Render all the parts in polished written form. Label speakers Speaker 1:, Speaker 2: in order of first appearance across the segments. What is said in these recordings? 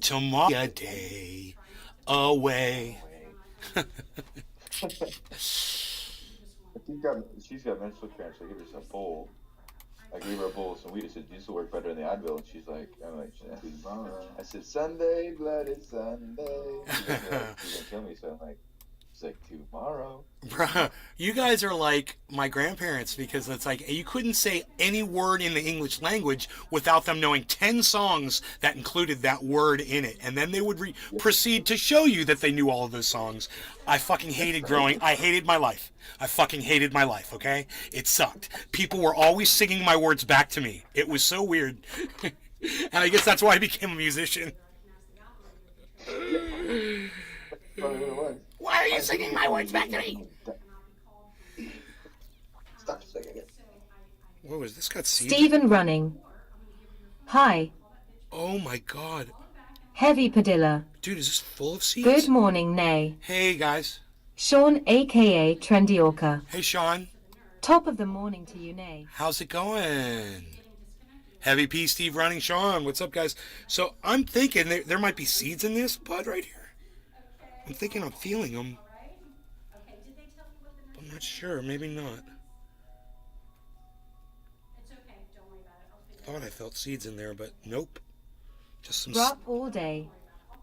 Speaker 1: tomorrow a day away.
Speaker 2: I think she's got menstrual cramps. So I gave her some bowl. I gave her a bowl of some wheat. I said, "This will work better than the Advil." And she's like, "I'm like, I said, Sunday, bloody Sunday." She's gonna kill me. So I'm like, it's like tomorrow.
Speaker 1: Bruh, you guys are like my grandparents because it's like you couldn't say any word in the English language without them knowing 10 songs that included that word in it. And then they would proceed to show you that they knew all of those songs. I fucking hated I hated my life. I fucking hated my life, okay? It sucked. People were always singing my words back to me. It was so weird. And I guess that's why I became a musician. Why are you singing my words back to me?
Speaker 2: Stop singing it.
Speaker 1: What was this? Got seeds?
Speaker 3: Stephen Running. Hi.
Speaker 1: Oh my god.
Speaker 3: Heavy Padilla.
Speaker 1: Dude, is this full of seeds?
Speaker 3: Good morning, Nay.
Speaker 1: Hey guys.
Speaker 3: Sean, aka Trendy
Speaker 1: Hey Sean.
Speaker 3: Top of the morning to you, Nay.
Speaker 1: How's it going? Heavy P, Steve Running, Sean. What's up, guys? So I'm thinking there might be seeds in this bud right here. I'm thinking I'm feeling them. I'm not sure. Maybe not. Thought I felt seeds in there, but nope. Just some...
Speaker 3: Brap all day.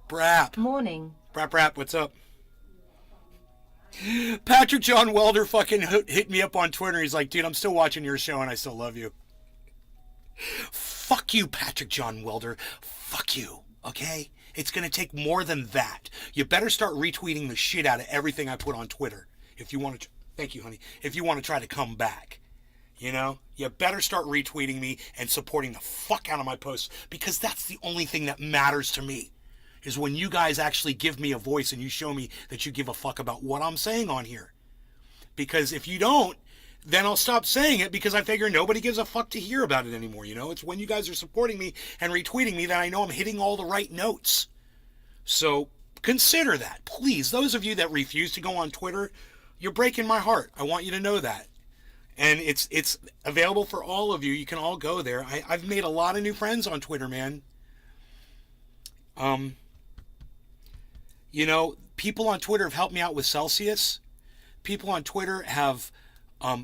Speaker 1: Brap.
Speaker 3: Morning.
Speaker 1: Brap, what's up? Patrick John Welder fucking hit me up on Twitter. He's like, dude, I'm still watching your show and I still love you. Fuck you, Patrick John Welder. Fuck you, okay? It's going to take more than that. You better start retweeting the shit out of everything I put on Twitter if you want to... Thank you, honey. If you want to try to come back. You know? You better start retweeting me and supporting the fuck out of my posts because that's the only thing that matters to me is when you guys actually give me a voice and you show me that you give a fuck about what I'm saying on here. Because if you don't, then I'll stop saying it because I figure nobody gives a fuck to hear about it anymore, you know? It's when you guys are supporting me and retweeting me that I know I'm hitting all the right notes. So consider that, please. Those of you that refuse to go on Twitter, you're breaking my heart. I want you to know that. And it's available for all of you. You can all go there. I've made a lot of new friends on Twitter, man. You know, people on Twitter have helped me out with Celsius. People on Twitter have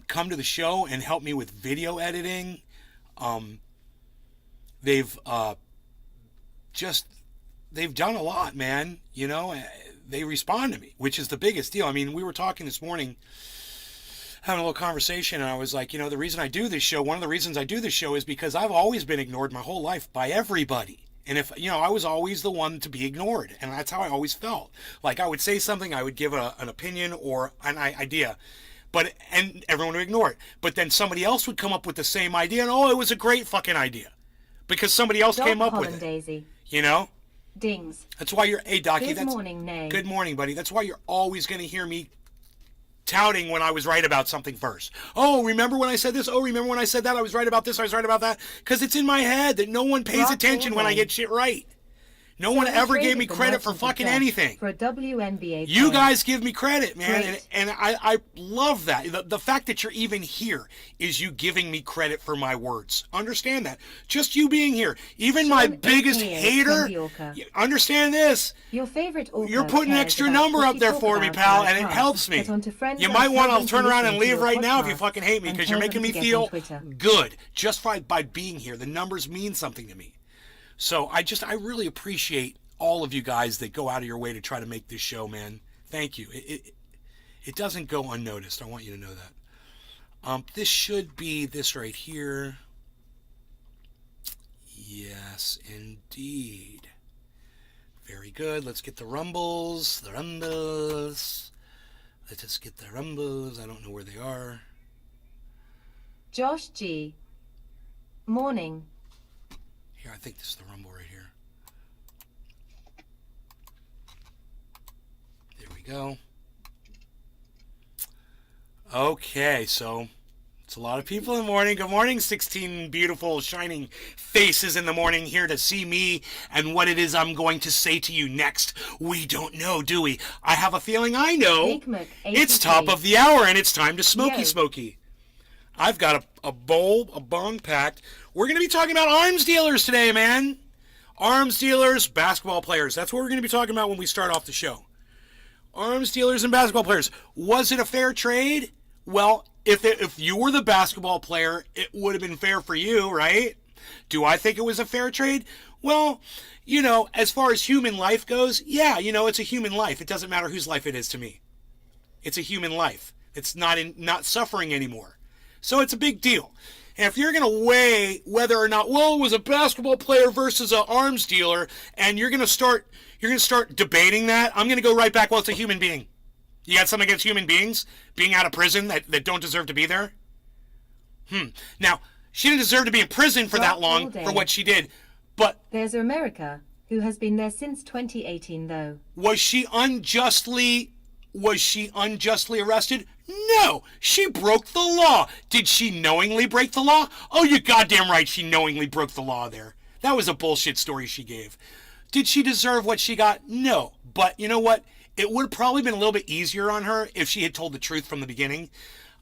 Speaker 1: come to the show and helped me with video editing. They've done a lot, man. You know, they respond to me, which is the biggest deal. I mean, we were talking this morning, having a little conversation, and I was like, you know, the reason I do this show, one of the reasons I do this show is because I've always been ignored my whole life by everybody. And if, you know, I was always the one to be ignored, and that's how I always felt. Like, I would say something, I would give an opinion or an idea, and everyone would ignore it. But then somebody else would come up with the same idea, and it was a great fucking idea. Because somebody else came up with it.
Speaker 3: Daisy.
Speaker 1: You know?
Speaker 3: Dings.
Speaker 1: That's why you're, hey, Docky,
Speaker 3: Good morning, Nay.
Speaker 1: Good morning, buddy. That's why you're always going to hear me touting when I was right about something first. Oh, remember when I said this? Oh, remember when I said that? I was right about this. I was right about that. Because it's in my head that no one pays attention when I get shit right. No one ever gave me credit for fucking anything.
Speaker 3: For a WNBA
Speaker 1: you guys give me credit, man, and I love that. The fact that you're even here is you giving me credit for my words. Understand that. Just you being here. Even my biggest hater, understand this.
Speaker 3: Your favorite
Speaker 1: you're putting an extra number up there for me, pal, and it helps me. You might want to turn around and leave right now if you fucking hate me, because you're making me feel good just by being here. The numbers mean something to me. So I really appreciate all of you guys that go out of your way to try to make this show, man. Thank you. It doesn't go unnoticed. I want you to know that. This should be this right here. Yes, indeed. Very good. Let's get the rumbles. The rumbles. Let's just get the rumbles. I don't know where they are.
Speaker 3: Josh G. Morning.
Speaker 1: Here, I think this is the rumble right here. There we go. Okay, so it's a lot of people in the morning. Good morning, 16 beautiful, shining faces in the morning here to see me and what it is I'm going to say to you next. We don't know, do we? I have a feeling I know. It's top of the hour, and it's time to smoky. I've got a bowl, a bong packed. We're going to be talking about arms dealers today, man. Arms dealers, basketball players. That's what we're going to be talking about when we start off the show. Arms dealers and basketball players. Was it a fair trade? Well, if you were the basketball player, it would have been fair for you, right? Do I think it was a fair trade? Well, as far as human life goes, yeah, it's a human life. It doesn't matter whose life it is to me. It's a human life. It's not suffering anymore. So it's a big deal. And if you're going to weigh whether or not, well, it was a basketball player versus an arms dealer, and you're going to start debating that, I'm going to go right back, well, it's a human being. You got something against human beings being out of prison that don't deserve to be there? Now, she didn't deserve to be in prison for that long for what she did, but...
Speaker 3: There's America, who has been there since 2018, though.
Speaker 1: Was she unjustly arrested? No, she broke the law. Did she knowingly break the law? Oh, you're goddamn right, she knowingly broke the law there. That was a bullshit story she gave. Did she deserve what she got? No. But you know what? It would have probably been a little bit easier on her if she had told the truth from the beginning.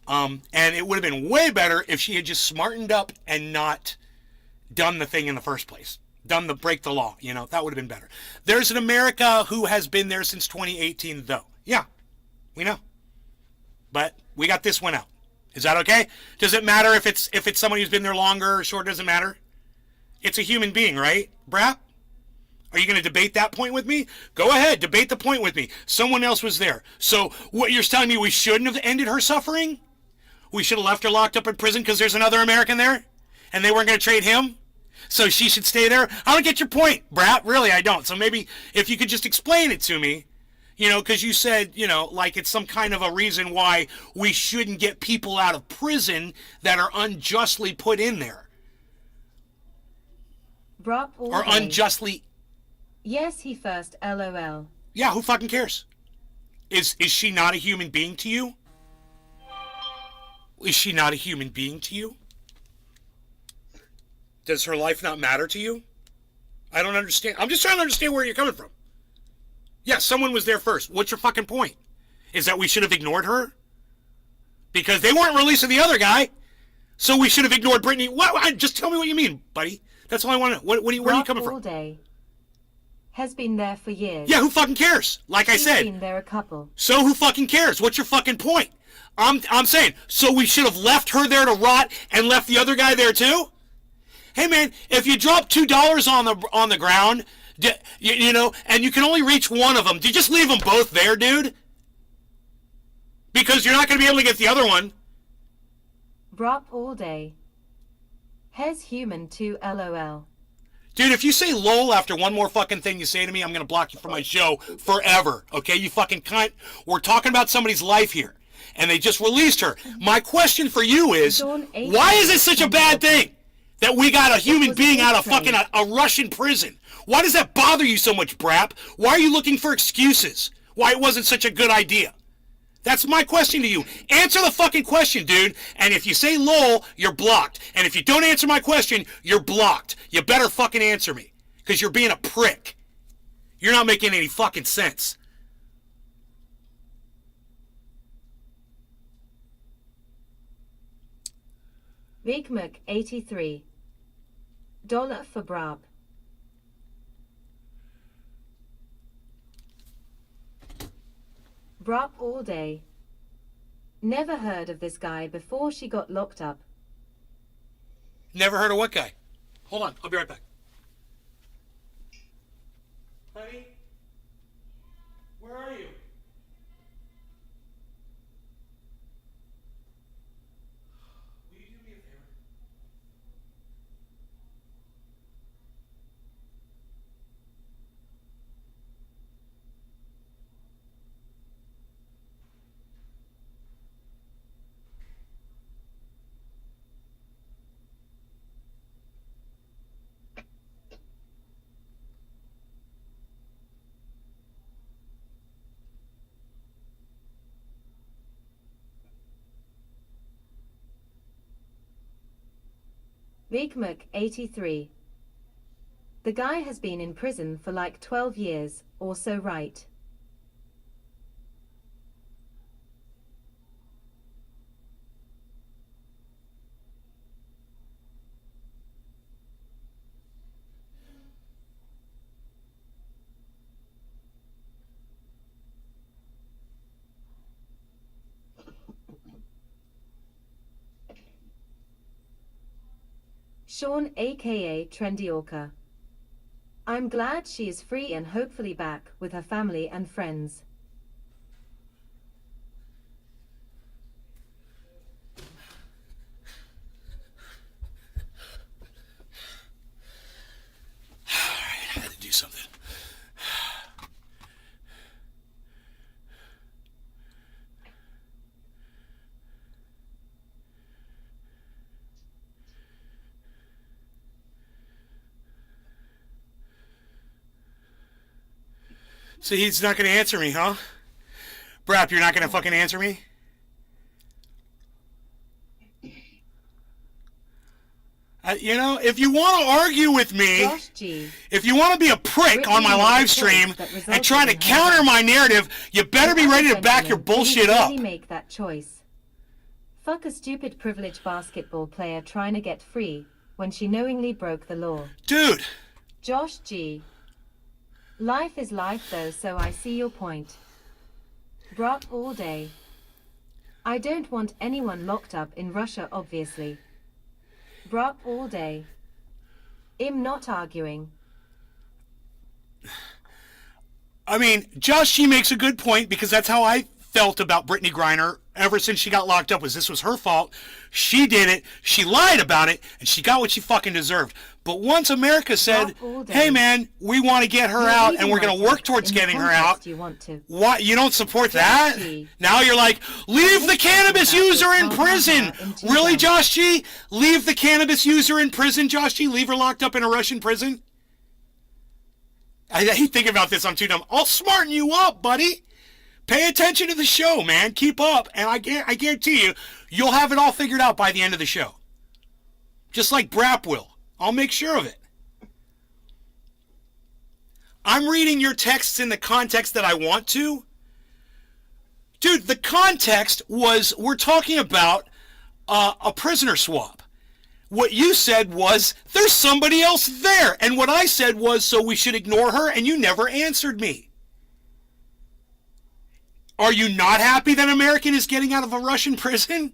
Speaker 1: And it would have been way better if she had just smartened up and not done the thing in the first place. Break the law, that would have been better. There's an America who has been there since 2018, though. Yeah, we know. But we got this one out. Is that okay? Does it matter if it's somebody who's been there longer or short? Doesn't matter. It's a human being, right, Brap? Are you going to debate that point with me? Go ahead, debate the point with me. Someone else was there. So what you're telling me, we shouldn't have ended her suffering? We should have left her locked up in prison because there's another American there? And they weren't going to trade him? So she should stay there? I don't get your point, Brap. Really, I don't. So maybe if you could just explain it to me, because you said, like it's some kind of a reason why we shouldn't get people out of prison that are unjustly put in there.
Speaker 3: Brop
Speaker 1: or unjustly...
Speaker 3: Yes, he first, LOL.
Speaker 1: Yeah, who fucking cares? Is she not a human being to you? Is she not a human being to you? Does her life not matter to you? I don't understand. I'm just trying to understand where you're coming from. Yeah, someone was there first. What's your fucking point? Is that we should have ignored her? Because they weren't releasing the other guy. So we should have ignored Brittany. What? Just tell me what you mean, buddy. That's all I want to know. Where are you coming from?
Speaker 3: All day. Has been there for years.
Speaker 1: Yeah, who fucking cares? Like I said.
Speaker 3: Been there a couple.
Speaker 1: So who fucking cares? What's your fucking point? I'm saying, so we should have left her there to rot and left the other guy there too? Hey man, if you drop $2 on the ground, and you can only reach one of them, do you just leave them both there, dude? Because you're not going to be able to get the other one.
Speaker 3: Brop all day. Has human too, LOL.
Speaker 1: Dude, if you say lol after one more fucking thing you say to me, I'm going to block you from my show forever. Okay, you fucking cunt. We're talking about somebody's life here. And they just released her. My question for you is, why is it such a bad thing that we got a human being out of fucking a Russian prison? Why does that bother you so much, Brap? Why are you looking for excuses? Why it wasn't such a good idea? That's my question to you. Answer the fucking question, dude. And if you say lol, you're blocked. And if you don't answer my question, you're blocked. You better fucking answer me. Because you're being a prick. You're not making any fucking sense.
Speaker 3: Vigmuk 83. $1 for Brab. Brab all day. Never heard of this guy before she got locked up.
Speaker 1: Never heard of what guy? Hold on, I'll be right back. Honey? Where are you? Will you do me a favor?
Speaker 3: Vigmuk 83. The guy has been in prison for like 12 years, or so, right? Sean aka Trendy Orca. I'm glad she is free and hopefully back with her family and friends.
Speaker 1: Alright, I had to do something. So he's not going to answer me, huh? Brap, you're not going to fucking answer me? You know, if you want to argue with me,
Speaker 3: Josh G.
Speaker 1: if you want to be a prick on my live stream and try to counter my narrative, you better be ready to back your bullshit up.
Speaker 3: Really make that choice. Fuck a stupid privileged basketball player trying to get free when she knowingly broke the law.
Speaker 1: Dude.
Speaker 3: Josh G. Life is life though, so I see your point. Brock all day. I don't want anyone locked up in Russia, obviously. Brock all day. I'm not arguing.
Speaker 1: I mean, Josh G makes a good point because that's how I felt about Brittany Griner ever since she got locked up. Was this was her fault. She did it. She lied about it, and she got what she fucking deserved. But once America said, "Hey man, we want to get her out, and we're going to work towards getting her out," what, you don't support that? Now you're like, leave the cannabis user in prison. Really, Josh G? Leave the cannabis user in prison, Josh G? Leave her locked up in a Russian prison? I hate thinking about this. I'm too dumb. I'll smarten you up, buddy. Pay attention to the show, man. Keep up, and I guarantee you, you'll have it all figured out by the end of the show. Just like Brap will. I'll make sure of it. I'm reading your texts in the context that I want to. Dude, the context was we're talking about a prisoner swap. What you said was, there's somebody else there. And what I said was, so we should ignore her, and you never answered me. Are you not happy that American is getting out of a Russian prison?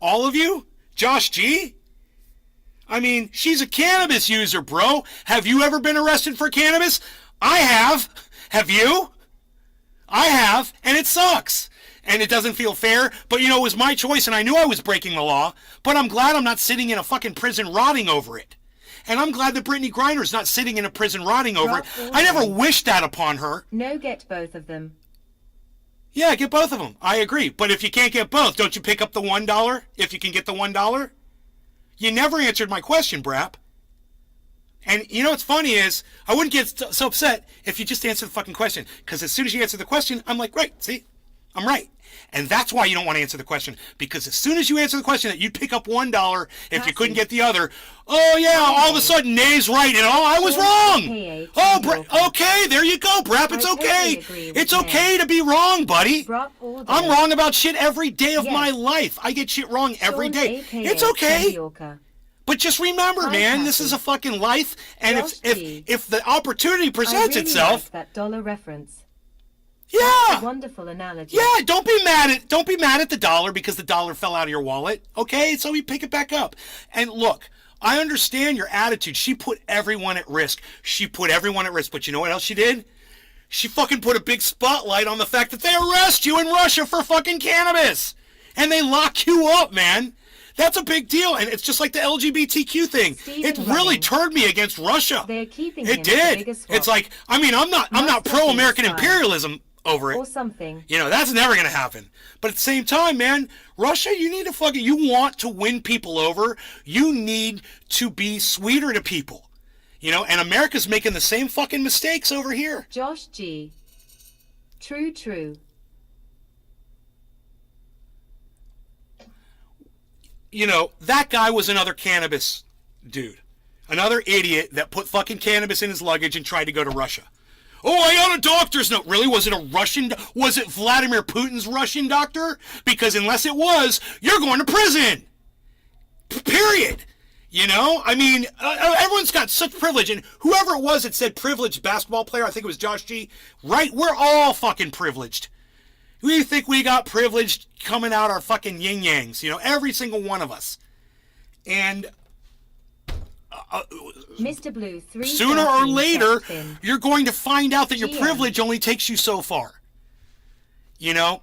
Speaker 1: All of you? Josh G? I mean, she's a cannabis user, bro. Have you ever been arrested for cannabis? I have. Have you? I have, and it sucks. And it doesn't feel fair, but you know, it was my choice, and I knew I was breaking the law, but I'm glad I'm not sitting in a fucking prison rotting over it. And I'm glad that Brittany Griner's not sitting in a prison rotting over it. I never wished that upon her.
Speaker 3: No, get both of them.
Speaker 1: Yeah, get both of them. I agree. But if you can't get both, don't you pick up the $1 if you can get the $1? You never answered my question, Brap. And you know what's funny is, I wouldn't get so upset if you just answered the fucking question. Because as soon as you answer the question, I'm like, right, see? I'm right. And that's why you don't want to answer the question. Because as soon as you answer the question that you'd pick up $1 if you couldn't get the other, oh yeah, all of a sudden Nay's right and oh, I was wrong. Oh, okay, there you go, Brap. It's okay. It's okay to be wrong, buddy. I'm wrong about shit every day of my life. I get shit wrong every day. It's okay. But just remember, man, this is a fucking life, and if the opportunity presents itself,
Speaker 3: that dollar reference.
Speaker 1: Yeah.
Speaker 3: Wonderful analogy.
Speaker 1: Yeah, don't be mad at the dollar because the dollar fell out of your wallet. Okay? So we pick it back up. And look, I understand your attitude. She put everyone at risk. But you know what else she did? She fucking put a big spotlight on the fact that they arrest you in Russia for fucking cannabis. And they lock you up, man. That's a big deal, and it's just like the LGBTQ thing. It really turned me against Russia.
Speaker 3: They're keeping
Speaker 1: it did. It's like, I mean, I'm not pro-American imperialism over it.
Speaker 3: Or something.
Speaker 1: You know, that's never going to happen. But at the same time, man, Russia, you need to you want to win people over. You need to be sweeter to people. You know, and America's making the same fucking mistakes over here.
Speaker 3: Josh G. True.
Speaker 1: You know, that guy was another cannabis dude. Another idiot that put fucking cannabis in his luggage and tried to go to Russia. Oh, I got a doctor's note. Really? Was it a Russian? Was it Vladimir Putin's Russian doctor? Because unless it was, you're going to prison. Period. You know? I mean, everyone's got such privilege. And whoever it was that said privileged basketball player, I think it was Josh G. Right? We're all fucking privileged. We think we got privileged coming out our fucking yin-yangs. You know? Every single one of us. And
Speaker 3: Mr. Blue, 3
Speaker 1: sooner or later,
Speaker 3: spin.
Speaker 1: you're going to find out that your
Speaker 3: GM.
Speaker 1: privilege only takes you so far. You know,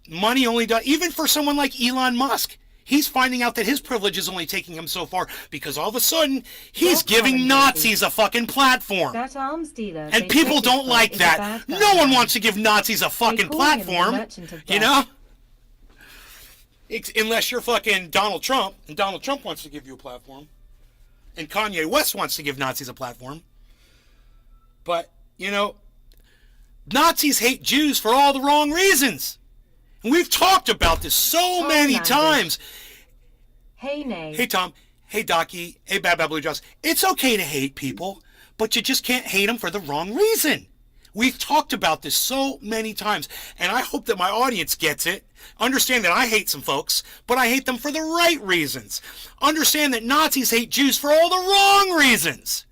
Speaker 1: money only does, even for someone like Elon Musk, he's finding out that his privilege is only taking him so far because all of a sudden he's
Speaker 3: Well,
Speaker 1: giving
Speaker 3: Colin,
Speaker 1: Nazis a fucking platform.
Speaker 3: That arms dealer.
Speaker 1: And
Speaker 3: they
Speaker 1: people
Speaker 3: register
Speaker 1: don't like
Speaker 3: is a
Speaker 1: that.
Speaker 3: bad guy
Speaker 1: No one
Speaker 3: now.
Speaker 1: wants to give Nazis a fucking
Speaker 3: call him the
Speaker 1: platform.
Speaker 3: merchant of
Speaker 1: You
Speaker 3: death.
Speaker 1: know? Unless you're fucking Donald Trump, and Donald Trump wants to give you a platform. And Kanye West wants to give Nazis a platform. But, you know, Nazis hate Jews for all the wrong reasons. And we've talked about this so
Speaker 3: Tom
Speaker 1: many
Speaker 3: Landis.
Speaker 1: times.
Speaker 3: Hey, Nay.
Speaker 1: Hey, Tom. Hey, Docky. Hey, Bad Bad Blue Jaws. It's okay to hate people, but you just can't hate them for the wrong reason. We've talked about this so many times, and I hope that my audience gets it. Understand that I hate some folks, but I hate them for the right reasons. Understand that Nazis hate Jews for all the wrong reasons.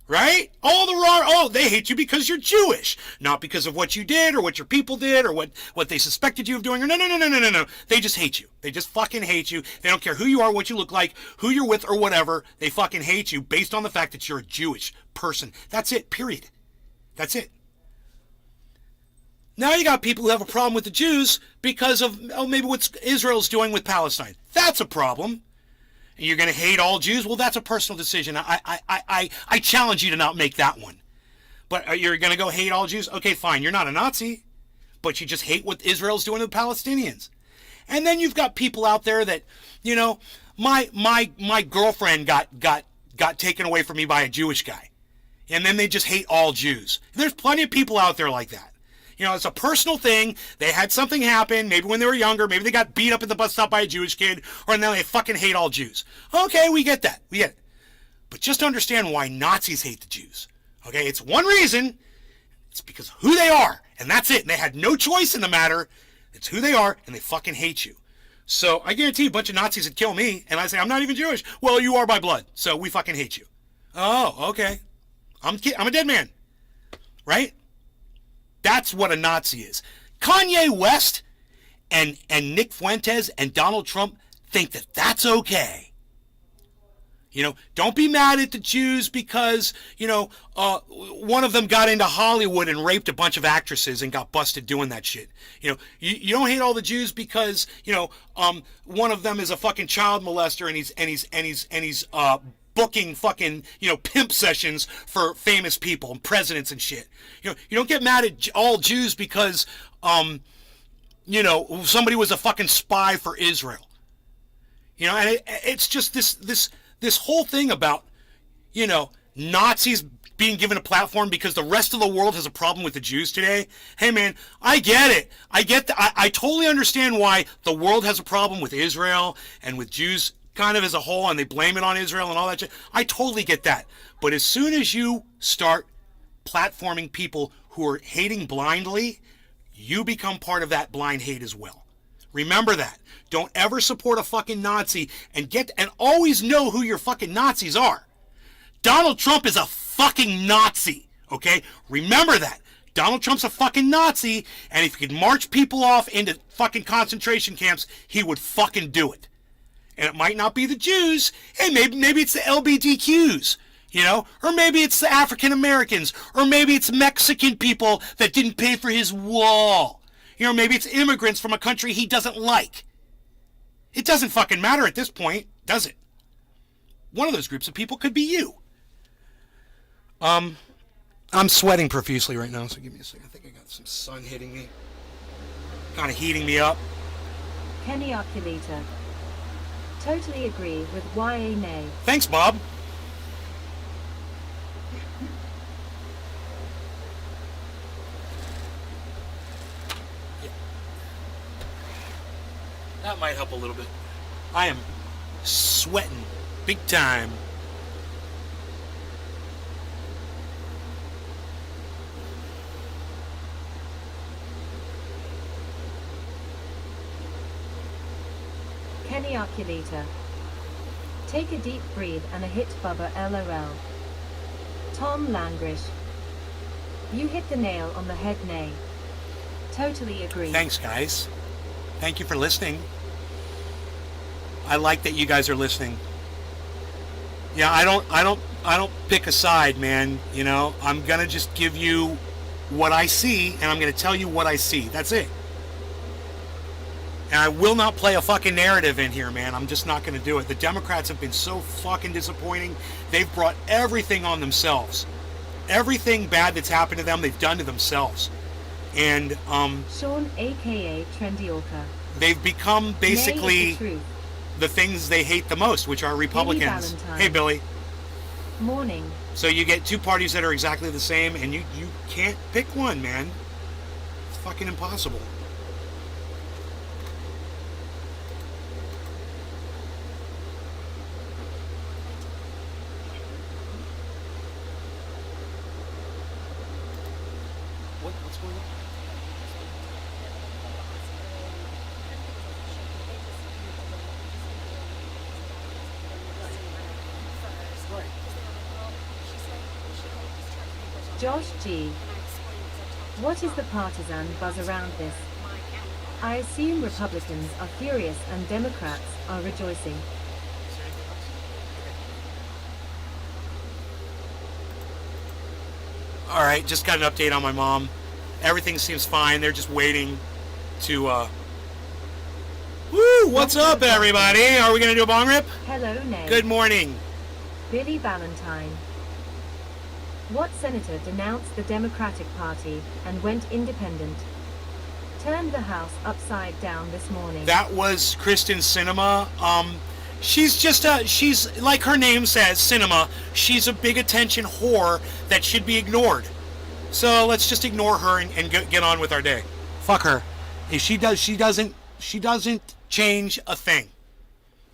Speaker 1: Right? All the wrong, oh, they hate you because you're Jewish. Not because of what you did or what your people did or what they suspected you of doing. Or no. They just hate you. They just fucking hate you. They don't care who you are, what you look like, who you're with or whatever. They fucking hate you based on the fact that you're a Jewish person. That's it, period. That's it. Now you got people who have a problem with the Jews because of, maybe what Israel's doing with Palestine. That's a problem. And you're going to hate all Jews? Well, that's a personal decision. I challenge you to not make that one. But you're going to go hate all Jews? Okay, fine. You're not a Nazi, but you just hate what Israel's doing to the Palestinians. And then you've got people out there that, you know, my girlfriend got taken away from me by a Jewish guy. And then they just hate all Jews. There's plenty of people out there like that. You know, it's a personal thing. They had something happen, maybe when they were younger, maybe they got beat up at the bus stop by a Jewish kid, or now they fucking hate all Jews. Okay, we get that. We get it. But just understand why Nazis hate the Jews. Okay, it's one reason. It's because of who they are. And that's it. And they had no choice in the matter. It's who they are, and they fucking hate you. So I guarantee a bunch of Nazis would kill me, and I say, I'm not even Jewish. Well, you are by blood, so we fucking hate you. Oh, okay. I'm a dead man, right? That's what a Nazi is. Kanye West and Nick Fuentes and Donald Trump think that that's okay. You know, don't be mad at the Jews because, you know, one of them got into Hollywood and raped a bunch of actresses and got busted doing that shit. You know, you don't hate all the Jews because, you know, one of them is a fucking child molester and he's booking fucking, you know, pimp sessions for famous people and presidents and shit. You know, you don't get mad at all Jews because, you know, somebody was a fucking spy for Israel. You know, and it's just this whole thing about, you know, Nazis being given a platform because the rest of the world has a problem with the Jews today. Hey, man, I get it. I totally understand why the world has a problem with Israel and with Jews kind of as a whole, and they blame it on Israel and all that shit. I totally get that. But as soon as you start platforming people who are hating blindly, you become part of that blind hate as well. Remember that. Don't ever support a fucking Nazi and always know who your fucking Nazis are. Donald Trump is a fucking Nazi, okay? Remember that. Donald Trump's a fucking Nazi, and if he could march people off into fucking concentration camps, he would fucking do it. And it might not be the Jews. Hey, maybe it's the LGBTQs, you know? Or maybe it's the African Americans. Or maybe it's Mexican people that didn't pay for his wall. You know, maybe it's immigrants from a country he doesn't like. It doesn't fucking matter at this point, does it? One of those groups of people could be you. I'm sweating profusely right now, so give me a second. I think I got some sun hitting me. Kind of heating me up.
Speaker 3: Kenny Arculita. Totally agree with YA Nay.
Speaker 1: Thanks, Bob. Yeah. That might help a little bit. I am sweating big time.
Speaker 3: Kenny Arculita. Take a deep breathe and a hit Bubba LOL. Tom Langrish. You hit the nail on the head, Nay. Totally agree.
Speaker 1: Thanks, guys. Thank you for listening. I like that you guys are listening. Yeah, I don't pick a side, man. You know, I'm gonna just give you what I see, and I'm gonna tell you what I see. That's it. And I will not play a fucking narrative in here, man. I'm just not gonna do it. The Democrats have been so fucking disappointing. They've brought everything on themselves. Everything bad that's happened to them, they've done to themselves. And
Speaker 3: Sean, aka Trendy Orca.
Speaker 1: they've become
Speaker 3: Nay is
Speaker 1: basically
Speaker 3: the truth.
Speaker 1: the things they hate the most, which are Republicans.
Speaker 3: Valentine.
Speaker 1: Hey, Billy.
Speaker 3: Morning.
Speaker 1: So you get two parties that are exactly the same, and you can't pick one, man. It's fucking impossible. What's going on?
Speaker 3: Josh G. What is the partisan buzz around this? I assume Republicans are furious and Democrats are rejoicing.
Speaker 1: All right, just got an update on my mom. Everything seems fine. They're just waiting to. Woo! What's up, everybody? Are we gonna do a bong rip?
Speaker 3: Hello, Nay.
Speaker 1: Good morning.
Speaker 3: Billy Valentine. What senator denounced the Democratic Party and went independent? Turned the House upside down this morning.
Speaker 1: That was Kristen Cinema. She's just she's like her name says, Cinema. She's a big attention whore that should be ignored. So let's just ignore her and get on with our day. Fuck her. If she doesn't change a thing.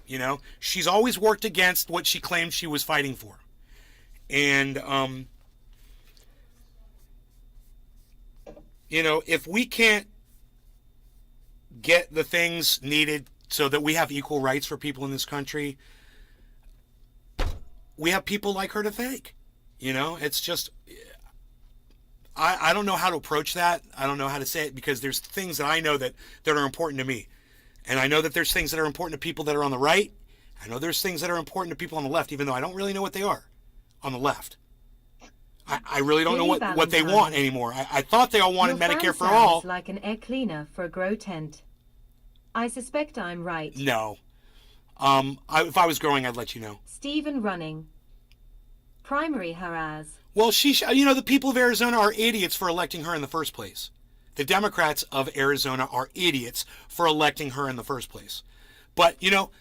Speaker 1: You know, she's always worked against what she claimed she was fighting for. And you know, if we can't get the things needed so that we have equal rights for people in this country, we have people like her to thank. You know, it's just, I don't know how to approach that. I don't know how to say it, because there's things that I know that are important to me. And I know that there's things that are important to people that are on the right. I know there's things that are important to people on the left, even though I don't really know what they are on the left. I really don't know what they want anymore. I thought they all wanted
Speaker 3: Your
Speaker 1: Medicare
Speaker 3: fan
Speaker 1: for all.
Speaker 3: sounds like an air cleaner for a grow tent. I suspect I'm right.
Speaker 1: No. If I was growing, I'd let you know.
Speaker 3: Stephen Running. Primary harass.
Speaker 1: Well, you know, the people of Arizona are idiots for electing her in the first place. The Democrats of Arizona are idiots for electing her in the first place. But, you know,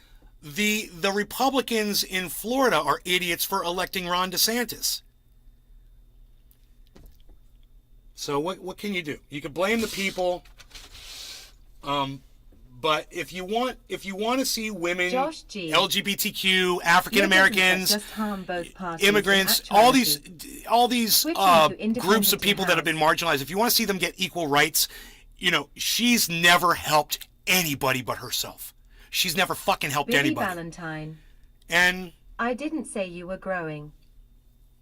Speaker 1: the Republicans in Florida are idiots for electing Ron DeSantis. So what can you do? You can blame the people. But if you want to see women,
Speaker 3: Josh G.
Speaker 1: LGBTQ, African Americans,
Speaker 3: Just harm both parties
Speaker 1: immigrants,
Speaker 3: in
Speaker 1: all
Speaker 3: actuality.
Speaker 1: these
Speaker 3: Switching to independent
Speaker 1: groups of people that have been
Speaker 3: in-house.
Speaker 1: marginalized, if you want to see them get equal rights, you know, she's never helped anybody but herself. She's never fucking helped
Speaker 3: Billy
Speaker 1: anybody.
Speaker 3: Valentine.
Speaker 1: And
Speaker 3: I didn't say you were growing.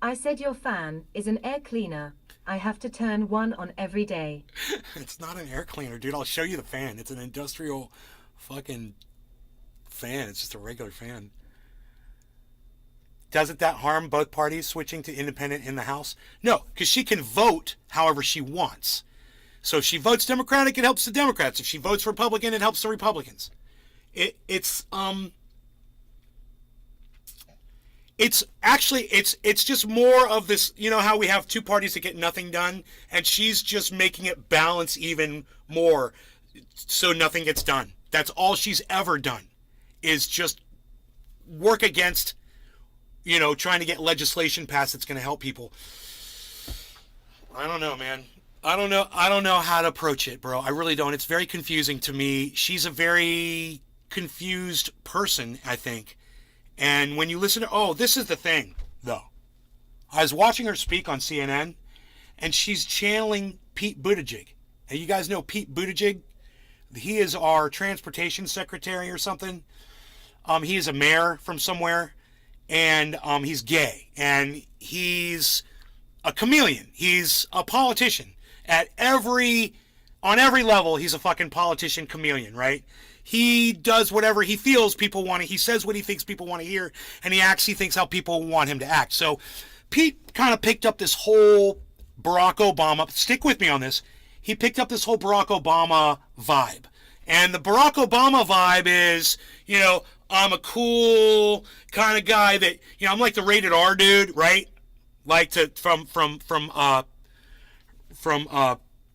Speaker 3: I said your fan is an air cleaner. I have to turn one on every day.
Speaker 1: it's not an air cleaner, dude. I'll show you the fan. It's an industrial fucking fan. It's just a regular fan. Doesn't that harm both parties switching to independent in the House? No, because she can vote however she wants. So if she votes Democratic, it helps the Democrats. If she votes Republican, it helps the Republicans. It's actually it's just more of this, you know how we have two parties that get nothing done, and she's just making it balance even more so nothing gets done. That's all she's ever done, is just work against, you know, trying to get legislation passed that's going to help people. I don't know, man. I don't know how to approach it, bro. I really don't. It's very confusing to me. She's a very confused person, I think. And when you listen to, this is the thing, though. I was watching her speak on CNN, and she's channeling Pete Buttigieg. And you guys know Pete Buttigieg? He is our transportation secretary or something. He is a mayor from somewhere, and he's gay. And he's a chameleon. He's a politician. On every level, he's a fucking politician chameleon, right? he does whatever he feels people want to, he says what he thinks people want to hear, and he acts, he thinks how people want him to act. So Pete kind of picked up this whole Barack Obama, stick with me on this, he picked up this whole Barack Obama vibe. And the Barack Obama vibe is, you know, I'm a cool kind of guy that, you know, I'm like the rated R dude, right? Like to, from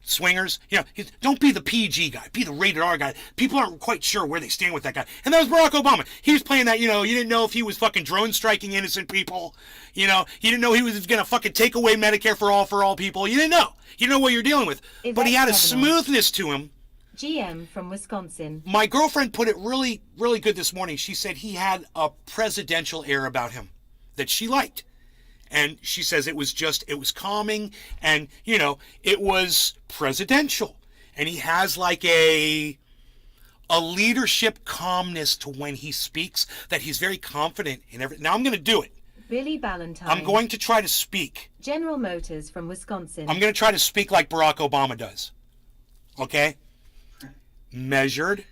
Speaker 1: Swingers, you know, don't be the PG guy, be the rated R guy. People aren't quite sure where they stand with that guy. And that was Barack Obama. He was playing that, you know, you didn't know if he was fucking drone striking innocent people. You know, you didn't know he was going to fucking take away Medicare for all people. You didn't know. You didn't know what you're dealing with. But he had a smoothness to him.
Speaker 3: GM from Wisconsin.
Speaker 1: My girlfriend put it really, really good this morning. She said he had a presidential air about him that she liked. And she says it was calming, and, you know, it was presidential. And he has like a leadership calmness to when he speaks, that he's very confident in everything. Now I'm going to do it.
Speaker 3: Billy Ballantyne.
Speaker 1: I'm going to try to speak.
Speaker 3: General Motors from Wisconsin.
Speaker 1: I'm going to try to speak like Barack Obama does. Okay? Measured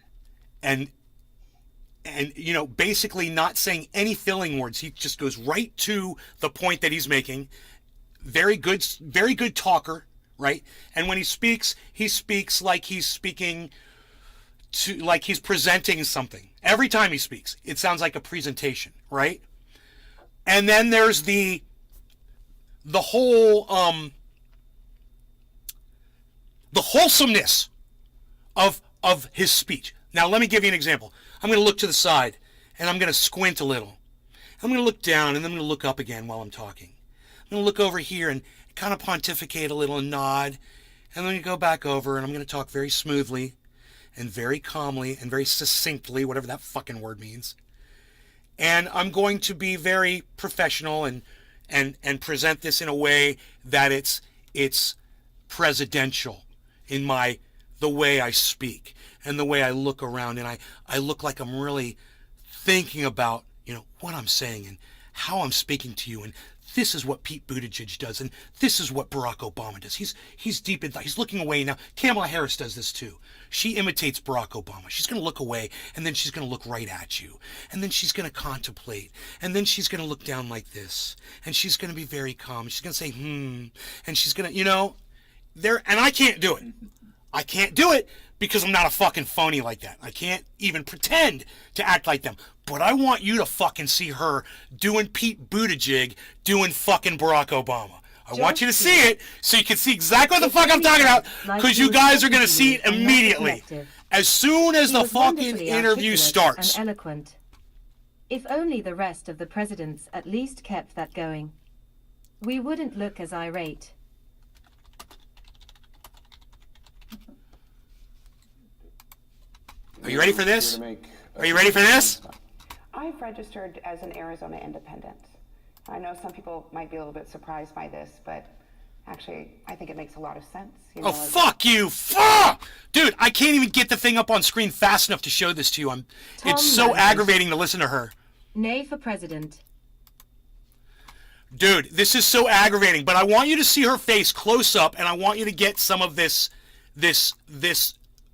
Speaker 1: and you know, basically not saying any filling words. He just goes right to the point that he's making. Very good talker, right? And when he speaks like he's speaking to, like he's presenting something. Every time he speaks, it sounds like a presentation, right? And then there's the whole the wholesomeness of his speech. Now let me give you an example. I'm going to look to the side, and I'm going to squint a little. I'm going to look down, and then I'm going to look up again while I'm talking. I'm going to look over here and kind of pontificate a little and nod, and then go back over, and I'm going to talk very smoothly and very calmly and very succinctly, whatever that fucking word means. And I'm going to be very professional and present this in a way that it's presidential in the way I speak and the way I look around, and I look like I'm really thinking about, you know, what I'm saying and how I'm speaking to you, and this is what Pete Buttigieg does, and this is what Barack Obama does. He's deep in thought. He's looking away now. Kamala Harris does this too. She imitates Barack Obama. She's going to look away, and then she's going to look right at you, and then she's going to contemplate, and then she's going to look down like this, and she's going to be very calm. She's going to say, and she's going to, you know, and I can't do it. I can't do it because I'm not a fucking phony like that. I can't even pretend to act like them. But I want you to fucking see her doing Pete Buttigieg doing fucking Barack Obama. I want you to see it so you can see exactly what the fuck I'm talking about, because you guys are going to see it immediately. As soon as the fucking interview starts.
Speaker 3: And eloquent. If only the rest of the presidents at least kept that going, we wouldn't look as irate.
Speaker 1: Are you ready for this? Are you ready for this?
Speaker 4: I've registered as an Arizona independent. I know some people might be a little bit surprised by this, but actually, I think it makes a lot of sense. You know,
Speaker 1: fuck you! Fuck! Dude, I can't even get the thing up on screen fast enough to show this to you. It's so aggravating to listen to her.
Speaker 3: Nay for president.
Speaker 1: Dude, this is so aggravating, but I want you to see her face close up, and I want you to get some of this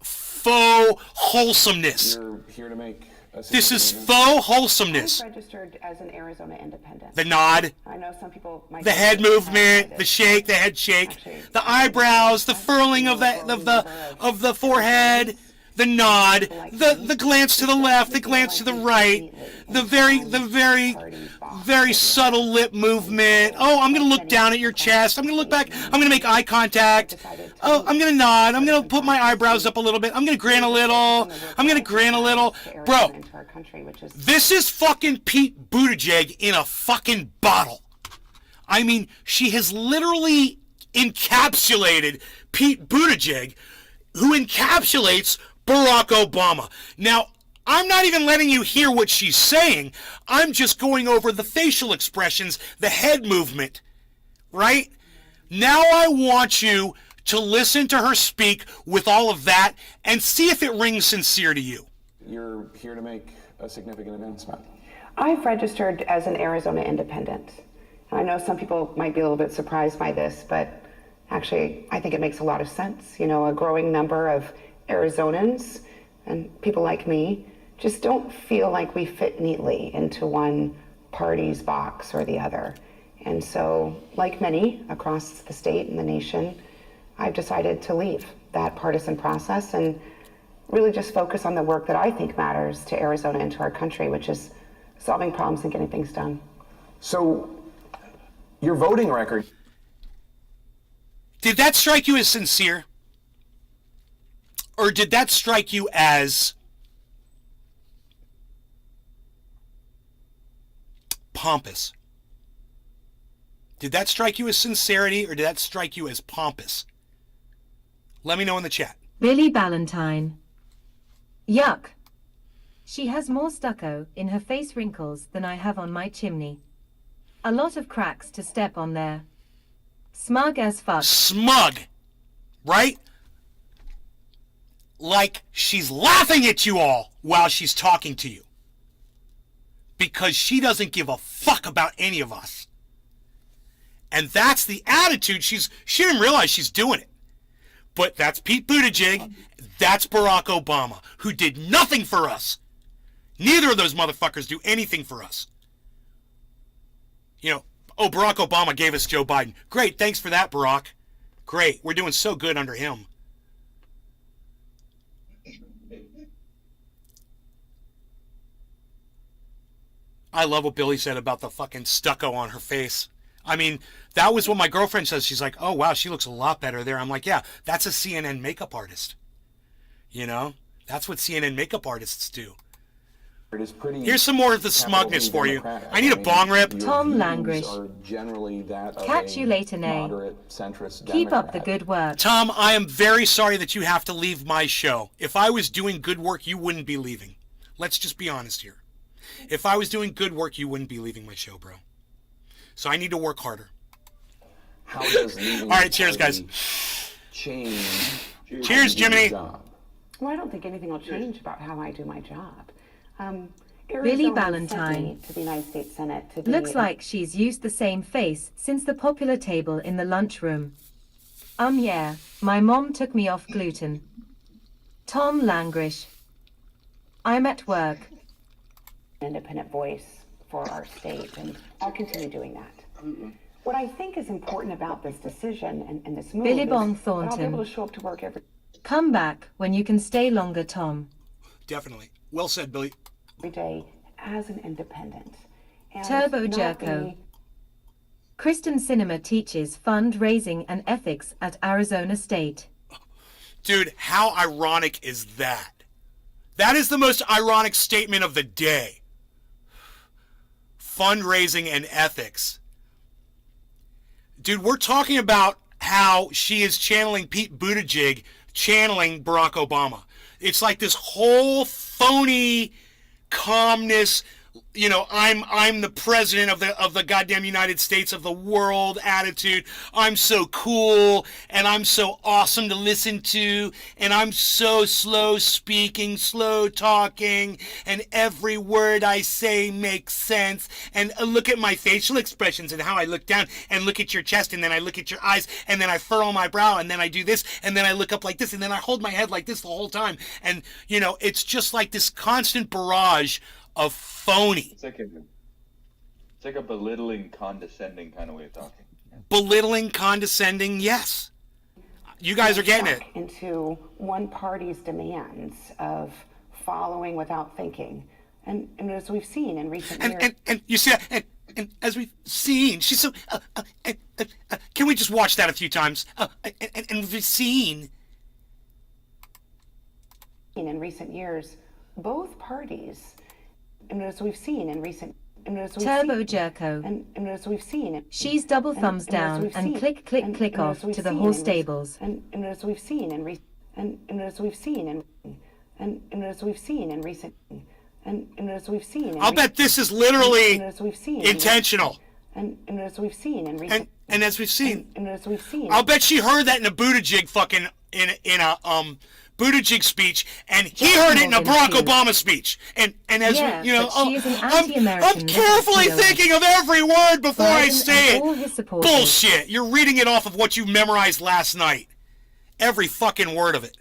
Speaker 1: faux wholesomeness.
Speaker 5: You're here to make
Speaker 1: this is faux wholesomeness.
Speaker 4: I've registered as an Arizona independent.
Speaker 1: The nod,
Speaker 4: I know some people might
Speaker 1: the head movement, the shake, the head shake, the eyebrows, the furling of the forehead, the nod, the glance to the left, the glance to the right, the very subtle lip movement. Oh, I'm going to look down at your chest. I'm going to look back. I'm going to make eye contact. Oh, I'm going to nod. I'm going to put my eyebrows up a little bit. I'm going to grin a little. I'm going to grin a little. Bro, this is fucking Pete Buttigieg in a fucking bottle. I mean, she has literally encapsulated Pete Buttigieg, who encapsulates Barack Obama. Now, I'm not even letting you hear what she's saying. I'm just going over the facial expressions, the head movement, right? Now I want you to listen to her speak with all of that and see if it rings sincere to you.
Speaker 5: You're here to make a significant announcement.
Speaker 4: I've registered as an Arizona independent. I know some people might be a little bit surprised by this, but actually, I think it makes a lot of sense. You know, a growing number of Arizonans and people like me just don't feel like we fit neatly into one party's box or the other. And so, like many across the state and the nation, I've decided to leave that partisan process and really just focus on the work that I think matters to Arizona and to our country, which is solving problems and getting things done.
Speaker 5: So, your voting record.
Speaker 1: Did that strike you as sincere? Or did that strike you as pompous? Did that strike you as sincerity, or did that strike you as pompous? Let me know in the chat.
Speaker 3: Billy Ballantyne. Yuck. She has more stucco in her face wrinkles than I have on my chimney. A lot of cracks to step on there. Smug as fuck.
Speaker 1: Smug, right? Like she's laughing at you all while she's talking to you. Because she doesn't give a fuck about any of us. And that's the attitude she didn't realize she's doing it. But that's Pete Buttigieg, that's Barack Obama, who did nothing for us. Neither of those motherfuckers do anything for us. You know, oh, Barack Obama gave us Joe Biden. Great, thanks for that, Barack. Great, we're doing so good under him. I love what Billy said about the fucking stucco on her face. I mean, that was what my girlfriend says. She's like, oh, wow, she looks a lot better there. I'm like, yeah, that's a CNN makeup artist. You know? That's what CNN makeup artists do.
Speaker 5: It is pretty.
Speaker 1: Here's some more of the smugness for you. I need a bong rip.
Speaker 3: Tom Langrish.
Speaker 5: Are generally that of
Speaker 3: Catch
Speaker 5: a
Speaker 3: you later, Nay.
Speaker 5: moderate centrist
Speaker 3: Keep up the
Speaker 5: Democrat.
Speaker 3: good work.
Speaker 1: Tom, I am very sorry that you have to leave my show. If I was doing good work, you wouldn't be leaving. Let's just be honest here. If I was doing good work, you wouldn't be leaving my show, bro. So I need to work harder.
Speaker 5: How does leaving
Speaker 1: All right,
Speaker 5: the
Speaker 1: cheers, guys.
Speaker 5: party change?
Speaker 1: Cheers,
Speaker 5: how you do
Speaker 1: Jiminy.
Speaker 5: your job?
Speaker 4: Well, I don't think anything will change about how I do my job.
Speaker 3: Billy
Speaker 4: Arizona
Speaker 3: Ballantyne.
Speaker 4: sent me to the United States Senate to be
Speaker 3: Looks like she's used the same face since the popular table in the lunchroom. Yeah, my mom took me off gluten. Tom Langrish. I'm at work.
Speaker 4: an independent voice for our state, and I'll continue doing that. What I think is important about this decision and this move
Speaker 3: Billy
Speaker 4: is
Speaker 3: Bong
Speaker 4: that I'll be
Speaker 3: Thornton.
Speaker 4: able to show up to work every
Speaker 3: Come back when you can stay longer, Tom.
Speaker 1: Definitely. Well said, Billy.
Speaker 4: day as an independent. And
Speaker 3: Turbo
Speaker 4: not
Speaker 3: Jerko.
Speaker 4: be-
Speaker 3: Kristen Cinema teaches fundraising and ethics at Arizona State.
Speaker 1: Dude, how ironic is that? That is the most ironic statement of the day. Fundraising and ethics. Dude, we're talking about how she is channeling Pete Buttigieg, channeling Barack Obama. It's like this whole phony calmness, you know, I'm the president of the goddamn United States of the world attitude. I'm so cool and I'm so awesome to listen to and I'm so slow speaking, slow talking, and every word I say makes sense. And look at my facial expressions and how I look down and look at your chest and then I look at your eyes and then I furrow my brow and then I do this and then I look up like this and then I hold my head like this the whole time. And you know, it's just like this constant barrage of phony.
Speaker 2: It's like a belittling, condescending kind of way of talking.
Speaker 1: Belittling, condescending, yes. You guys are getting it.
Speaker 4: stuck into one party's demands of following without thinking. And as we've seen in recent years,
Speaker 1: And you see that, and as we've seen, she's so, can we just watch that a few times? And we've seen.
Speaker 4: in recent years, both parties, and as we've seen in recent, and as we've
Speaker 3: Turbo
Speaker 4: seen,
Speaker 3: Jerko.
Speaker 4: and as we've seen,
Speaker 3: She's double thumbs
Speaker 4: as
Speaker 3: down
Speaker 4: we've
Speaker 3: and
Speaker 4: seen-
Speaker 3: click, click,
Speaker 4: and-
Speaker 3: click
Speaker 4: and
Speaker 3: off
Speaker 4: as we've
Speaker 3: to the
Speaker 4: seen
Speaker 3: horse
Speaker 4: in rec-
Speaker 3: stables.
Speaker 4: and as we've seen in recent, and as we've seen in, and as we've seen in recent, and as we've seen. In
Speaker 1: I'll bet this is literally
Speaker 4: and as we've seen in
Speaker 1: intentional.
Speaker 4: and as we've seen in recent,
Speaker 1: And as we've seen,
Speaker 4: and as we've seen,
Speaker 1: I'll bet she heard that in a Buttigieg fucking, in a Buttigieg speech, and he heard it in a
Speaker 3: Morgan
Speaker 1: Barack
Speaker 3: too.
Speaker 1: Obama speech. And as
Speaker 3: Yeah,
Speaker 1: we, you know,
Speaker 3: but she is an
Speaker 1: I'm
Speaker 3: anti-American
Speaker 1: carefully
Speaker 3: liberal.
Speaker 1: thinking of every word before I
Speaker 3: Biden
Speaker 1: say
Speaker 3: and all
Speaker 1: it.
Speaker 3: his supporters.
Speaker 1: Bullshit. You're reading it off of what you memorized last night. Every fucking word of it.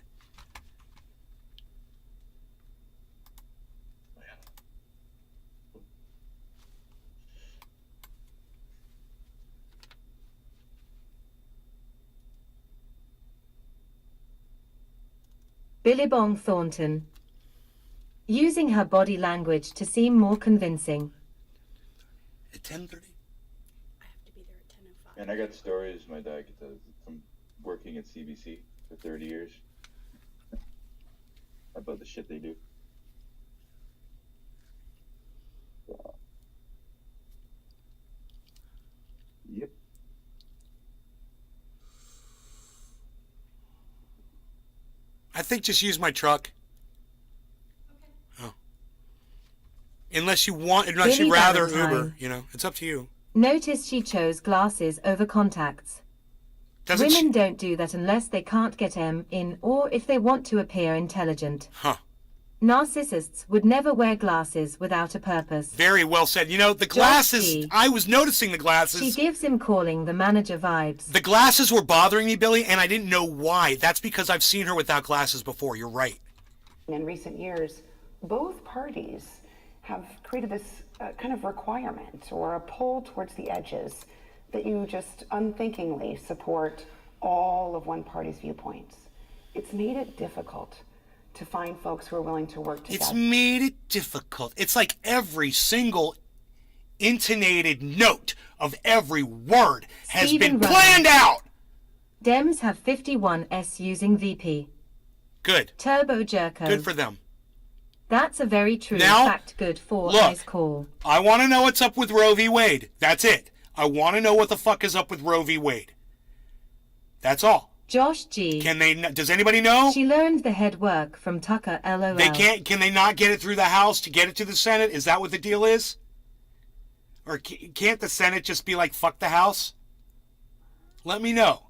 Speaker 3: Billabong Thornton. Using her body language to seem more convincing.
Speaker 1: At 10:30?
Speaker 6: I have to be there at 10:05.
Speaker 2: And I got stories my dad gets from working at CBC for 30 years about the shit they do. Yep.
Speaker 1: I think just use my truck. Oh. Unless you'd
Speaker 3: Billy
Speaker 1: rather
Speaker 3: Valentine.
Speaker 1: Uber, you know, it's up to you.
Speaker 3: Notice she chose glasses over contacts.
Speaker 1: Doesn't
Speaker 3: Women
Speaker 1: she?
Speaker 3: don't do that unless they can't get M in or if they want to appear intelligent.
Speaker 1: Huh.
Speaker 3: Narcissists would never wear glasses without a purpose.
Speaker 1: Very well said. You know, the glasses,
Speaker 3: G.
Speaker 1: I was noticing the
Speaker 3: She
Speaker 1: glasses.
Speaker 3: gives him calling the manager vibes.
Speaker 1: The glasses were bothering me, Billy, and I didn't know why. That's because I've seen her without glasses before. You're right.
Speaker 4: In recent years, both parties have created this kind of requirement or a pull towards the edges that you just unthinkingly support all of one party's viewpoints. It's made it difficult to find folks who are willing to work together.
Speaker 1: It's made it difficult. It's like every single intonated note of every word has
Speaker 3: Stephen
Speaker 1: been
Speaker 3: Ryan.
Speaker 1: planned out.
Speaker 3: Dems have 51s using VP.
Speaker 1: Good.
Speaker 3: Turbo Jerko.
Speaker 1: Good for them.
Speaker 3: That's a very true
Speaker 1: Now,
Speaker 3: fact. Good for
Speaker 1: look.
Speaker 3: nice call.
Speaker 1: I want to know what's up with Roe v. Wade. That's it. I want to know what the fuck is up with Roe v. Wade. That's all.
Speaker 3: Josh G.
Speaker 1: Does anybody know?
Speaker 3: She learned the head work from Tucker LOL.
Speaker 1: Can they not get it through the House to get it to the Senate? Is that what the deal is? Or can't the Senate just be like, fuck the House? Let me know.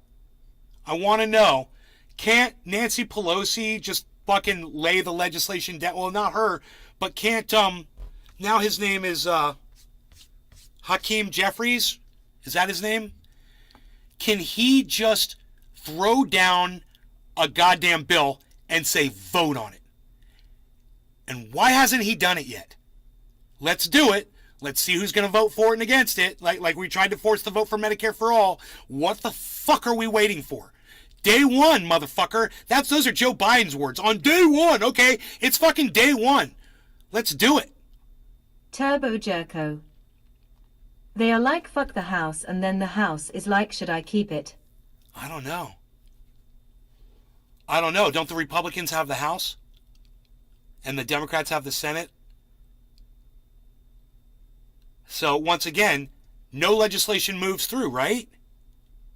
Speaker 1: I want to know. Can't Nancy Pelosi just fucking lay the legislation down? Well, not her, but can't, now his name is, Hakeem Jeffries? Is that his name? Can he just throw down a goddamn bill and say vote on it? And why hasn't he done it yet? Let's do it. Let's see who's going to vote for it and against it. Like we tried to force the vote for Medicare for all. What the fuck are we waiting for? Day one, motherfucker. Those are Joe Biden's words. On day one, okay? It's fucking day one. Let's do it.
Speaker 3: Turbo Jerko. They are like fuck the house and then the house is like should I keep it?
Speaker 1: I don't know. I don't know. Don't the Republicans have the House? And the Democrats have the Senate? So, once again, no legislation moves through, right?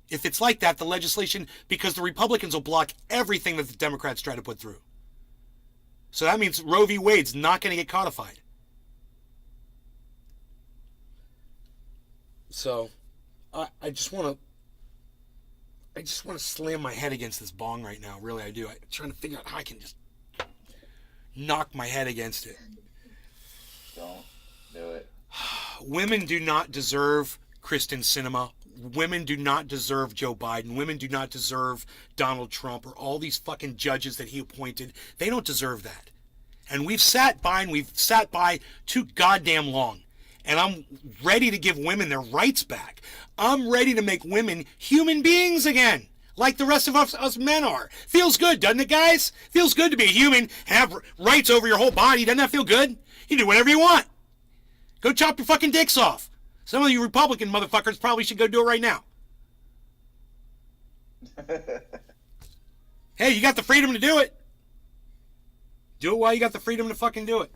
Speaker 1: If it's like that, the legislation, because the Republicans will block everything that the Democrats try to put through. So that means Roe v. Wade's not going to get codified. So, I just want to slam my head against this bong right now. Really, I do. I'm trying to figure out how I can just knock my head against it.
Speaker 2: Don't do it.
Speaker 1: Women do not deserve Kristen Sinema. Women do not deserve Joe Biden. Women do not deserve Donald Trump or all these fucking judges that he appointed. They don't deserve that. And we've sat by too goddamn long. And I'm ready to give women their rights back. I'm ready to make women human beings again, like the rest of us men are. Feels good, doesn't it, guys? Feels good to be a human and have rights over your whole body. Doesn't that feel good? You do whatever you want. Go chop your fucking dicks off. Some of you Republican motherfuckers probably should go do it right now. Hey, you got the freedom to do it. Do it while you got the freedom to fucking do it.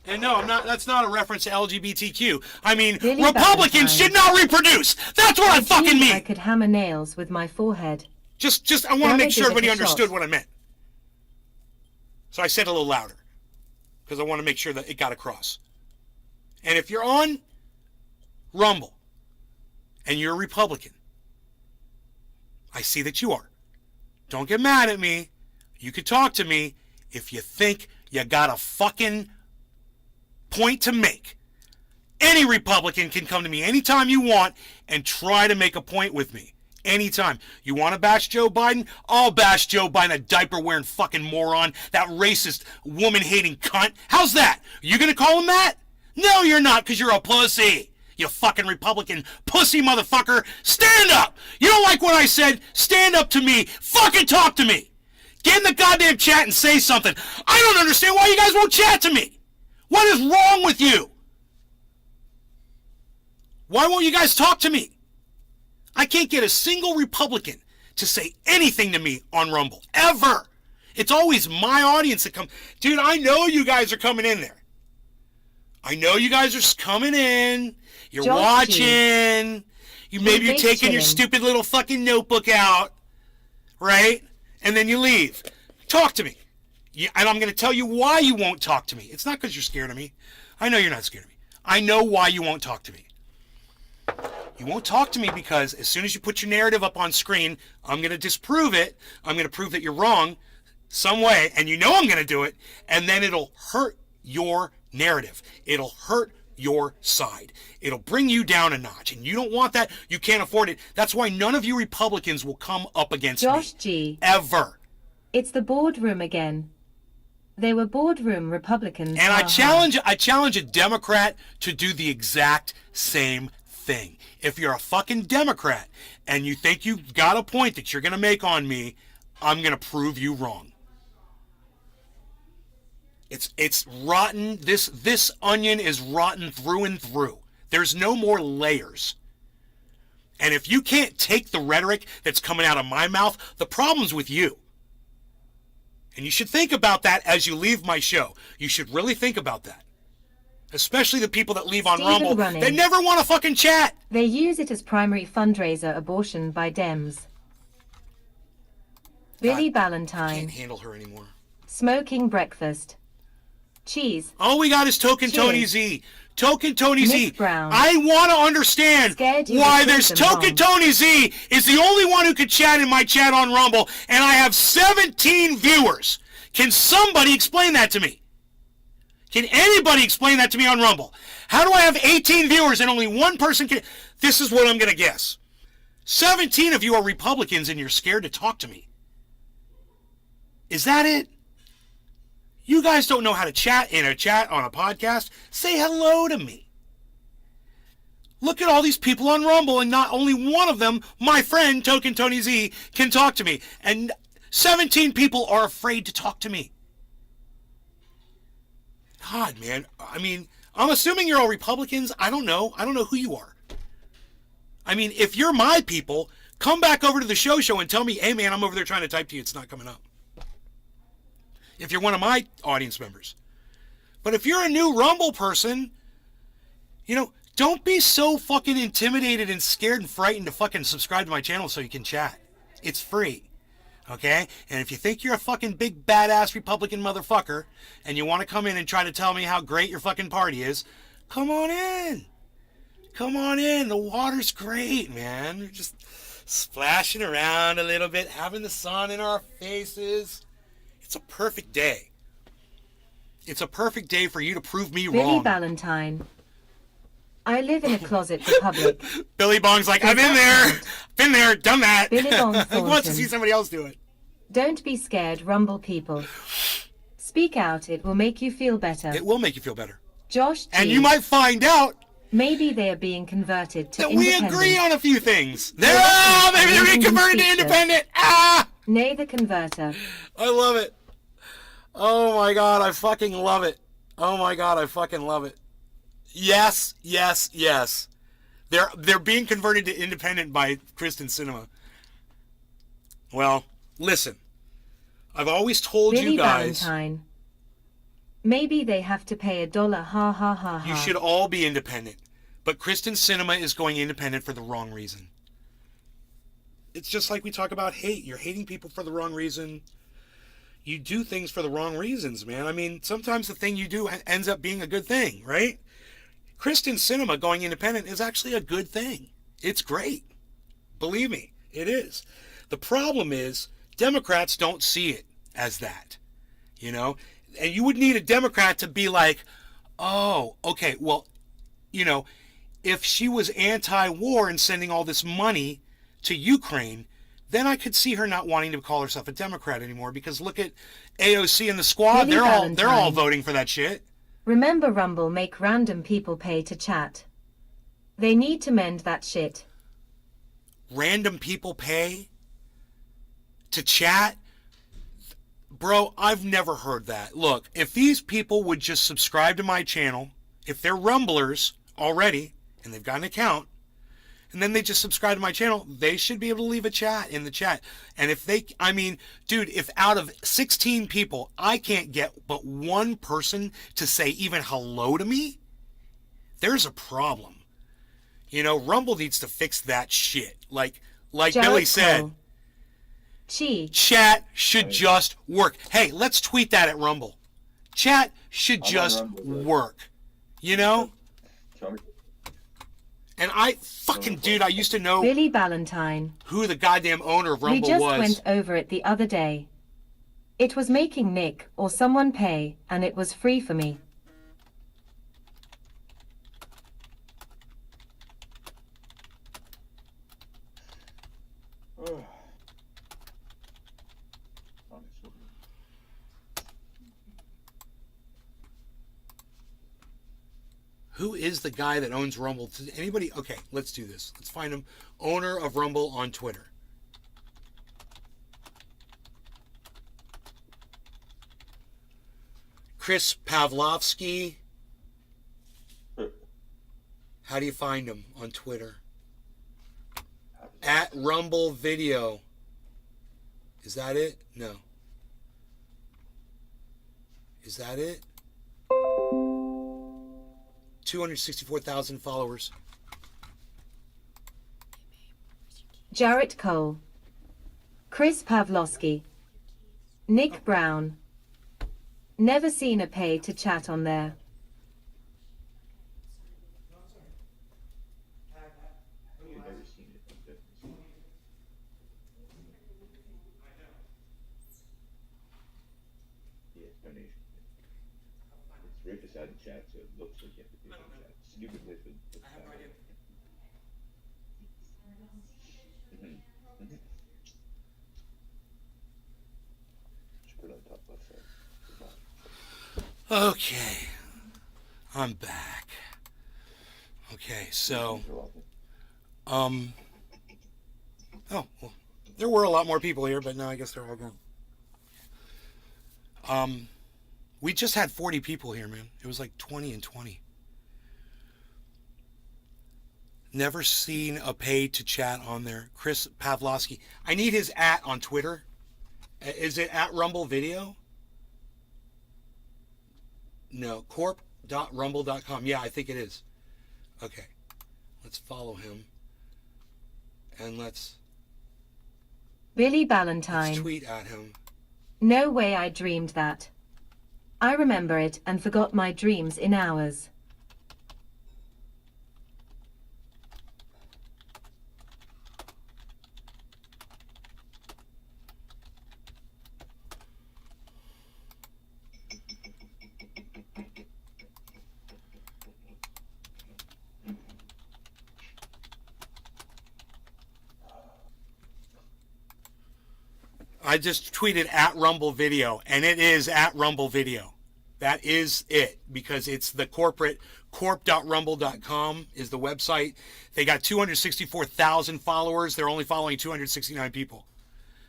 Speaker 1: And no, that's not a reference to LGBTQ. I mean,
Speaker 3: Billy
Speaker 1: Republicans
Speaker 3: Valentine.
Speaker 1: should not reproduce. That's what I fucking
Speaker 3: I
Speaker 1: mean.
Speaker 3: could hammer nails with my forehead.
Speaker 1: Just I want to
Speaker 3: Gotta
Speaker 1: make sure
Speaker 3: give it
Speaker 1: everybody
Speaker 3: a
Speaker 1: understood
Speaker 3: shot.
Speaker 1: what I meant. So I said it a little louder. Because I want to make sure that it got across. And if you're on Rumble and you're a Republican, I see that you are. Don't get mad at me. You can talk to me if you think you got a fucking point to make. Any Republican can come to me anytime you want and try to make a point with me. Anytime. You want to bash Joe Biden? I'll bash Joe Biden, a diaper-wearing fucking moron, that racist, woman-hating cunt. How's that? You gonna call him that? No, you're not, because you're a pussy. You fucking Republican pussy motherfucker. Stand up! You don't like what I said? Stand up to me. Fucking talk to me. Get in the goddamn chat and say something. I don't understand why you guys won't chat to me. What is wrong with you? Why won't you guys talk to me? I can't get a single Republican to say anything to me on Rumble, ever. It's always my audience that come. Dude, I know you guys are coming in there. I know you guys are coming in. You're
Speaker 3: Josh
Speaker 1: watching. Maybe you're
Speaker 3: big
Speaker 1: taking your
Speaker 3: chillin'.
Speaker 1: stupid little fucking notebook out, right? And then you leave. Talk to me. And I'm going to tell you why you won't talk to me. It's not because you're scared of me. I know you're not scared of me. I know why you won't talk to me. You won't talk to me because as soon as you put your narrative up on screen, I'm going to disprove it. I'm going to prove that you're wrong some way, and you know I'm going to do it, and then it'll hurt your narrative. It'll hurt your side. It'll bring you down a notch, and you don't want that. You can't afford it. That's why none of you Republicans will come up against
Speaker 3: Josh
Speaker 1: me.
Speaker 3: G.
Speaker 1: Ever.
Speaker 3: It's the boardroom again. They were boardroom Republicans.
Speaker 1: And I
Speaker 3: haha.
Speaker 1: challenge a Democrat to do the exact same thing. If you're a fucking Democrat and you think you've got a point that you're going to make on me, I'm going to prove you wrong. It's rotten. This onion is rotten through and through. There's no more layers. And if you can't take the rhetoric that's coming out of my mouth, the problem's with you. And you should think about that as you leave my show. You should really think about that. Especially the people that leave on
Speaker 3: Stephen
Speaker 1: Rumble.
Speaker 3: Running.
Speaker 1: They never want to fucking chat.
Speaker 3: They use it as primary fundraiser abortion by Dems. Billy
Speaker 1: I
Speaker 3: Ballantyne.
Speaker 1: can't handle her anymore.
Speaker 3: Smoking breakfast. Cheese.
Speaker 1: All we got is Token Tony
Speaker 3: Cheers.
Speaker 1: Z. Token Tony
Speaker 3: Miss
Speaker 1: Z.
Speaker 3: Brown.
Speaker 1: I want to understand
Speaker 3: Scared you
Speaker 1: why
Speaker 3: would
Speaker 1: there's
Speaker 3: prove them
Speaker 1: Token
Speaker 3: wrong.
Speaker 1: Tony Z is the only one who could chat in my chat on Rumble, and I have 17 viewers. Can somebody explain that to me? Can anybody explain that to me on Rumble? How do I have 18 viewers and only one person can... This is what I'm going to guess. 17 of you are Republicans and you're scared to talk to me. Is that it? You guys don't know how to chat in a chat on a podcast? Say hello to me. Look at all these people on Rumble, and not only one of them, my friend Token Tony Z, can talk to me. And 17 people are afraid to talk to me. God, man. I mean, I'm assuming you're all Republicans. I don't know. I don't know who you are. I mean, if you're my people, come back over to the show and tell me, hey, man, I'm over there trying to type to you. It's not coming up. If you're one of my audience members. But if you're a new Rumble person, you know, don't be so fucking intimidated and scared and frightened to fucking subscribe to my channel so you can chat. It's free. Okay? And if you think you're a fucking big badass Republican motherfucker and you want to come in and try to tell me how great your fucking party is, come on in. Come on in. The water's great, man. We're just splashing around a little bit, having the sun in our faces. It's a perfect day. It's a perfect day for you to prove me
Speaker 3: Billy
Speaker 1: wrong.
Speaker 3: Ballantyne. I live in a closet Republic.
Speaker 1: Billy Bong's like, I've been there. Been there, done that.
Speaker 3: Billy Bong
Speaker 1: He wants to
Speaker 3: Thornton.
Speaker 1: see somebody else do it.
Speaker 3: Don't be scared, Rumble people. Speak out, it will make you feel better.
Speaker 1: It will make you feel better.
Speaker 3: Josh G.
Speaker 1: And you might find out
Speaker 3: Maybe they are being converted to
Speaker 1: that we
Speaker 3: independent.
Speaker 1: agree on a few things.
Speaker 3: Yeah,
Speaker 1: Ah, maybe they're being
Speaker 3: that's
Speaker 1: converted to
Speaker 3: feature.
Speaker 1: independent. Ah!
Speaker 3: Nay, the converter.
Speaker 1: I love it. Oh my god, I fucking love it. Oh my god, I fucking love it. Yes, yes, yes. They're being converted to independent by Kristen Cinema. Well, listen. I've always told
Speaker 3: Billy
Speaker 1: you guys
Speaker 3: Valentine. Maybe they have to pay $1. Ha ha ha ha.
Speaker 1: you should all be independent. But Kristen Cinema is going independent for the wrong reason. It's just like we talk about hate. You're hating people for the wrong reason. You do things for the wrong reasons, man. I mean, sometimes the thing you do ends up being a good thing, right? Kristen Cinema going independent is actually a good thing. It's great. Believe me, it is. The problem is Democrats don't see it as that, you know? And you would need a Democrat to be like, oh, okay, well, you know, if she was anti-war and sending all this money to Ukraine, then I could see her not wanting to call herself a Democrat anymore, because look at AOC and the squad.
Speaker 3: Billy
Speaker 1: They're all
Speaker 3: Valentine.
Speaker 1: voting for that shit.
Speaker 3: Remember Rumble make random people pay to chat. They need to mend that shit.
Speaker 1: Random people pay to chat. Bro, I've never heard that. Look, if these people would just subscribe to my channel, if they're Rumblers already, and they've got an account, and then they just subscribe to my channel, they should be able to leave a chat in the chat. And if they, I mean, dude, if out of 16 people, I can't get but one person to say even hello to me, there's a problem. You know, Rumble needs to fix that shit. Like
Speaker 3: Jared
Speaker 1: Billy said,
Speaker 3: Cole. Chi.
Speaker 1: chat should just work. Hey, let's tweet that at Rumble. Chat should
Speaker 2: I'm on
Speaker 1: just
Speaker 2: Rumble, but-
Speaker 1: work. You know?
Speaker 2: Tell me.
Speaker 1: And I fucking, dude, I used to know
Speaker 3: Billy Ballantyne.
Speaker 1: who the goddamn owner of
Speaker 3: We
Speaker 1: Rumble
Speaker 3: just
Speaker 1: was.
Speaker 3: went over it the other day. It was making Nick or someone pay, and it was free for me.
Speaker 1: Who is the guy that owns Rumble? Does anybody? Okay, let's do this. Let's find him. Owner of Rumble on Twitter. Chris Pavlovsky. How do you find him on Twitter? At Rumble Video. Is that it? No. Is that it? 264,000 followers.
Speaker 3: Jarrett Cole. Chris Pavlovsky. Nick Brown. Never seen a pay to chat on there.
Speaker 2: You've never seen it. I've definitely seen it. Yeah, it's donation. It's right beside the chat, so it looks like you have to pay for the chat. Stupid place with the chat. Just put it on top left side. The bottom.
Speaker 1: Okay. I'm back. Okay, so,
Speaker 2: You're welcome.
Speaker 1: oh, well, there were a lot more people here, but now I guess they're all gone. We just had 40 people here, man. It was like 20 and 20. Never seen a pay to chat on there. Chris Pavlovsky. I need his @ on Twitter. Is it at Rumble Video? No, corp.rumble.com. Yeah, I think it is. Okay. Let's follow him. And let's
Speaker 3: Billy Ballantyne.
Speaker 1: tweet at him.
Speaker 3: No way I dreamed that. I remember it and forgot my dreams in hours.
Speaker 1: I just tweeted at Rumble Video, and it is at Rumble Video. That is it, because it's the corp.rumble.com is the website. They got 264,000 followers. They're only following 269 people.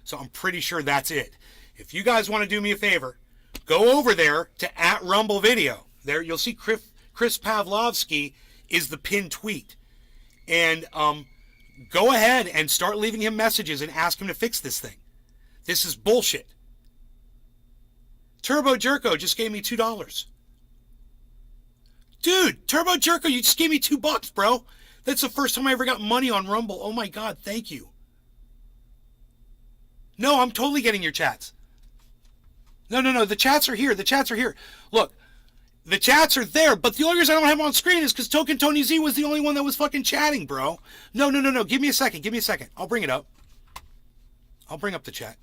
Speaker 1: So I'm pretty sure that's it. If you guys want to do me a favor, go over there to at Rumble Video. There you'll see Chris Pavlovsky is the pinned tweet. And go ahead and start leaving him messages and ask him to fix this thing. This is bullshit. Turbo Jerko just gave me $2. Dude, Turbo Jerko, you just gave me $2, bro. That's the first time I ever got money on Rumble. Oh my God, thank you. No, I'm totally getting your chats. No, the chats are here. The chats are here. Look, the chats are there, but the only reason I don't have them on screen is because Token Tony Z was the only one that was fucking chatting, bro. No. Give me a second. I'll bring it up. I'll bring up the chat.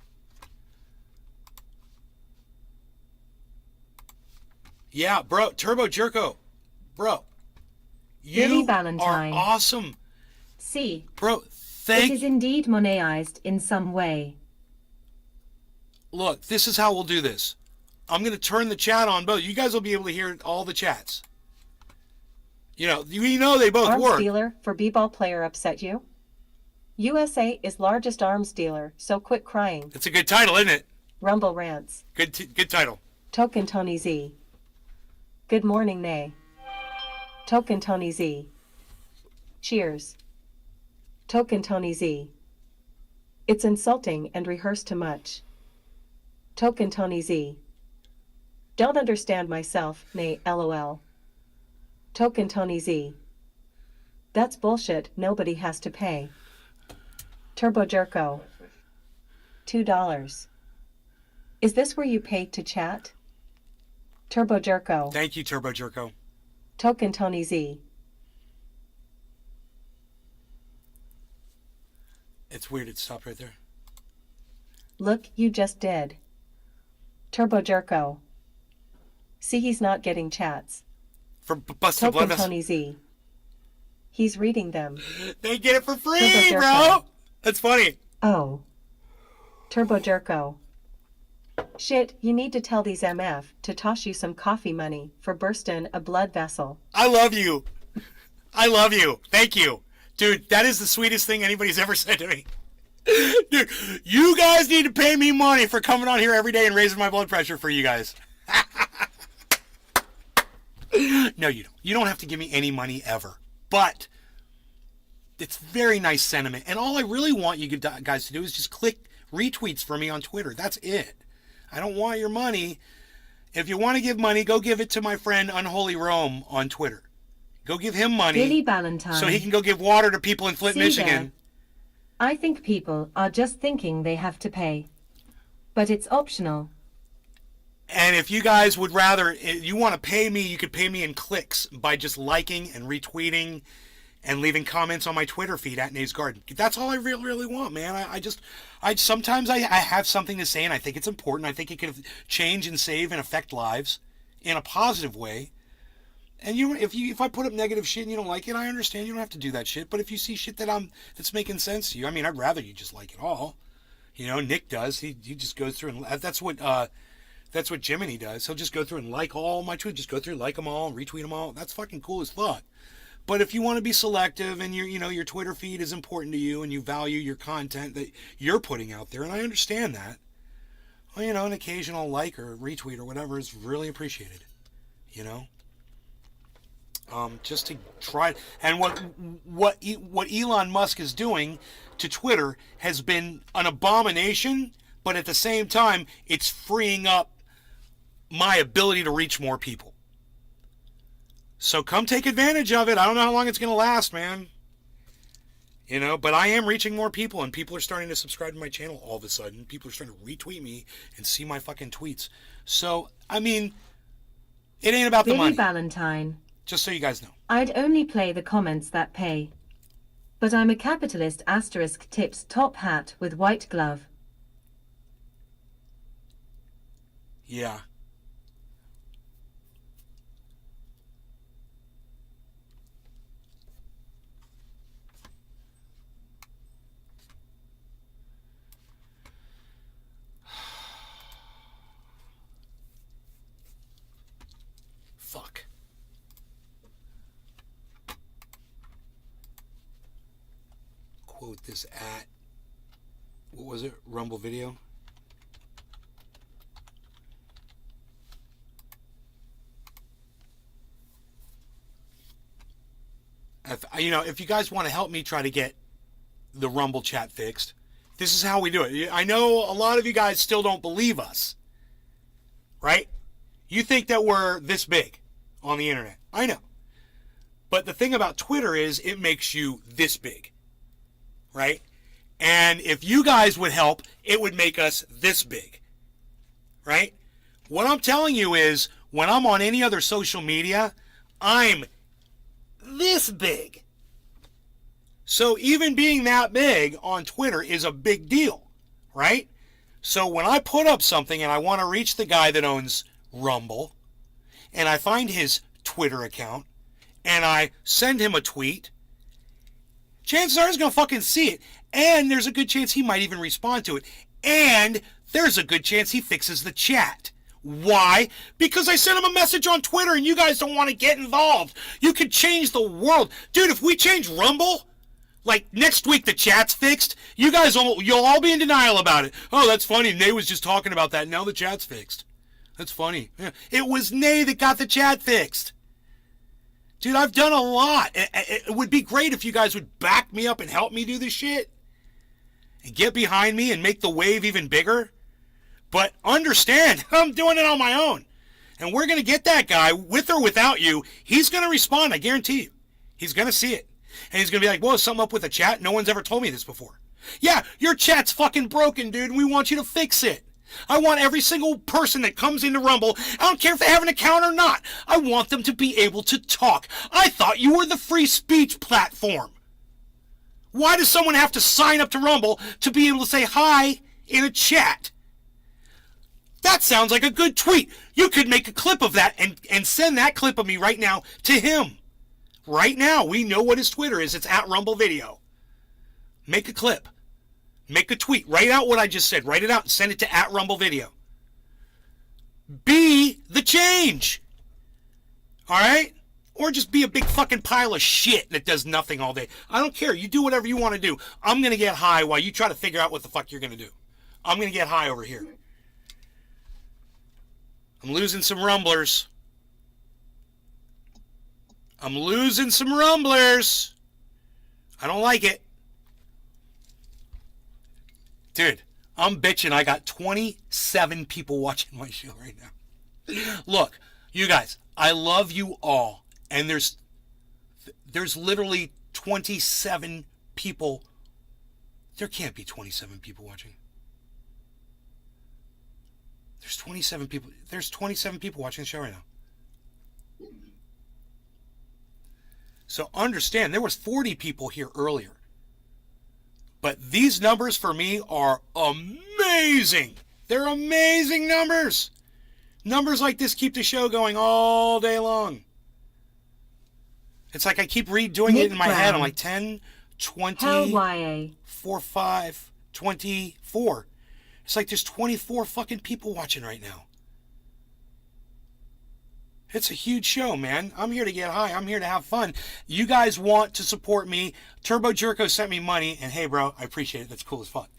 Speaker 1: Yeah, bro, Turbo Jerko. Bro,
Speaker 3: Billy
Speaker 1: you are
Speaker 3: Ballantyne.
Speaker 1: awesome.
Speaker 3: See,
Speaker 1: Bro,
Speaker 3: it
Speaker 1: thank
Speaker 3: is indeed moneized in some way.
Speaker 1: Look, this is how we'll do this. I'm going to turn the chat on both. You guys will be able to hear all the chats. You know they both
Speaker 7: Arms
Speaker 1: work.
Speaker 7: dealer for b-ball player upset you? USA is largest arms dealer, so quit crying.
Speaker 1: It's a good title, isn't it?
Speaker 7: Rumble Rants.
Speaker 1: Good title.
Speaker 7: Token Tony Z. Good morning, Nay. Token Tony Z. Cheers. Token Tony Z. It's insulting and rehearsed too much. Token Tony Z. Don't understand myself, Nay, lol. Token Tony Z. That's bullshit, nobody has to pay. Turbo Jerko. $2. Is this where you pay to chat? Turbo Jerko.
Speaker 1: Thank you, Turbo Jerko.
Speaker 7: Token Tony Z.
Speaker 1: It's weird it stopped right there.
Speaker 7: Look, you just did. Turbo Jerko. See, he's not getting chats.
Speaker 1: For Busted Blood
Speaker 7: Token
Speaker 1: Vessel.
Speaker 7: Tony Z. He's reading them.
Speaker 1: They get it for free,
Speaker 7: Turbo
Speaker 1: bro!
Speaker 7: Jerko.
Speaker 1: That's funny.
Speaker 7: Oh. Turbo Jerko. Shit, you need to tell these MF to toss you some coffee money for bursting a blood vessel.
Speaker 1: I love you. I love you. Thank you. Dude, that is the sweetest thing anybody's ever said to me. Dude, you guys need to pay me money for coming on here every day and raising my blood pressure for you guys. No, you don't. You don't have to give me any money ever. But it's very nice sentiment. And all I really want you guys to do is just click retweets for me on Twitter. That's it. I don't want your money. If you want to give money, go give it to my friend Unholy Rome on Twitter. Go give him money
Speaker 3: Billy Ballantyne.
Speaker 1: so he can go give water to people in Flint,
Speaker 3: See
Speaker 1: Michigan.
Speaker 3: there. I think people are just thinking they have to pay. But it's optional.
Speaker 1: And if you guys would rather, if you want to pay me, you could pay me in clicks by just liking and retweeting and leaving comments on my Twitter feed at Nays Garden. That's all I really, really want, man. I sometimes I have something to say and I think it's important. I think it could change and save and affect lives in a positive way. And if I put up negative shit and you don't like it, I understand. You don't have to do that shit. But if you see shit that's making sense to you, I mean, I'd rather you just like it all. You know, Nick does. He just goes through and that's what Jiminy does. He'll just go through and like all my tweets. Just go through, like them all, retweet them all. That's fucking cool as fuck. But if you want to be selective and your Twitter feed is important to you and you value your content that you're putting out there, and I understand that, well, an occasional like or retweet or whatever is really appreciated. Just to try. And what Elon Musk is doing to Twitter has been an abomination, but at the same time, it's freeing up my ability to reach more people. So come take advantage of it. I don't know how long it's going to last, man. But I am reaching more people, and people are starting to subscribe to my channel all of a sudden. People are starting to retweet me and see my fucking tweets. So, I mean, it ain't about the
Speaker 3: Billy
Speaker 1: money.
Speaker 3: Ballantyne.
Speaker 1: Just so you guys know.
Speaker 3: I'd only play the comments that pay. But I'm a capitalist * tips top hat with white glove.
Speaker 1: Yeah. Fuck. Quote this at, what was it? Rumble Video? If you guys want to help me try to get the Rumble chat fixed, this is how we do it. I know a lot of you guys still don't believe us, right? You think that we're this big on the internet. I know. But the thing about Twitter is it makes you this big, right? And if you guys would help, it would make us this big, right? What I'm telling you is when I'm on any other social media, I'm this big. So even being that big on Twitter is a big deal, right? So when I put up something and I want to reach the guy that owns Rumble, and I find his Twitter account, and I send him a tweet, chances are he's going to fucking see it, and there's a good chance he might even respond to it, and there's a good chance he fixes the chat. Why? Because I sent him a message on Twitter and you guys don't want to get involved. You could change the world. Dude, if we change Rumble, Like, next week the chat's fixed. You'll all be in denial about it. Oh, that's funny. Nay was just talking about that. Now the chat's fixed. That's funny. Yeah. It was Nay that got the chat fixed. Dude, I've done a lot. It would be great if you guys would back me up and help me do this shit. And get behind me and make the wave even bigger. But understand, I'm doing it on my own. And we're going to get that guy, with or without you. He's going to respond, I guarantee you. He's going to see it. And he's going to be like, whoa, something up with the chat? No one's ever told me this before. Yeah, your chat's fucking broken, dude, and we want you to fix it. I want every single person that comes into Rumble, I don't care if they have an account or not, I want them to be able to talk. I thought you were the free speech platform. Why does someone have to sign up to Rumble to be able to say hi in a chat? That sounds like a good tweet. You could make a clip of that and send that clip of me right now to him. Right now, we know what his Twitter is. It's at Rumble Video. Make a clip. Make a tweet. Write out what I just said. Write it out and send it to at Rumble Video. Be the change. All right? Or just be a big fucking pile of shit that does nothing all day. I don't care. You do whatever you want to do. I'm going to get high while you try to figure out what the fuck you're going to do. I'm going to get high over here. I'm losing some rumblers. I'm losing some rumblers. I don't like it. Dude, I'm bitching. I got 27 people watching my show right now. Look, you guys, I love you all. And there's literally 27 people. There can't be 27 people watching. There's 27 people. There's 27 people watching the show right now. So understand, there was 40 people here earlier. But these numbers for me are amazing. They're amazing numbers. Numbers like this keep the show going all day long. It's like I keep redoing it in my head. I'm like 10, 20,
Speaker 3: Hell YA.
Speaker 1: 4, 5, 24. It's like there's 24 fucking people watching right now. It's a huge show, man. I'm here to get high. I'm here to have fun. You guys want to support me. Turbo Jerko sent me money, and hey, bro, I appreciate it. That's cool as fuck.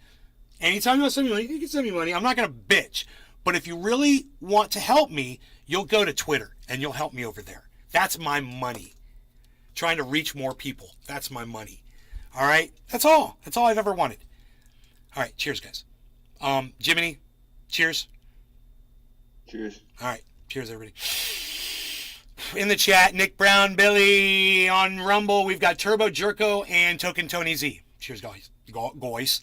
Speaker 1: Anytime you want to send me money, you can send me money. I'm not going to bitch. But if you really want to help me, you'll go to Twitter, and you'll help me over there. That's my money. Trying to reach more people. That's my money. All right? That's all. That's all I've ever wanted. All right. Cheers, guys. Jiminy, cheers.
Speaker 2: Cheers.
Speaker 1: All right. Cheers, everybody. In the chat, Nick Brown, Billy on Rumble. We've got Turbo Jerko and Token Tony Z. Cheers, guys. Guys.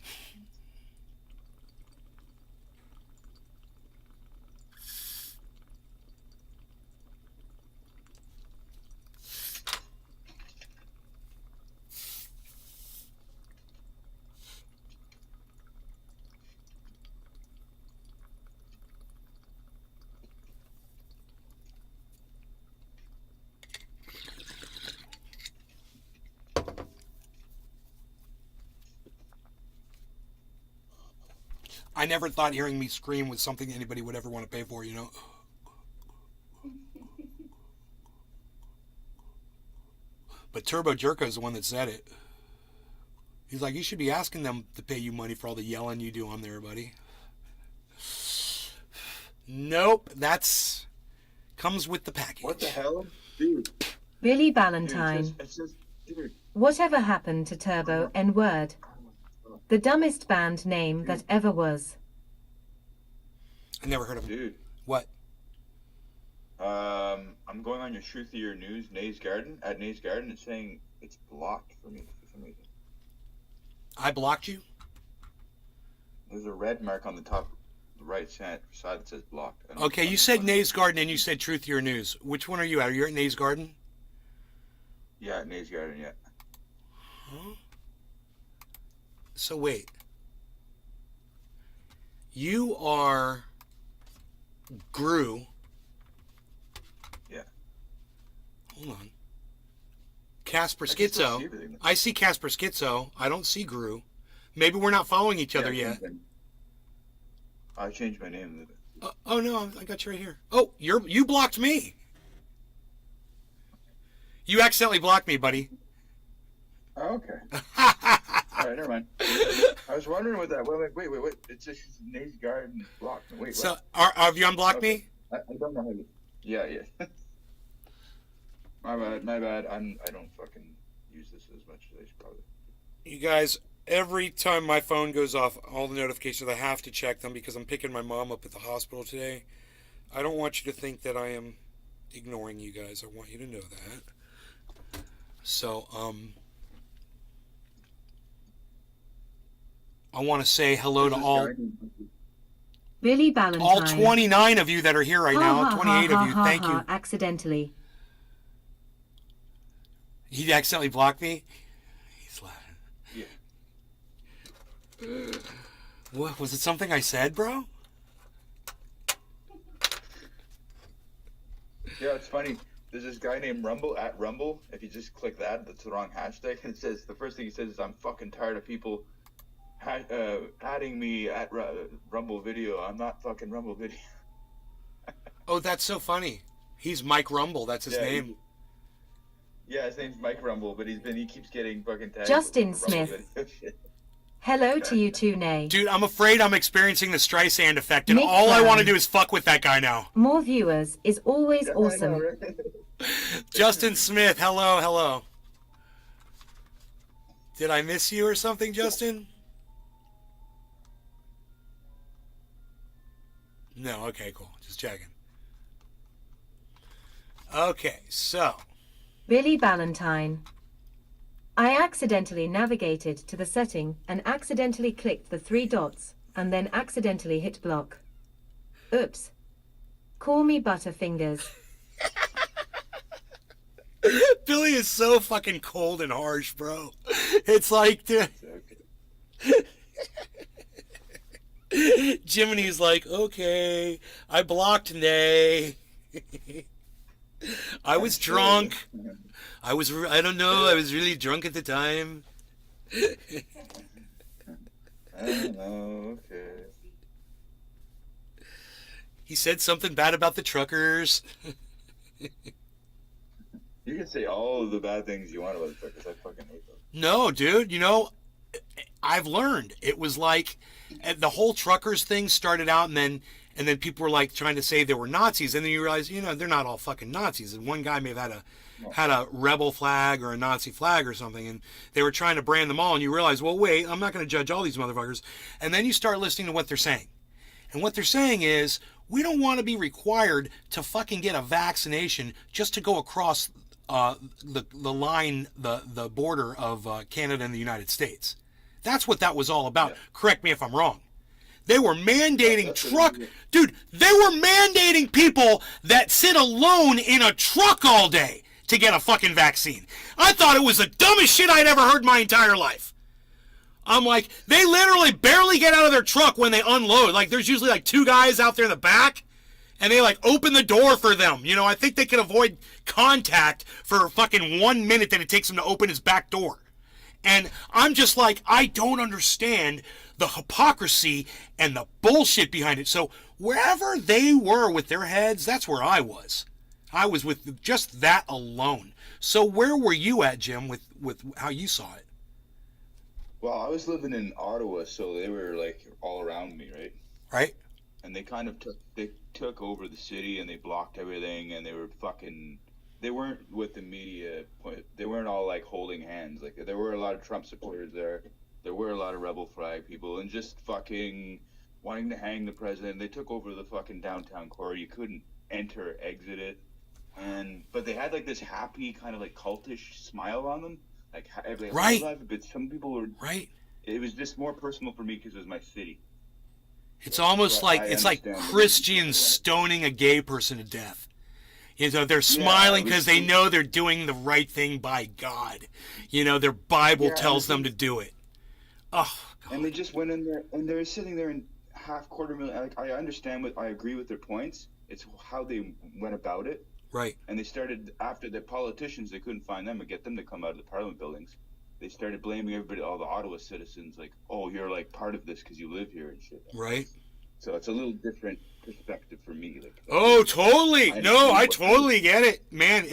Speaker 1: I never thought hearing me scream was something anybody would ever want to pay for, you know? But Turbo Jerko is the one that said it. He's like, you should be asking them to pay you money for all the yelling you do on there, buddy. Nope, that's comes with the package.
Speaker 2: What the hell? Dude.
Speaker 3: Billy
Speaker 2: Dude,
Speaker 3: Ballantyne.
Speaker 2: dude.
Speaker 3: Whatever happened to Turbo N-Word? The dumbest band name that ever was.
Speaker 1: I never heard of him.
Speaker 2: Dude.
Speaker 1: What?
Speaker 2: I'm going on your Truthier News, Nays Garden, at Nays Garden. It's saying it's blocked for me for some reason.
Speaker 1: I blocked you?
Speaker 2: There's a red mark on the top right side that says blocked.
Speaker 1: Okay, you said Nays Garden and you said Truth Your News. Which one are you at? Are you at Nays Garden?
Speaker 2: Yeah, at Nays Garden, yeah.
Speaker 1: Huh? So wait. You are Gru.
Speaker 2: Yeah.
Speaker 1: Hold on. Casper
Speaker 2: I can still see
Speaker 1: Schizo.
Speaker 2: everything.
Speaker 1: I see Casper Schizo. I don't see Gru. Maybe we're not following each other
Speaker 2: Yeah,
Speaker 1: yet.
Speaker 2: I changed my name a little bit.
Speaker 1: Oh no, I got you right here. Oh, you blocked me. You accidentally blocked me, buddy.
Speaker 2: Oh, okay. All right, never mind. I was wondering what that. Well, like, wait. It's just Nate's garden blocked. Wait.
Speaker 1: So,
Speaker 2: what?
Speaker 1: have you unblocked
Speaker 2: Okay.
Speaker 1: me?
Speaker 2: I don't know how to. Yeah. My bad. I don't fucking use this as much as I should probably.
Speaker 1: You guys, every time my phone goes off, all the notifications, I have to check them because I'm picking my mom up at the hospital today. I don't want you to think that I am ignoring you guys. I want you to know that. So, I want to say hello to all
Speaker 3: Billy Ballantyne.
Speaker 1: all 29 of you that are here right now.
Speaker 3: Ha, ha,
Speaker 1: 28
Speaker 3: ha,
Speaker 1: of you.
Speaker 3: ha,
Speaker 1: Thank
Speaker 3: ha,
Speaker 1: you.
Speaker 3: Accidentally.
Speaker 1: He accidentally blocked me? He's laughing.
Speaker 2: Yeah.
Speaker 1: What, was it something I said, bro?
Speaker 2: Yeah, it's funny. There's this guy named Rumble at Rumble. If you just click that, that's the wrong hashtag. And it says the first thing he says is, "I'm fucking tired of people adding me at Rumble Video. I'm not fucking Rumble Video."
Speaker 1: Oh, that's so funny. He's Mike Rumble. That's his
Speaker 2: Yeah,
Speaker 1: name.
Speaker 2: Yeah, his name's Mike Rumble, but he keeps getting fucking tagged.
Speaker 3: Justin
Speaker 2: with Rumble
Speaker 3: Smith.
Speaker 2: Video shit.
Speaker 3: Hello to you too, Nay.
Speaker 1: Dude, I'm afraid I'm experiencing the Streisand effect, and
Speaker 3: Nick
Speaker 1: all I want to
Speaker 3: Brown.
Speaker 1: do is fuck with that guy now.
Speaker 3: More viewers is always
Speaker 2: Yeah, I know,
Speaker 3: awesome.
Speaker 2: right?
Speaker 1: Justin Smith, hello. Did I miss you or something, Justin? No, okay, cool. Just checking. Okay, so.
Speaker 3: Billy Ballantyne. I accidentally navigated to the setting and accidentally clicked the 3 dots and then accidentally hit block. Oops. Call me Butterfingers.
Speaker 1: Billy is so fucking cold and harsh, bro. It's like, dude. Jiminy's like, okay, I blocked Nay. I was drunk. I don't know, I was really drunk at the time.
Speaker 2: I don't know. Okay.
Speaker 1: He said something bad about the truckers.
Speaker 2: You can say all of the bad things you want about the truckers. I fucking hate them.
Speaker 1: No, dude, you know, I've learned. It was like the whole truckers thing started out, and then people were like trying to say they were Nazis, and then you realize, you know, they're not all fucking Nazis. And one guy may have had a rebel flag or a Nazi flag or something, and they were trying to brand them all, and you realize, well, wait, I'm not going to judge all these motherfuckers. And then you start listening to what they're saying. And what they're saying is, we don't want to be required to fucking get a vaccination just to go across the line, the border of Canada and the United States. That's what that was all about. Yeah. Correct me if I'm wrong. They were mandating dude, they were mandating people that sit alone in a truck all day to get a fucking vaccine. I thought it was the dumbest shit I'd ever heard in my entire life. I'm like, they literally barely get out of their truck when they unload. Like, there's usually like 2 guys out there in the back, and they like open the door for them. You know, I think they could avoid contact for fucking 1 minute that it takes them to open his back door. And I'm just like, I don't understand the hypocrisy and the bullshit behind it. So wherever they were with their heads, that's where I was. I was with just that alone. So where were you at, Jim, with how you saw it?
Speaker 2: Well, I was living in Ottawa, so they were like all around me, right?
Speaker 1: Right.
Speaker 2: And they kind of took over the city, and they blocked everything, and they were fucking. They weren't with the media. They weren't all like holding hands. Like, there were a lot of Trump supporters there. There were a lot of rebel flag people, and just fucking wanting to hang the president. They took over the fucking downtown core. You couldn't enter or exit it. But they had like this happy kind of like cultish smile on them. Like,
Speaker 1: right.
Speaker 2: But some people were
Speaker 1: right.
Speaker 2: It was just more personal for me because it was my city.
Speaker 1: It's almost like it's like Christians stoning a gay person to death. You know, they're smiling because they know they're doing the right thing by God. You know, their Bible tells them to do it. Oh, God.
Speaker 2: And they just went in there, and they're sitting there in $250,000. Like, I understand I agree with their points. It's how they went about it.
Speaker 1: Right.
Speaker 2: And they started, after the politicians, they couldn't find them and get them to come out of the parliament buildings. They started blaming everybody, all the Ottawa citizens, like, oh, you're like part of this because you live here and shit.
Speaker 1: Right.
Speaker 2: So it's a little different perspective for me. Like,
Speaker 1: Oh, totally.
Speaker 2: I
Speaker 1: No, I
Speaker 2: understand what-
Speaker 1: totally get it, man.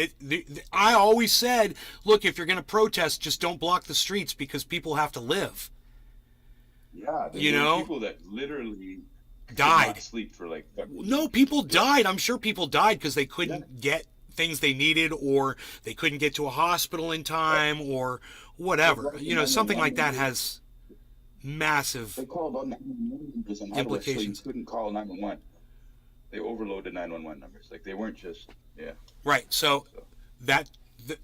Speaker 1: I always said, look, if you're going to protest, just don't block the streets because people have to live.
Speaker 2: yeah,
Speaker 1: You
Speaker 2: there were
Speaker 1: know?
Speaker 2: people that literally could
Speaker 1: Died.
Speaker 2: not sleep for like fucking
Speaker 1: No, people died. I'm sure people died because they couldn't get things they needed, or they couldn't get to a hospital in time, or whatever. You know, something like that has massive.
Speaker 2: They called on 911 numbers on Hardware, so you
Speaker 1: Implications.
Speaker 2: couldn't call 911. They overloaded 911 numbers. Like they weren't just
Speaker 1: Right. So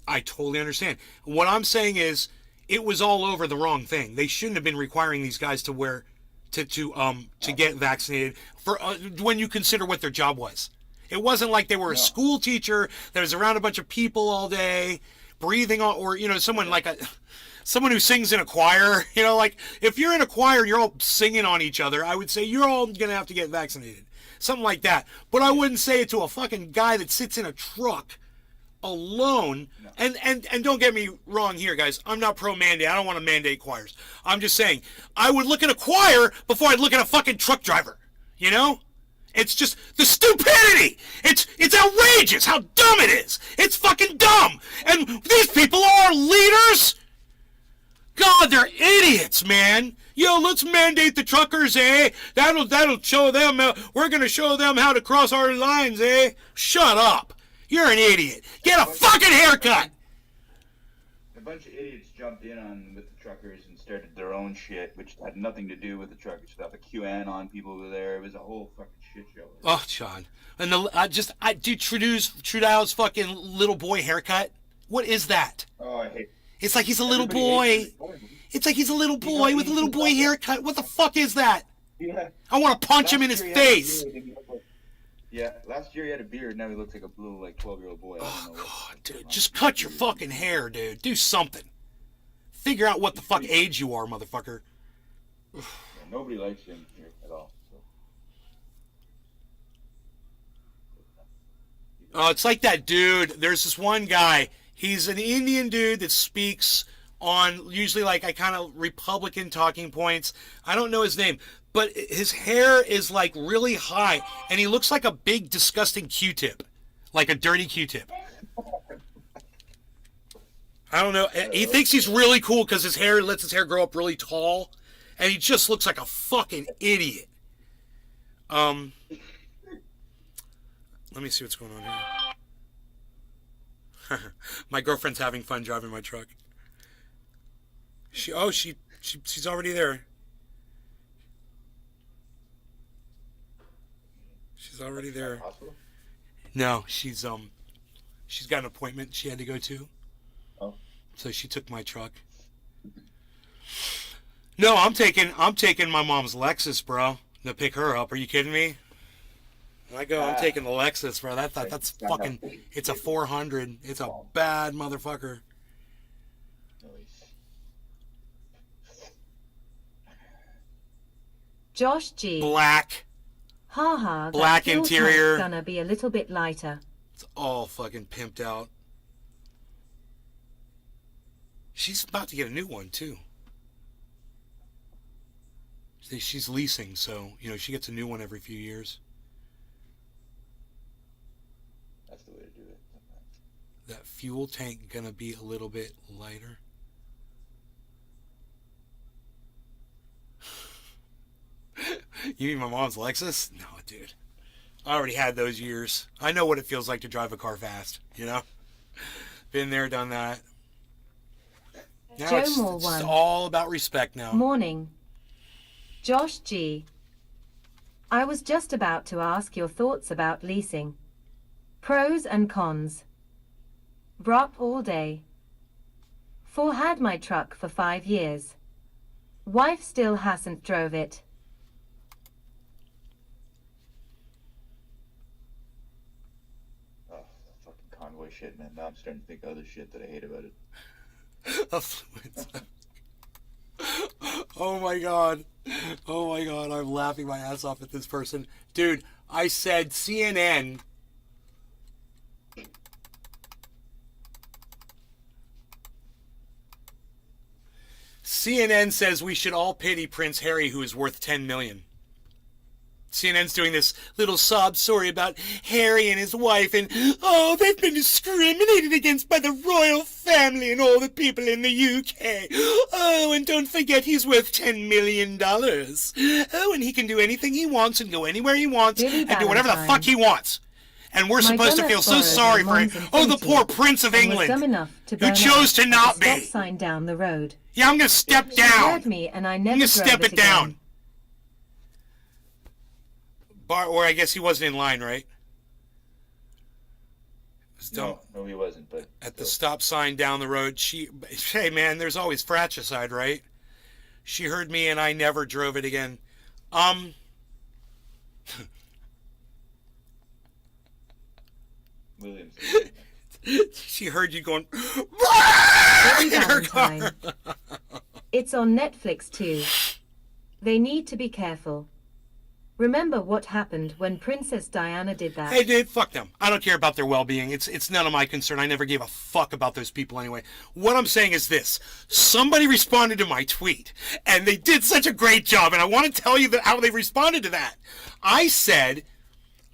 Speaker 1: I totally understand. What I'm saying is, it was all over the wrong thing. They shouldn't have been requiring these guys to wear to get vaccinated for when you consider what their job was. It wasn't like they were a school teacher that was around a bunch of people all day, breathing on, or someone who sings in a choir. Like if you're in a choir, you're all singing on each other. I would say you're all gonna have to get vaccinated, something like that. But I wouldn't say it to a fucking guy that sits in a truck alone. And don't get me wrong here, guys. I'm not pro mandate. I don't want to mandate choirs. I'm just saying I would look at a choir before I'd look at a fucking truck driver. It's just the stupidity. It's outrageous how dumb it is. It's fucking dumb. And these people are leaders. God, they're idiots, man. Let's mandate the truckers, eh? That'll show them. We're gonna show them how to cross our lines, eh? Shut up. You're an idiot. Get a fucking haircut.
Speaker 2: a bunch of idiots jumped in on with the truckers and started their own shit, which had nothing to do with the truckers stuff. The QAnon people were there. It was a whole fucking shit show.
Speaker 1: Oh, John. And dude, Trudeau's fucking little boy haircut. What is that?
Speaker 2: Oh, I hate.
Speaker 1: It's like he's a little
Speaker 2: Everybody
Speaker 1: boy.
Speaker 2: hates it.
Speaker 1: It's like he's a little boy with a little boy haircut. What the fuck is that?
Speaker 2: Yeah.
Speaker 1: I want to punch him in his
Speaker 2: Last year he had a
Speaker 1: face.
Speaker 2: beard and he looked like- Yeah, last year he had a beard. Now he looks like a little 12-year-old boy. I don't know what-
Speaker 1: God, dude, just cut your fucking hair, dude. Do something. Figure out what the fuck age you are, motherfucker.
Speaker 2: Yeah, nobody likes him here at all. So.
Speaker 1: Oh, it's like that dude. There's this one guy. He's an Indian dude that speaks on usually like I kind of Republican talking points. I don't know his name, but his hair is like really high, and he looks like a big disgusting Q-tip, like a dirty Q-tip. I don't know. He thinks he's really cool because his hair lets his hair grow up really tall, and he just looks like a fucking idiot. Let me see what's going on here. My girlfriend's having fun driving my truck. She's already there. She's already there.
Speaker 2: Hospital?
Speaker 1: No, she's got an appointment she had to go to.
Speaker 2: Oh.
Speaker 1: So she took my truck. No, I'm taking my mom's Lexus, bro, to pick her up. Are you kidding me? When I go, I'm taking the Lexus, bro. That's fucking. It's a 400. It's a bad motherfucker.
Speaker 2: Nice.
Speaker 3: Josh G.
Speaker 1: Black.
Speaker 3: Haha, that
Speaker 1: Black
Speaker 3: fuel
Speaker 1: interior.
Speaker 3: tank's gonna be a little bit lighter.
Speaker 1: It's all fucking pimped out. She's about to get a new one too. She's leasing, so she gets a new one every few years.
Speaker 2: That's the way to do it.
Speaker 1: That fuel tank gonna be a little bit lighter. You mean my mom's Lexus? No, dude. I already had those years. I know what it feels like to drive a car fast, Been there, done that. Now
Speaker 3: Joe
Speaker 1: it's
Speaker 3: Moore one.
Speaker 1: all about respect now.
Speaker 3: Morning. Josh G. I was just about to ask your thoughts about leasing. Pros and cons. Brock all day. Had my truck for 5 years. Wife still hasn't drove it.
Speaker 2: Oh, fucking convoy shit, man. Now I'm starting to think of other shit that I hate about it.
Speaker 1: Affluence. Oh my god. Oh my god. I'm laughing my ass off at this person. Dude, I said CNN. CNN says we should all pity Prince Harry, who is worth $10 million. CNN's doing this little sob story about Harry and his wife, and oh, they've been discriminated against by the royal family and all the people in the UK. Oh, and don't forget he's worth $10 million. Oh, and he can do anything he wants and go anywhere he wants
Speaker 3: Billy
Speaker 1: and do whatever the
Speaker 3: Valentine.
Speaker 1: fuck he wants. And we're
Speaker 3: My
Speaker 1: supposed to
Speaker 3: dumbass
Speaker 1: feel so
Speaker 3: borrowed
Speaker 1: sorry
Speaker 3: my
Speaker 1: for him.
Speaker 3: mom's
Speaker 1: Oh, the
Speaker 3: Infiniti
Speaker 1: poor Prince of
Speaker 3: and was dumb
Speaker 1: England,
Speaker 3: enough to
Speaker 1: who
Speaker 3: burn
Speaker 1: chose
Speaker 3: out
Speaker 1: to not
Speaker 3: at the stop
Speaker 1: be.
Speaker 3: sign down the road.
Speaker 1: Yeah, I'm gonna step
Speaker 3: He
Speaker 1: down.
Speaker 3: heard me and I never
Speaker 1: I'm gonna
Speaker 3: drove
Speaker 1: step it down.
Speaker 3: again.
Speaker 1: Or I guess he wasn't in line, right? It was dumb.
Speaker 2: No, he wasn't. But
Speaker 1: At the stop sign down the road, hey man, there's always fratricide, right? She heard me and I never drove it again.
Speaker 2: Williams.
Speaker 1: She heard you going
Speaker 3: Billy
Speaker 1: in her car.
Speaker 3: Valentine. It's on Netflix too. They need to be careful. Remember what happened when Princess Diana did that?
Speaker 1: Hey, dude, fuck them. I don't care about their well-being. It's none of my concern. I never gave a fuck about those people anyway. What I'm saying is this. Somebody responded to my tweet, and they did such a great job, and I want to tell you how they responded to that. I said,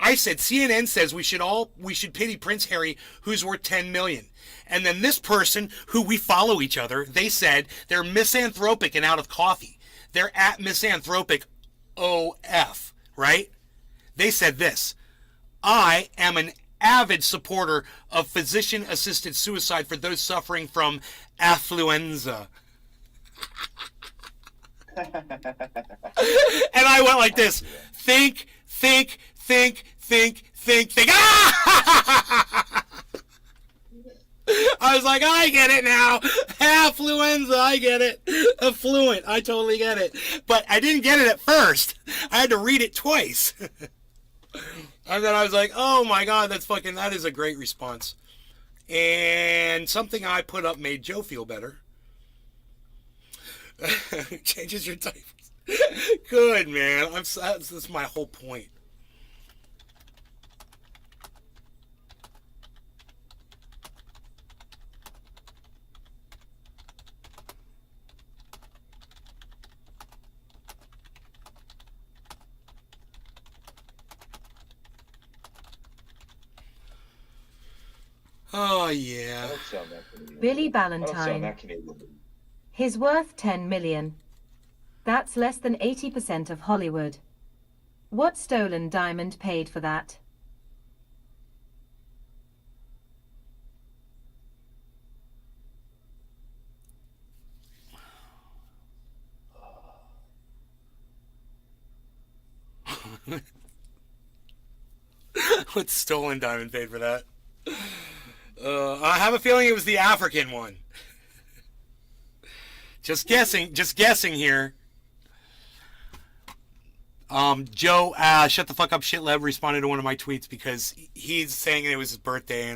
Speaker 1: CNN says we should pity Prince Harry, who's worth $10 million. And then this person, who we follow each other, they said they're misanthropic and out of coffee. They're at misanthropic OF, right? They said this: I am an avid supporter of physician-assisted suicide for those suffering from affluenza. And I went like this: think. Ah! I was like, I get it now. Affluenza, I get it. Affluent, I totally get it. But I didn't get it at first. I had to read it twice. And then I was like, oh my God, that is a great response. And something I put up made Joe feel better. Changes your diapers. Good, man. That's my whole point. Oh, yeah.
Speaker 2: I don't sound that Canadian.
Speaker 3: Billy
Speaker 2: I don't sound
Speaker 3: Valentine.
Speaker 2: that Canadian.
Speaker 3: He's worth 10 million. That's less than 80% of Hollywood. What stolen diamond paid for that?
Speaker 1: What stolen diamond paid for that? I have a feeling it was the African one. Just guessing here. Joe, shut the fuck up, shitleb, responded to one of my tweets because he's saying it was his birthday,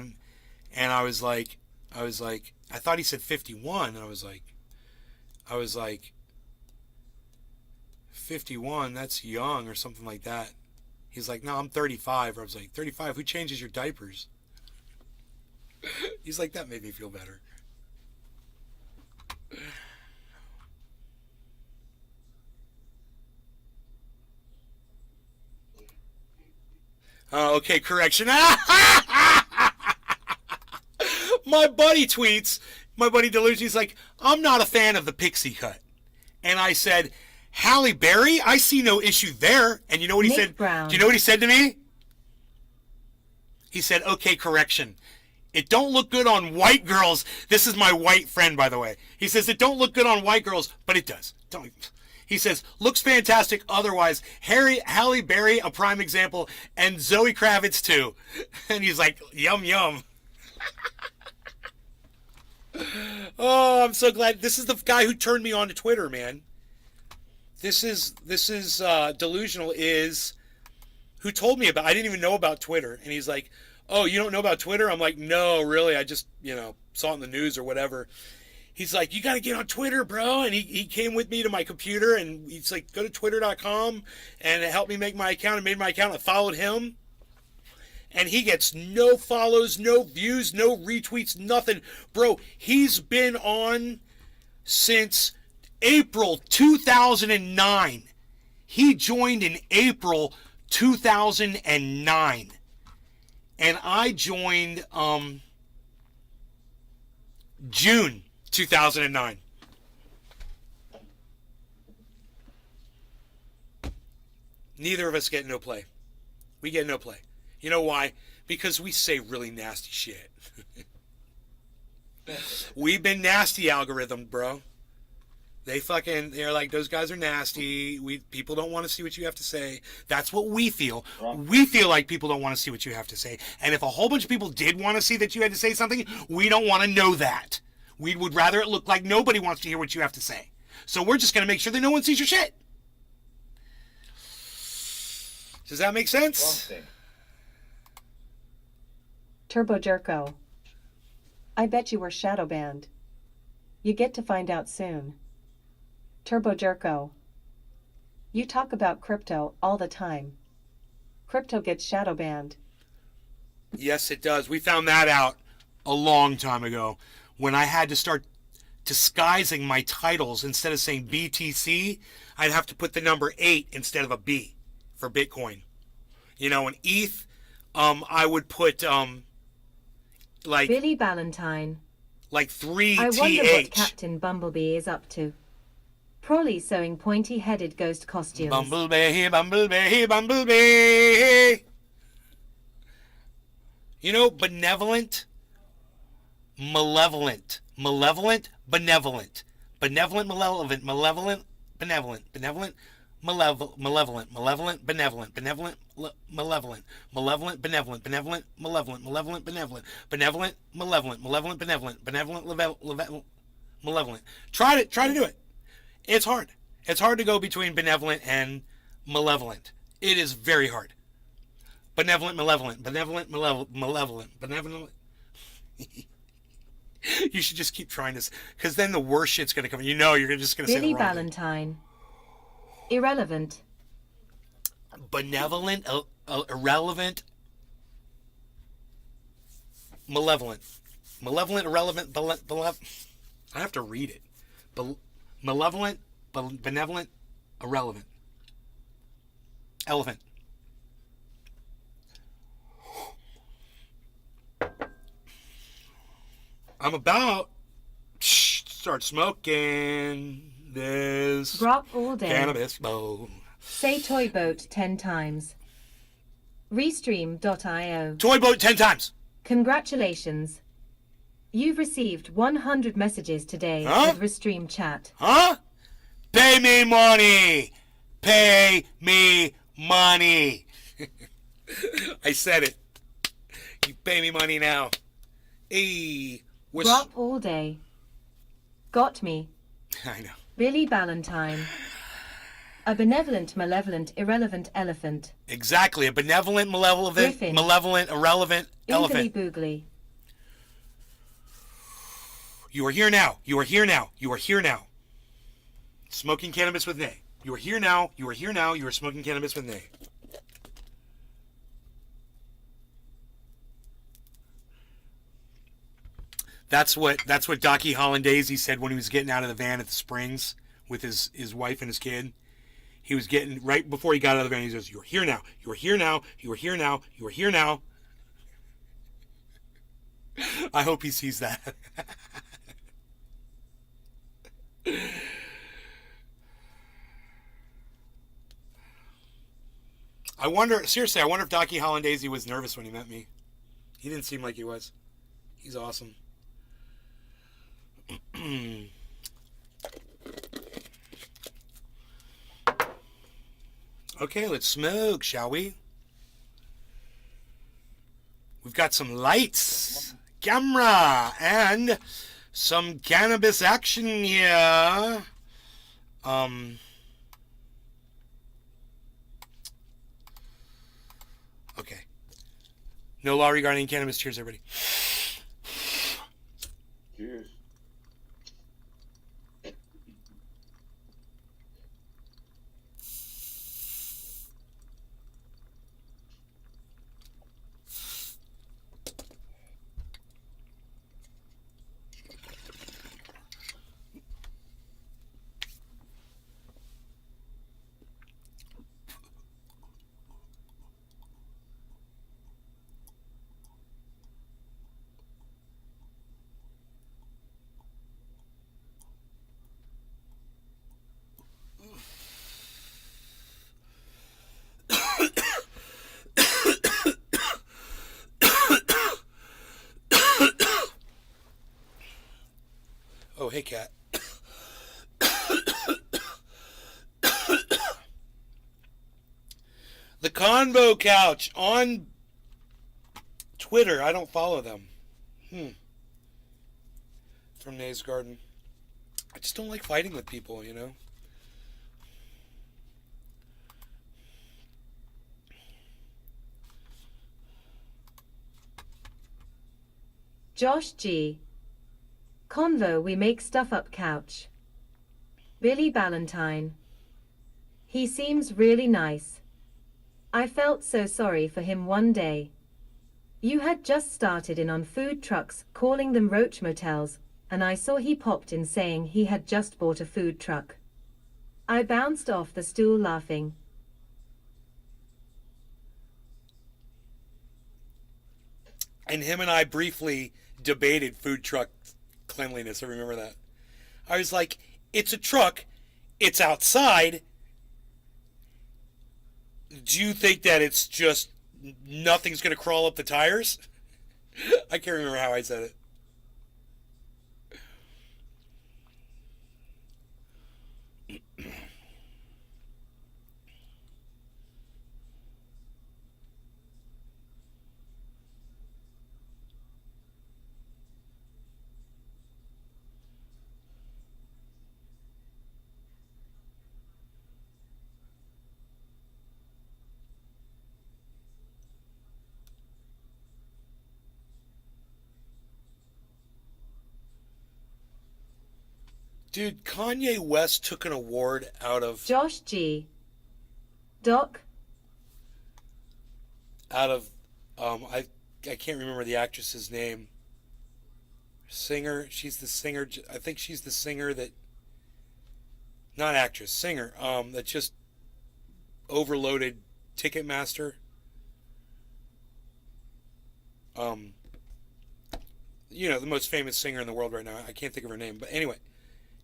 Speaker 1: and I was like, I thought he said 51, and I was like, 51, that's young or something like that. He's like, no, I'm 35. Or I was like, 35? Who changes your diapers? He's like, that made me feel better. Okay, correction. My buddy tweets, my buddy Delusion, he's like, I'm not a fan of the pixie cut. And I said, Halle Berry, I see no issue there. And you know what he
Speaker 3: Nick
Speaker 1: said?
Speaker 3: Brown.
Speaker 1: Do you know what he said to me? He said, okay, correction. It don't look good on white girls. This is my white friend, by the way. He says, it don't look good on white girls, but it does. He says, looks fantastic otherwise. Halle Berry, a prime example, and Zoe Kravitz, too. And he's like, yum, yum. Oh, I'm so glad. This is the guy who turned me on to Twitter, man. This is Delusional is who told me about. I didn't even know about Twitter, and he's like, "Oh, you don't know about Twitter?" I'm like, "No, really. I just saw it in the news or whatever." He's like, "You got to get on Twitter, bro." And he came with me to my computer, and he's like, "Go to twitter.com," and it helped me make my account. And made my account. I followed him, and he gets no follows, no views, no retweets, nothing, bro. He's been on since April 2009. He joined in April 2009. And I joined June 2009. Neither of us get no play. We get no play. You know why? Because we say really nasty shit. We've been nasty algorithm, bro. They're like, those guys are nasty. People don't want to see what you have to say. That's what we feel. We feel like people don't want to see what you have to say. And if a whole bunch of people did want to see that you had to say something, we don't want to know that. We would rather it look like nobody wants to hear what you have to say. So we're just going to make sure that no one sees your shit. Does that make
Speaker 2: Wrong
Speaker 1: sense?
Speaker 2: thing.
Speaker 7: Turbo Jerko. I bet you were shadow banned. You get to find out soon. Turbo Jerko. You talk about crypto all the time. Crypto gets shadow banned.
Speaker 1: Yes, it does. We found that out a long time ago when I had to start disguising my titles. Instead of saying BTC, I'd have to put the number 8 instead of a B for Bitcoin. You know, in ETH, I would put like
Speaker 3: Billy Valentine.
Speaker 1: 3
Speaker 3: I wonder what
Speaker 1: TH.
Speaker 3: Captain Bumblebee is up to. Probably sewing pointy-headed ghost costumes.
Speaker 1: Bumblebee, Bumblebee, Bumblebee. You know, benevolent, malevolent, benevolent, malevolent, malevolent, benevolent, malevolent, benevolent, malevolent, benevolent, malevolent. Try to do it. It's hard. It's hard to go between benevolent and malevolent. It is very hard. Benevolent, malevolent. You should just keep trying this, because then the worst shit's going to come. You know, you're just going to say
Speaker 3: Billy
Speaker 1: the wrong thing.
Speaker 3: Valentine. Irrelevant.
Speaker 1: Benevolent, irrelevant, malevolent. Malevolent, irrelevant, I have to read it. Malevolent, benevolent, irrelevant. Elephant. I'm about to start smoking this
Speaker 3: Brock all day.
Speaker 1: cannabis. Oh.
Speaker 3: Say toy boat 10 times. Restream.io.
Speaker 1: Toy boat 10 times.
Speaker 3: Congratulations. You've received 100 messages today
Speaker 1: Huh?
Speaker 3: with Restream chat.
Speaker 1: Huh? Pay me money. Pay me money. I said it. You pay me money now. Hey.
Speaker 3: Brock all day. Got me.
Speaker 1: I know.
Speaker 3: Billy Valentine. A benevolent, malevolent, irrelevant elephant.
Speaker 1: Exactly. A benevolent, malevolent,
Speaker 3: Griffin.
Speaker 1: irrelevant
Speaker 3: Oogly
Speaker 1: elephant.
Speaker 3: boogly.
Speaker 1: You are here now. You are here now. You are here now. Smoking cannabis with Nay. You are here now. You are here now. You are smoking cannabis with Nay. That's what Docky Hollandaise said when he was getting out of the van at the Springs with his wife and his kid. He was getting, right before he got out of the van, he says, "You're here now. You are here now. You are here now. You are here now." I hope he sees that. I wonder if Docky Hollandaise was nervous when he met me. He didn't seem like he was. He's awesome. Okay, let's smoke, shall we? We've got some lights, camera, and some cannabis action here. Okay. No law regarding cannabis. Cheers, everybody.
Speaker 2: Cheers.
Speaker 1: hey, Kat. The Convo Couch on Twitter. I don't follow them. From Nays Garden. I just don't like fighting with people, you know?
Speaker 3: Josh G. Convo we make stuff up couch. Billy Ballantyne. He seems really nice. I felt so sorry for him one day. You had just started in on food trucks, calling them roach motels, and I saw he popped in saying he had just bought a food truck. I bounced off the stool laughing.
Speaker 1: And him and I briefly debated food truck cleanliness. I remember that. I was like, it's a truck. It's outside. Do you think that it's just nothing's going to crawl up the tires? I can't remember how I said it. Dude, Kanye West took an award out of
Speaker 3: Josh G. Doc.
Speaker 1: I can't remember the actress's name. Singer, she's the singer. I think she's the singer that, not actress, singer. That just overloaded Ticketmaster. You know, the most famous singer in the world right now. I can't think of her name, but anyway.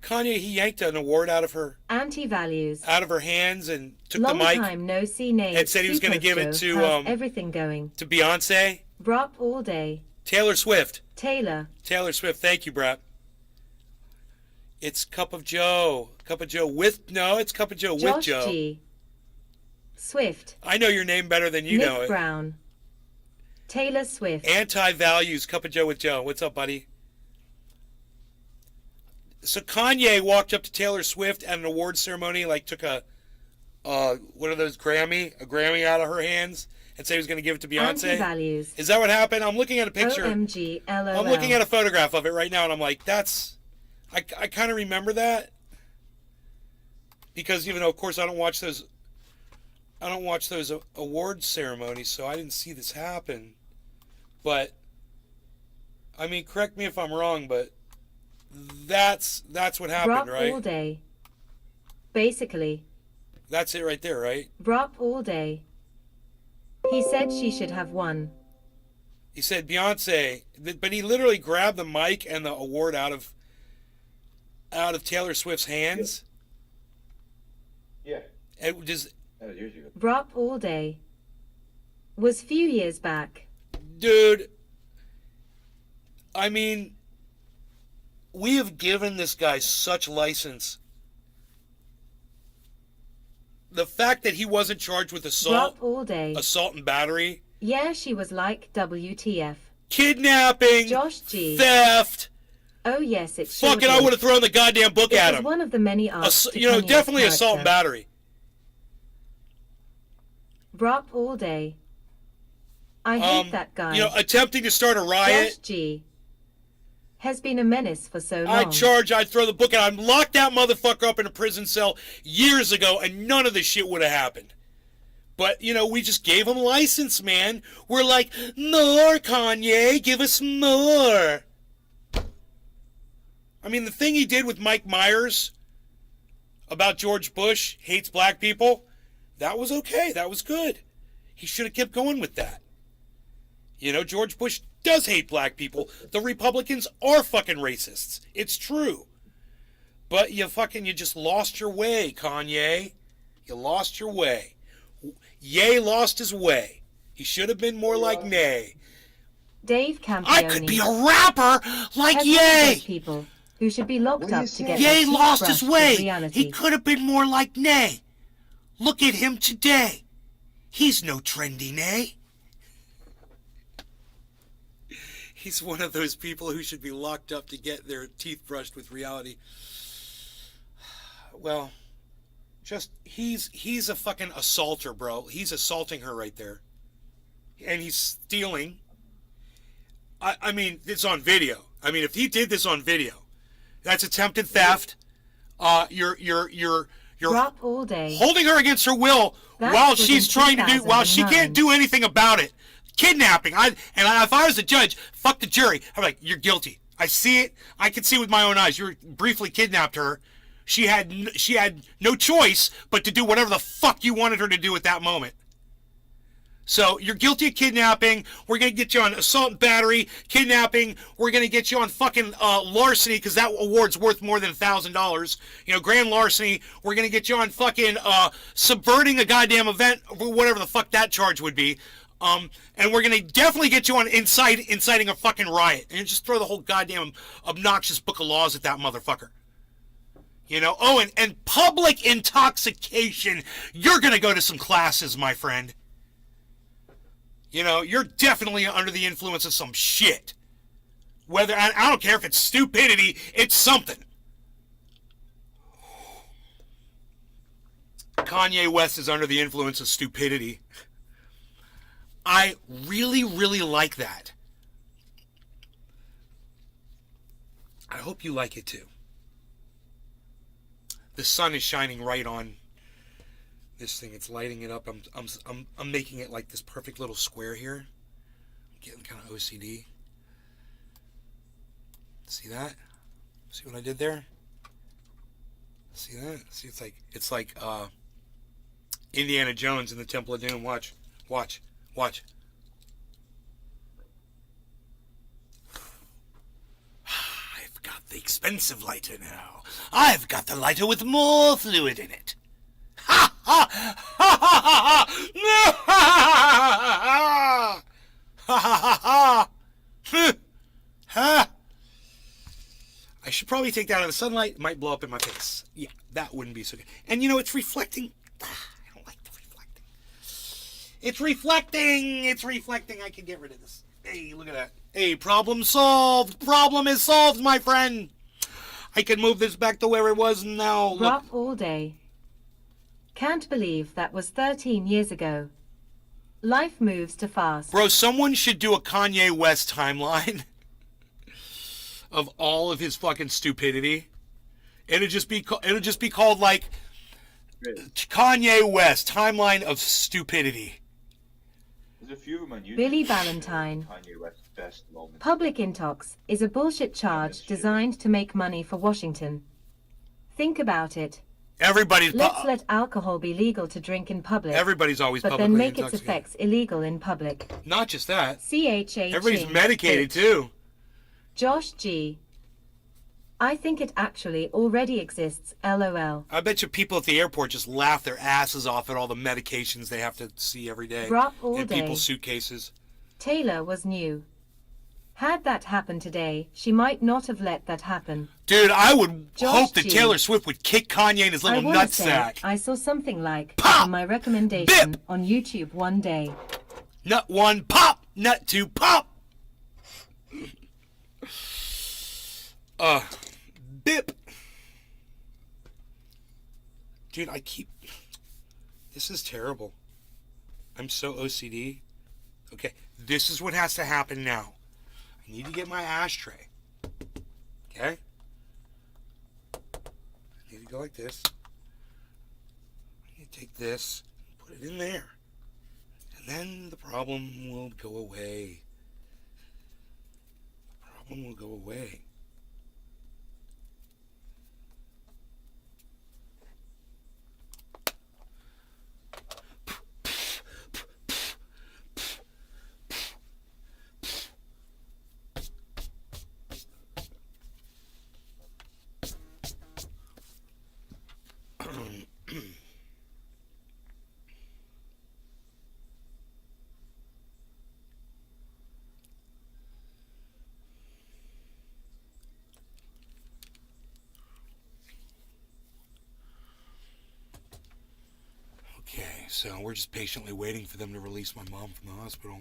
Speaker 1: Kanye, he yanked an award out of her
Speaker 3: Anti-values.
Speaker 1: hands and took
Speaker 3: Long
Speaker 1: the mic
Speaker 3: time no see Nate.
Speaker 1: and said he was going to give it to
Speaker 3: everything going.
Speaker 1: to Beyonce.
Speaker 3: Brop all day.
Speaker 1: Taylor Swift.
Speaker 3: Taylor.
Speaker 1: Taylor Swift. Thank you, Brap. It's Cup of Joe. Cup of Joe with it's Cup of Joe with
Speaker 3: Josh
Speaker 1: Joe.
Speaker 3: G. Swift.
Speaker 1: I know your name better than you
Speaker 3: Nick
Speaker 1: know it.
Speaker 3: Brown. Taylor Swift.
Speaker 1: Anti-values. Cup of Joe with Joe. What's up, buddy? So Kanye walked up to Taylor Swift at an award ceremony, like took a what are those a Grammy out of her hands, and said he was going to give it to Beyonce.
Speaker 3: Anti-values.
Speaker 1: Is that what happened? I'm looking at a picture.
Speaker 3: OMG, LOL.
Speaker 1: I'm looking at a photograph of it right now, and I'm like, I kind of remember that because even though, of course, I don't watch those award ceremonies, so I didn't see this happen. But I mean, correct me if I'm wrong, but that's what happened,
Speaker 3: Brop
Speaker 1: right?
Speaker 3: all day. Basically.
Speaker 1: That's it right there, right?
Speaker 3: Brop all day. He said she should have won.
Speaker 1: He said Beyonce, but he literally grabbed the mic and the award out of Taylor Swift's hands.
Speaker 2: Yeah.
Speaker 1: It just,
Speaker 2: That was years ago.
Speaker 3: Brop all day. Was few years back.
Speaker 1: dude, I mean, we have given this guy such license. The fact that he wasn't charged with
Speaker 3: Brop all day.
Speaker 1: assault and battery,
Speaker 3: Yeah, she was like WTF.
Speaker 1: kidnapping,
Speaker 3: Josh G.
Speaker 1: theft,
Speaker 3: Oh yes, it sure
Speaker 1: fucking, I
Speaker 3: did.
Speaker 1: would have thrown the goddamn book
Speaker 3: It
Speaker 1: at
Speaker 3: was
Speaker 1: him.
Speaker 3: one of the many asks to
Speaker 1: You know,
Speaker 3: Kanye's
Speaker 1: definitely assault and
Speaker 3: character.
Speaker 1: battery.
Speaker 3: Brop all day. I hate that guy.
Speaker 1: You know, attempting to start a
Speaker 3: Josh
Speaker 1: riot.
Speaker 3: G. has been a menace for so long.
Speaker 1: I'd throw the book at him. Locked that motherfucker up in a prison cell years ago, and none of this shit would have happened. But, you know, we just gave him license, man. We're like, more, Kanye, give us more. I mean, the thing he did with Mike Myers about George Bush hates black people, that was okay. That was good. He should have kept going with that. You know, George Bush does hate black people. The Republicans are fucking racists. It's true. But you just lost your way, Kanye. You lost your way. Ye lost his way. He should have been more like Nay.
Speaker 3: Dave Campione.
Speaker 1: I could be a rapper like
Speaker 3: has
Speaker 1: Ye.
Speaker 3: people. who should be locked
Speaker 2: What are you
Speaker 3: up to get
Speaker 2: saying?
Speaker 3: their
Speaker 1: Ye
Speaker 3: teeth
Speaker 1: lost his
Speaker 3: brushed with
Speaker 1: way.
Speaker 3: reality.
Speaker 1: He could have been more like Nay. Look at him today. He's no trendy Nay. He's one of those people who should be locked up to get their teeth brushed with reality. Well, just he's a fucking assaulter, bro. He's assaulting her right there. And he's stealing. I mean, it's on video. I mean, if he did this on video, that's attempted theft. You're
Speaker 3: Drop all day.
Speaker 1: holding her against her will
Speaker 3: That
Speaker 1: while
Speaker 3: was
Speaker 1: she's
Speaker 3: in
Speaker 1: trying to do, while she
Speaker 3: 2009.
Speaker 1: can't do anything about it. Kidnapping. If I was a judge, fuck the jury. I'm like, you're guilty. I see it. I can see with my own eyes. You briefly kidnapped her. She had no choice but to do whatever the fuck you wanted her to do at that moment. So you're guilty of kidnapping. We're going to get you on assault and battery, kidnapping. We're going to get you on fucking larceny because that award's worth more than $1,000. You know, grand larceny. We're going to get you on fucking subverting a goddamn event, whatever the fuck that charge would be. And we're going to definitely get you on inciting a fucking riot. And just throw the whole goddamn obnoxious book of laws at that motherfucker. You know, oh, and public intoxication. You're going to go to some classes, my friend. You know, you're definitely under the influence of some shit. Whether, I don't care if it's stupidity, it's something. Kanye West is under the influence of stupidity. I really, really like that. I hope you like it too. The sun is shining right on this thing. It's lighting it up. I'm making it like this perfect little square here. I'm getting kind of OCD. See that? See what I did there? See that? See, it's like Indiana Jones in the Temple of Doom. Watch. I've got the expensive lighter now. I've got the lighter with more fluid in it. Ha ha ha ha ha ha ha ha ha. I should probably take that out of the sunlight. It might blow up in my face. Yeah, that wouldn't be so good. And you know, it's reflecting. I don't like the reflecting. It's reflecting. I can get rid of this. Hey, look at that. Hey, problem solved. Problem is solved, my friend. I can move this back to where it was now. Look.
Speaker 3: Drop all day. Can't believe that was 13 years ago. Life moves too fast.
Speaker 1: Bro, someone should do a Kanye West timeline of all of his fucking stupidity. It'll just be called like Kanye West timeline of stupidity.
Speaker 2: There's a few of them on YouTube.
Speaker 3: Billy Valentine.
Speaker 2: Kanye West's best moments.
Speaker 3: Public intox is a bullshit charge designed to make money for Washington. Think about it.
Speaker 1: Everybody's
Speaker 3: Let's let alcohol be legal to drink in public,
Speaker 1: everybody's always
Speaker 3: but
Speaker 1: publicly
Speaker 3: then make its
Speaker 1: intoxicated.
Speaker 3: effects illegal in public.
Speaker 1: Not just that.
Speaker 3: CHH.
Speaker 1: Everybody's medicated too.
Speaker 3: Josh G. I think it actually already exists, LOL.
Speaker 1: I bet you people at the airport just laugh their asses off at all the medications they have to see every day
Speaker 3: Drop all
Speaker 1: in
Speaker 3: day.
Speaker 1: people's suitcases.
Speaker 3: Taylor was new. Had that happened today, she might not have let that happen.
Speaker 1: Dude, I would
Speaker 3: Josh
Speaker 1: hope that
Speaker 3: G.
Speaker 1: Taylor Swift would kick Kanye in his
Speaker 3: I
Speaker 1: little
Speaker 3: wanna say,
Speaker 1: nutsack.
Speaker 3: I saw something like
Speaker 1: Pop!
Speaker 3: on my recommendation
Speaker 1: Bip!
Speaker 3: on YouTube one day.
Speaker 1: Nut one, pop! Nut two, pop! Bip! Dude, this is terrible. I'm so OCD. Okay, this is what has to happen now. I need to get my ashtray. Okay? I need to go like this. I need to take this, put it in there. And then the problem will go away. The problem will go away. So we're just patiently waiting for them to release my mom from the hospital.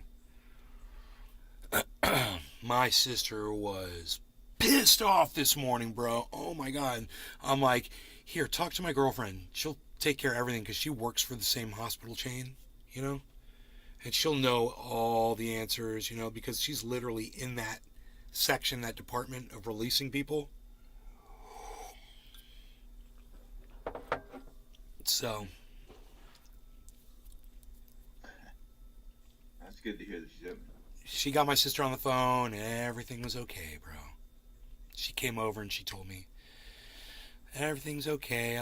Speaker 1: My sister was pissed off this morning, bro. Oh my God. I'm like, here, talk to my girlfriend. She'll take care of everything because she works for the same hospital chain, you know? And she'll know all the answers, you know, because she's literally in that section, that department of releasing people. So,
Speaker 2: That's good to hear that she's up.
Speaker 1: she got my sister on the phone and everything was okay, bro. She came over and she told me everything's okay.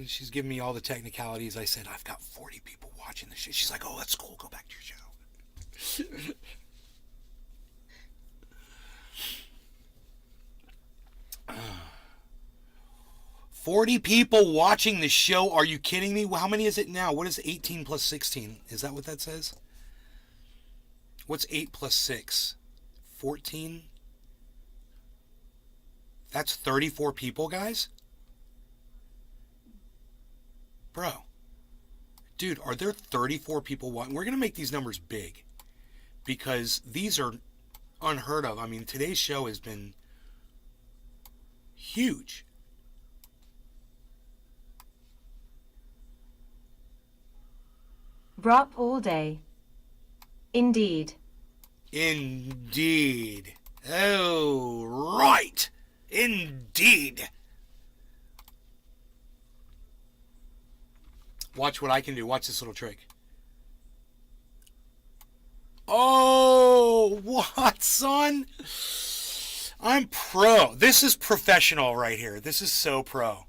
Speaker 1: She's giving me all the technicalities. I said, I've got 40 people watching this shit. She's like, oh, that's cool. Go back to your show. 40 people watching the show. Are you kidding me? How many is it now? What is 18 plus 16? Is that what that says? What's 8 plus 6? 14? That's 34 people, guys? Bro. Dude, are there 34 people watching? We're going to make these numbers big. Because these are unheard of. I mean, today's show has been huge.
Speaker 3: Brop all day. Indeed.
Speaker 1: Indeed. Oh, right. Indeed. Watch what I can do. Watch this little trick. Oh, what, son? I'm pro. This is professional right here. This is so pro.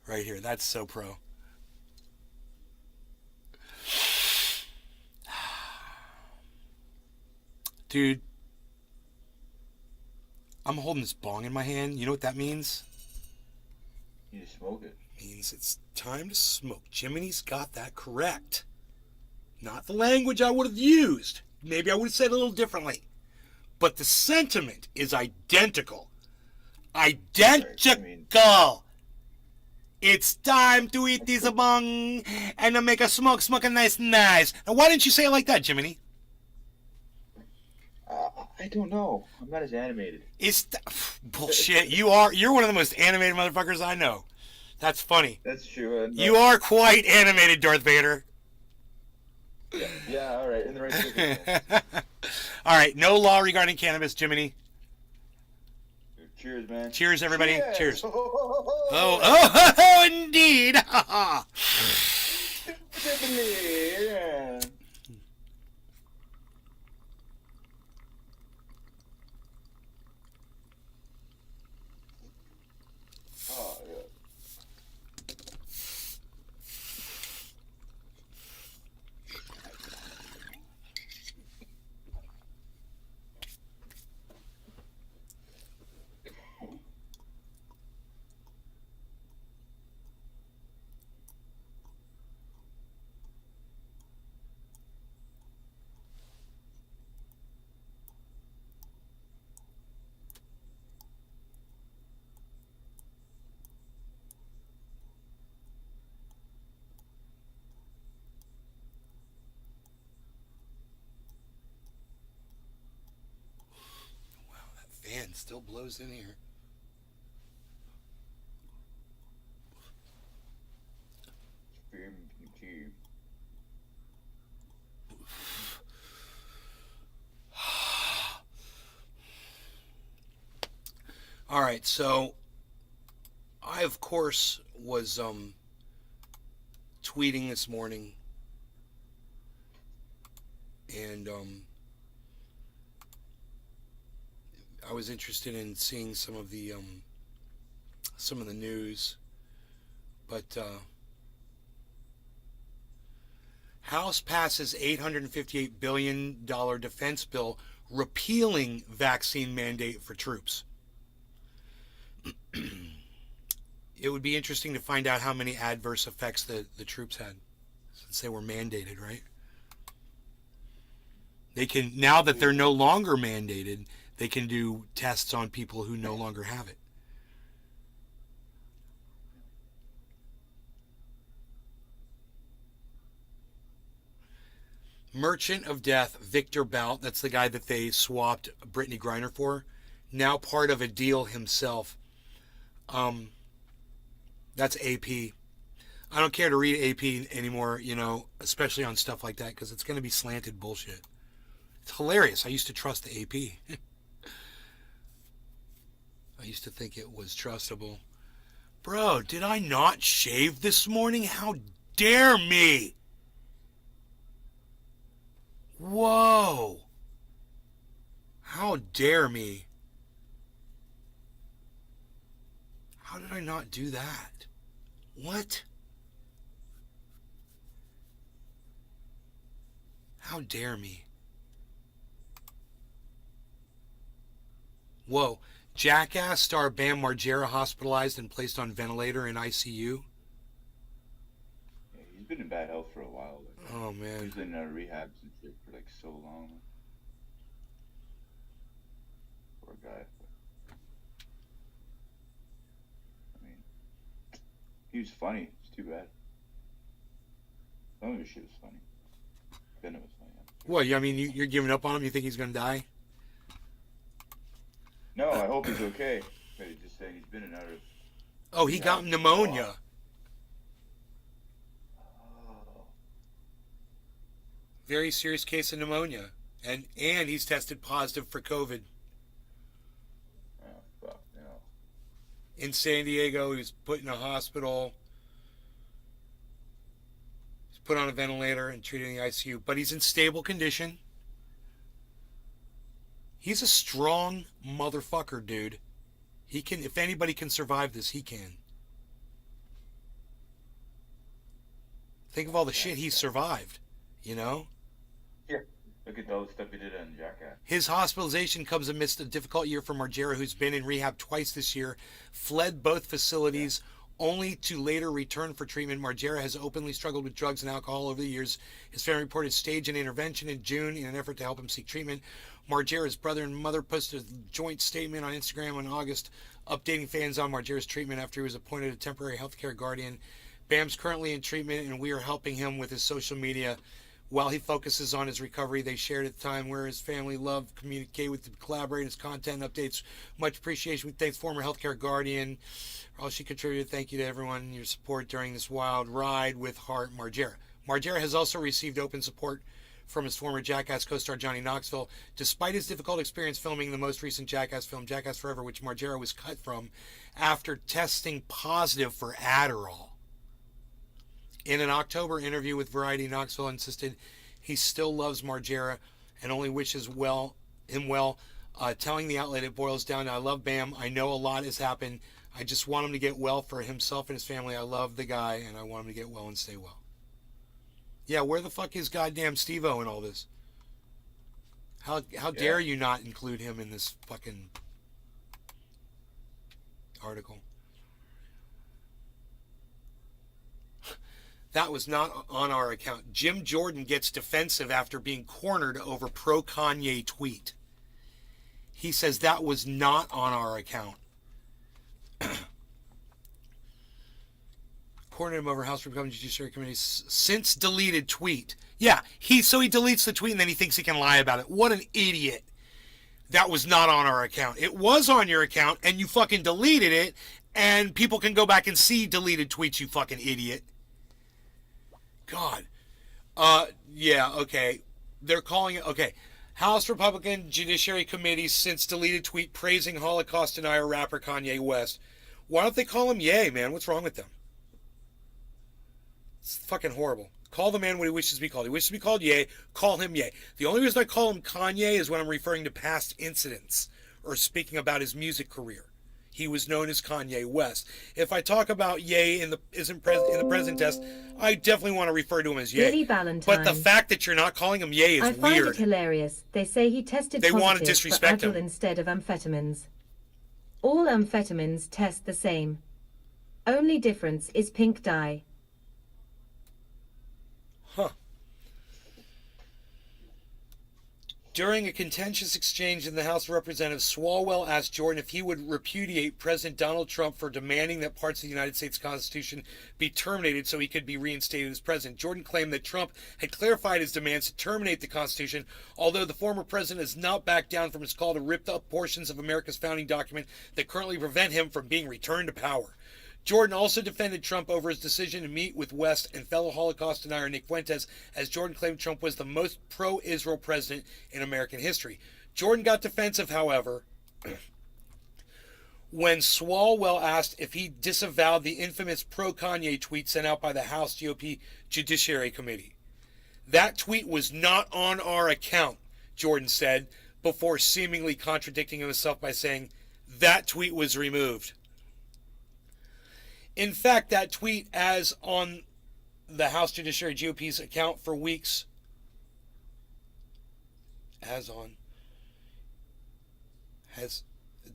Speaker 1: Right here. That's so pro. Dude, I'm holding this bong in my hand. You know what that means?
Speaker 2: You need to smoke it.
Speaker 1: Means it's time to smoke. Jiminy's got that correct. Not the language I would have used. Maybe I would have said it a little differently. But the sentiment is identical. Identical. It's time to eat this bong and to make a smoke a nice. Now why didn't you say it like that, Jiminy?
Speaker 2: I don't know. I'm not as animated.
Speaker 1: It's bullshit. You're one of the most animated motherfuckers I know. That's funny.
Speaker 2: That's true.
Speaker 1: You are quite animated, Darth Vader.
Speaker 2: Yeah, all right. In the right circle.
Speaker 1: All right, no law regarding cannabis, Jiminy.
Speaker 2: Cheers, man.
Speaker 1: Cheers, everybody. Cheers.
Speaker 2: Oh,
Speaker 1: Oh, indeed.
Speaker 2: yeah. Oh, yeah.
Speaker 1: Fan still blows in here. All right, so I of course was tweeting this morning, and I was interested in seeing some of the news, but House passes $858 billion defense bill repealing vaccine mandate for troops. It would be interesting to find out how many adverse effects the troops had, since they were mandated, right? They can, now that they're no longer mandated, they can do tests on people who no longer have it. Merchant of Death, Victor Bout, that's the guy that they swapped Brittany Griner for, now part of a deal himself. That's AP. I don't care to read AP anymore, you know, especially on stuff like that, because it's going to be slanted bullshit. It's hilarious. I used to trust the AP. I used to think it was trustable. Bro, did I not shave this morning? How dare me? Whoa. How dare me? How did I not do that? What? How dare me? Whoa. Jackass star Bam Margera hospitalized and placed on ventilator in ICU.
Speaker 2: Yeah, he's been in bad health for a while. Like,
Speaker 1: Oh, man.
Speaker 2: he's been in rehabs and shit for like so long. Poor guy. I mean, he was funny. It's too bad. Some of his shit was funny. Venom was funny.
Speaker 1: What, I mean, you're giving up on him? You think he's going to die?
Speaker 2: No, I hope he's okay. But he's just saying he's been in and out of.
Speaker 1: Oh, he got pneumonia.
Speaker 2: Oh.
Speaker 1: Very serious case of pneumonia. And he's tested positive for COVID.
Speaker 2: Oh, fuck, no.
Speaker 1: In San Diego, he was put in a hospital. He's put on a ventilator and treated in the ICU. But he's in stable condition. He's a strong motherfucker, dude. He can, if anybody can survive this, he can. Think of all the shit he's survived, you know?
Speaker 2: Yeah. Look at all the stuff he did on Jackass.
Speaker 1: His hospitalization comes amidst a difficult year for Margera, who's been in rehab twice this year, fled both facilities, only to later return for treatment. Margera has openly struggled with drugs and alcohol over the years. His family reported stage an intervention in June in an effort to help him seek treatment. Margera's brother and mother posted a joint statement on Instagram in August, updating fans on Margera's treatment after he was appointed a temporary healthcare guardian. Bam's currently in treatment, and we are helping him with his social media while he focuses on his recovery. They shared at the time where his family loved, communicate with, collaborate his content updates. Much appreciation. We thank former healthcare guardian. All she contributed. Thank you to everyone in your support during this wild ride with Heart, Margera. Margera has also received open support from his former Jackass co-star Johnny Knoxville, despite his difficult experience filming the most recent Jackass film, Jackass Forever, which Margera was cut from after testing positive for Adderall. In an October interview with Variety, Knoxville insisted he still loves Margera and only wishes him well, telling the outlet it boils down to, I love Bam, I know a lot has happened, I just want him to get well for himself and his family. I love the guy and I want him to get well and stay well. Yeah, where the fuck is goddamn Steve-O in all this? How dare you not include him in this fucking article? That was not on our account. Jim Jordan gets defensive after being cornered over pro-Kanye tweet. He says that was not on our account. Cornered him over House Republican Judiciary Committee since deleted tweet. Yeah, he deletes the tweet and then he thinks he can lie about it. What an idiot. That was not on our account. It was on your account and you fucking deleted it, and people can go back and see deleted tweets, you fucking idiot. God. Yeah, okay. They're calling it, okay. House Republican Judiciary Committee since deleted tweet praising Holocaust denier rapper Kanye West. Why don't they call him Ye, man? What's wrong with them? It's fucking horrible. Call the man what he wishes to be called. He wishes to be called Ye. Call him Ye. The only reason I call him Kanye is when I'm referring to past incidents or speaking about his music career. He was known as Kanye West. If I talk about Ye in the present test, I definitely want to refer to him as Ye.
Speaker 3: Billy Valentine.
Speaker 1: But the fact that you're not calling him Ye is
Speaker 3: I find
Speaker 1: weird.
Speaker 3: it hilarious. They say he tested
Speaker 1: They want to
Speaker 3: positive for
Speaker 1: disrespect
Speaker 3: Adderall
Speaker 1: him.
Speaker 3: instead of amphetamines. All amphetamines test the same. Only difference is pink dye.
Speaker 1: Huh. During a contentious exchange in the House of Representatives, Swalwell asked Jordan if he would repudiate President Donald Trump for demanding that parts of the United States Constitution be terminated so he could be reinstated as president. Jordan claimed that Trump had clarified his demands to terminate the Constitution, although the former president has not backed down from his call to rip up portions of America's founding document that currently prevent him from being returned to power. Jordan also defended Trump over his decision to meet with West and fellow Holocaust denier Nick Fuentes, as Jordan claimed Trump was the most pro-Israel president in American history. Jordan got defensive, however, when Swalwell asked if he disavowed the infamous pro-Kanye tweet sent out by the House GOP Judiciary Committee. That tweet was not on our account, Jordan said, before seemingly contradicting himself by saying, that tweet was removed. In fact, that tweet, as on the House Judiciary GOP's account for weeks,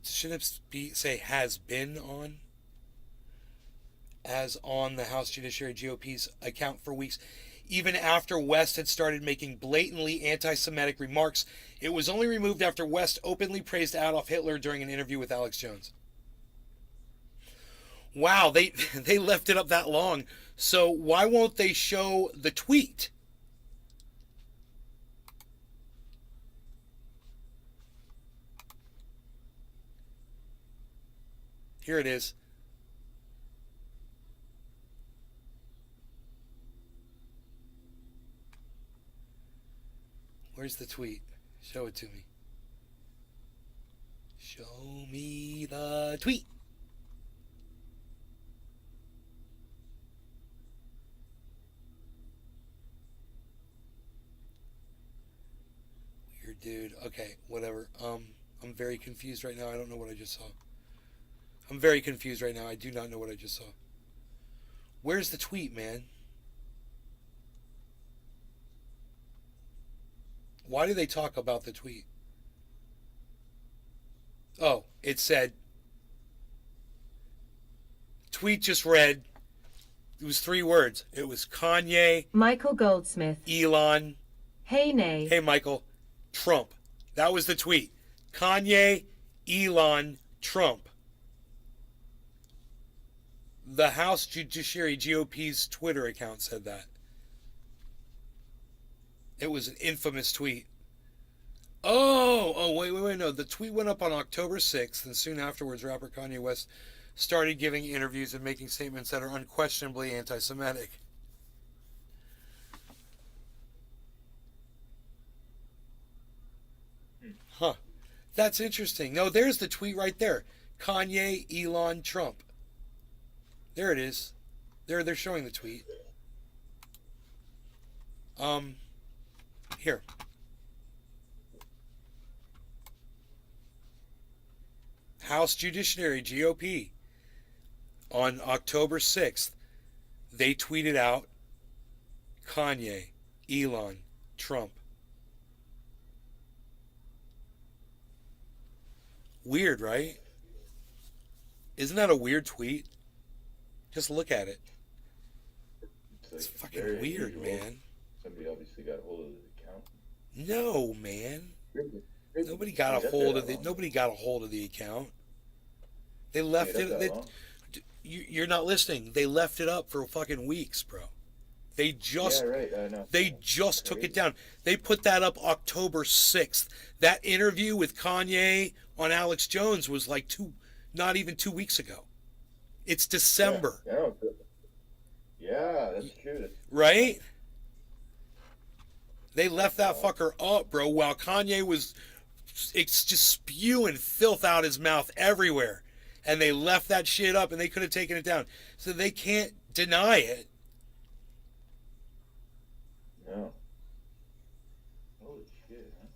Speaker 1: shouldn't it say has been on? As on the House Judiciary GOP's account for weeks, even after West had started making blatantly anti-Semitic remarks. It was only removed after West openly praised Adolf Hitler during an interview with Alex Jones. Wow, they left it up that long. So why won't they show the tweet? Here it is. Where's the tweet? Show it to me. Show me the tweet. Weird dude. Okay, whatever. I'm very confused right now. I don't know what I just saw. I'm very confused right now. I do not know what I just saw. Where's the tweet, man? Why do they talk about the tweet? Oh, it said, tweet just read, it was 3 words. It was Kanye,
Speaker 3: Michael Goldsmith.
Speaker 1: Elon,
Speaker 3: Hey Nay.
Speaker 1: hey Michael, Trump. That was the tweet. Kanye, Elon, Trump. The House Judiciary GOP's Twitter account said that. It was an infamous tweet. Wait, no. The tweet went up on October 6th, and soon afterwards, rapper Kanye West started giving interviews and making statements that are unquestionably anti-Semitic. Huh. That's interesting. No, there's the tweet right there. Kanye, Elon, Trump. There it is. They're showing the tweet. Here. House Judiciary, GOP. On October 6th, they tweeted out Kanye, Elon, Trump. Weird, right? Isn't that a weird tweet? Just look at it. It's fucking
Speaker 2: very
Speaker 1: weird,
Speaker 2: unusual.
Speaker 1: man.
Speaker 2: Somebody obviously got a hold of the account.
Speaker 1: No, man. Nobody got
Speaker 2: Stayed
Speaker 1: a
Speaker 2: up there
Speaker 1: hold
Speaker 2: that
Speaker 1: of the.
Speaker 2: long.
Speaker 1: Nobody got a hold of the account. They left
Speaker 2: Stayed up
Speaker 1: it.
Speaker 2: that long.
Speaker 1: You're not listening. They left it up for fucking weeks, bro. They just.
Speaker 2: Yeah, right. I know.
Speaker 1: They just took it
Speaker 2: Crazy.
Speaker 1: down. They put that up October 6th. That interview with Kanye on Alex Jones was like not even 2 weeks ago. It's December,
Speaker 2: Yeah, that's true. That's
Speaker 1: right? They left that fucker up, bro, while Kanye was it's just spewing filth out his mouth everywhere. And they left that shit up and they could have taken it down. So they can't deny it.
Speaker 2: No. Holy shit, huh?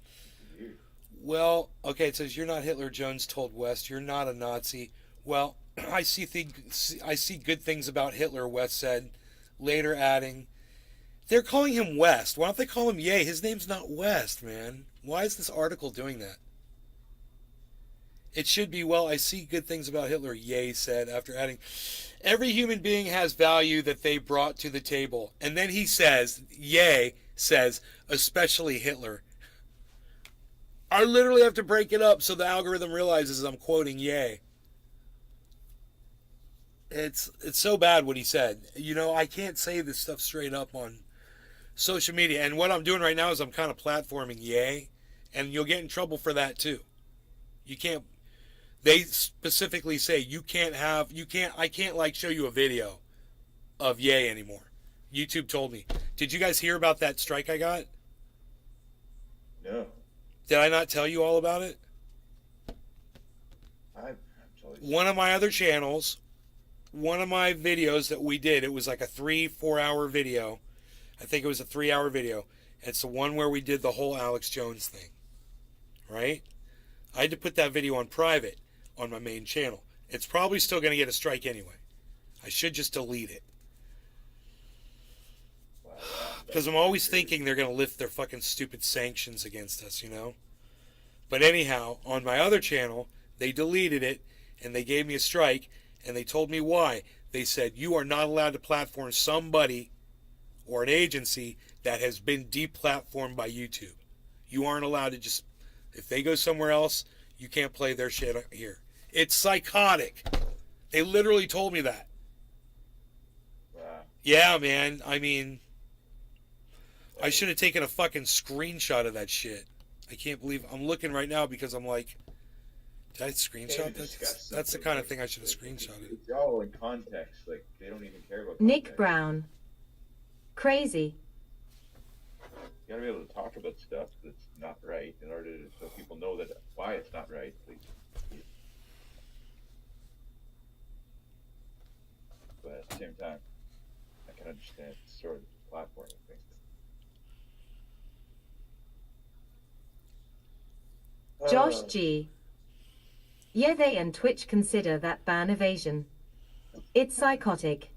Speaker 2: That's weird.
Speaker 1: Well, okay, it says, you're not Hitler, Jones told West. You're not a Nazi. Well, I see good things about Hitler, West said, later adding, they're calling him West. Why don't they call him Ye? His name's not West, man. Why is this article doing that? It should be, well, I see good things about Hitler, Ye said, after adding, every human being has value that they brought to the table. And then he says, Ye says, especially Hitler. I literally have to break it up so the algorithm realizes I'm quoting Ye. It's so bad what he said. You know, I can't say this stuff straight up on social media. And what I'm doing right now is I'm kind of platforming Ye, and you'll get in trouble for that too. You can't. They specifically say I can't like show you a video of Ye anymore. YouTube told me. Did you guys hear about that strike I got?
Speaker 2: No.
Speaker 1: Did I not tell you all about it?
Speaker 2: I'm totally
Speaker 1: One of my other channels, one of my videos that we did, it was like a 3-4 hour video. I think it was a 3-hour video. It's the one where we did the whole Alex Jones thing. Right? I had to put that video on private on my main channel. It's probably still going to get a strike anyway. I should just delete it. Because I'm always thinking they're going to lift their fucking stupid sanctions against us, you know? But anyhow, on my other channel, they deleted it, and they gave me a strike, and they told me why. They said, you are not allowed to platform somebody or an agency that has been deplatformed by YouTube. You aren't allowed to just, if they go somewhere else, you can't play their shit here. It's psychotic. They literally told me that.
Speaker 2: Wow.
Speaker 1: Yeah, man. I mean, I should have taken a fucking screenshot of that shit. I can't believe I'm looking right now because I'm like, did I screenshot that? That's the kind of thing I should have screenshotted.
Speaker 2: It's all in context. Like, they don't even care about
Speaker 3: Nick
Speaker 2: context.
Speaker 3: Brown. Crazy.
Speaker 2: You gotta be able to talk about stuff that's not right in order to, so people know that why it's not right. But at the same time, I can understand sort of the platforming thing.
Speaker 3: Josh G. Yeah, they and Twitch consider that ban evasion. It's psychotic.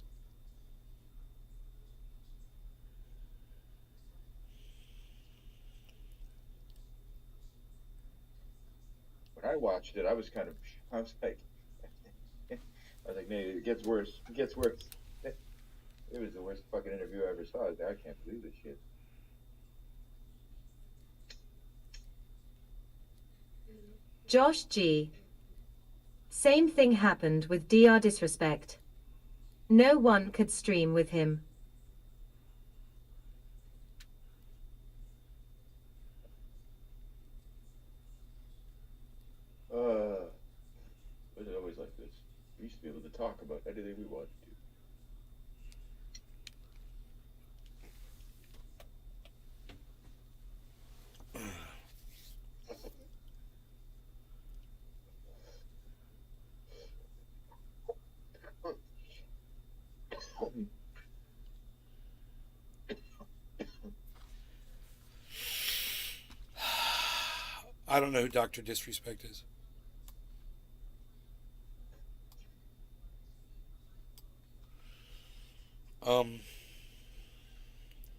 Speaker 2: When I watched it, I was like, man, it gets worse. It gets worse. It was the worst fucking interview I ever saw. I was like, I can't believe this shit.
Speaker 3: Josh G. Same thing happened with DR Disrespect. No one could stream with him.
Speaker 2: Was it always like this? We used to be able to talk about anything we wanted to.
Speaker 1: I don't know who Dr. Disrespect is.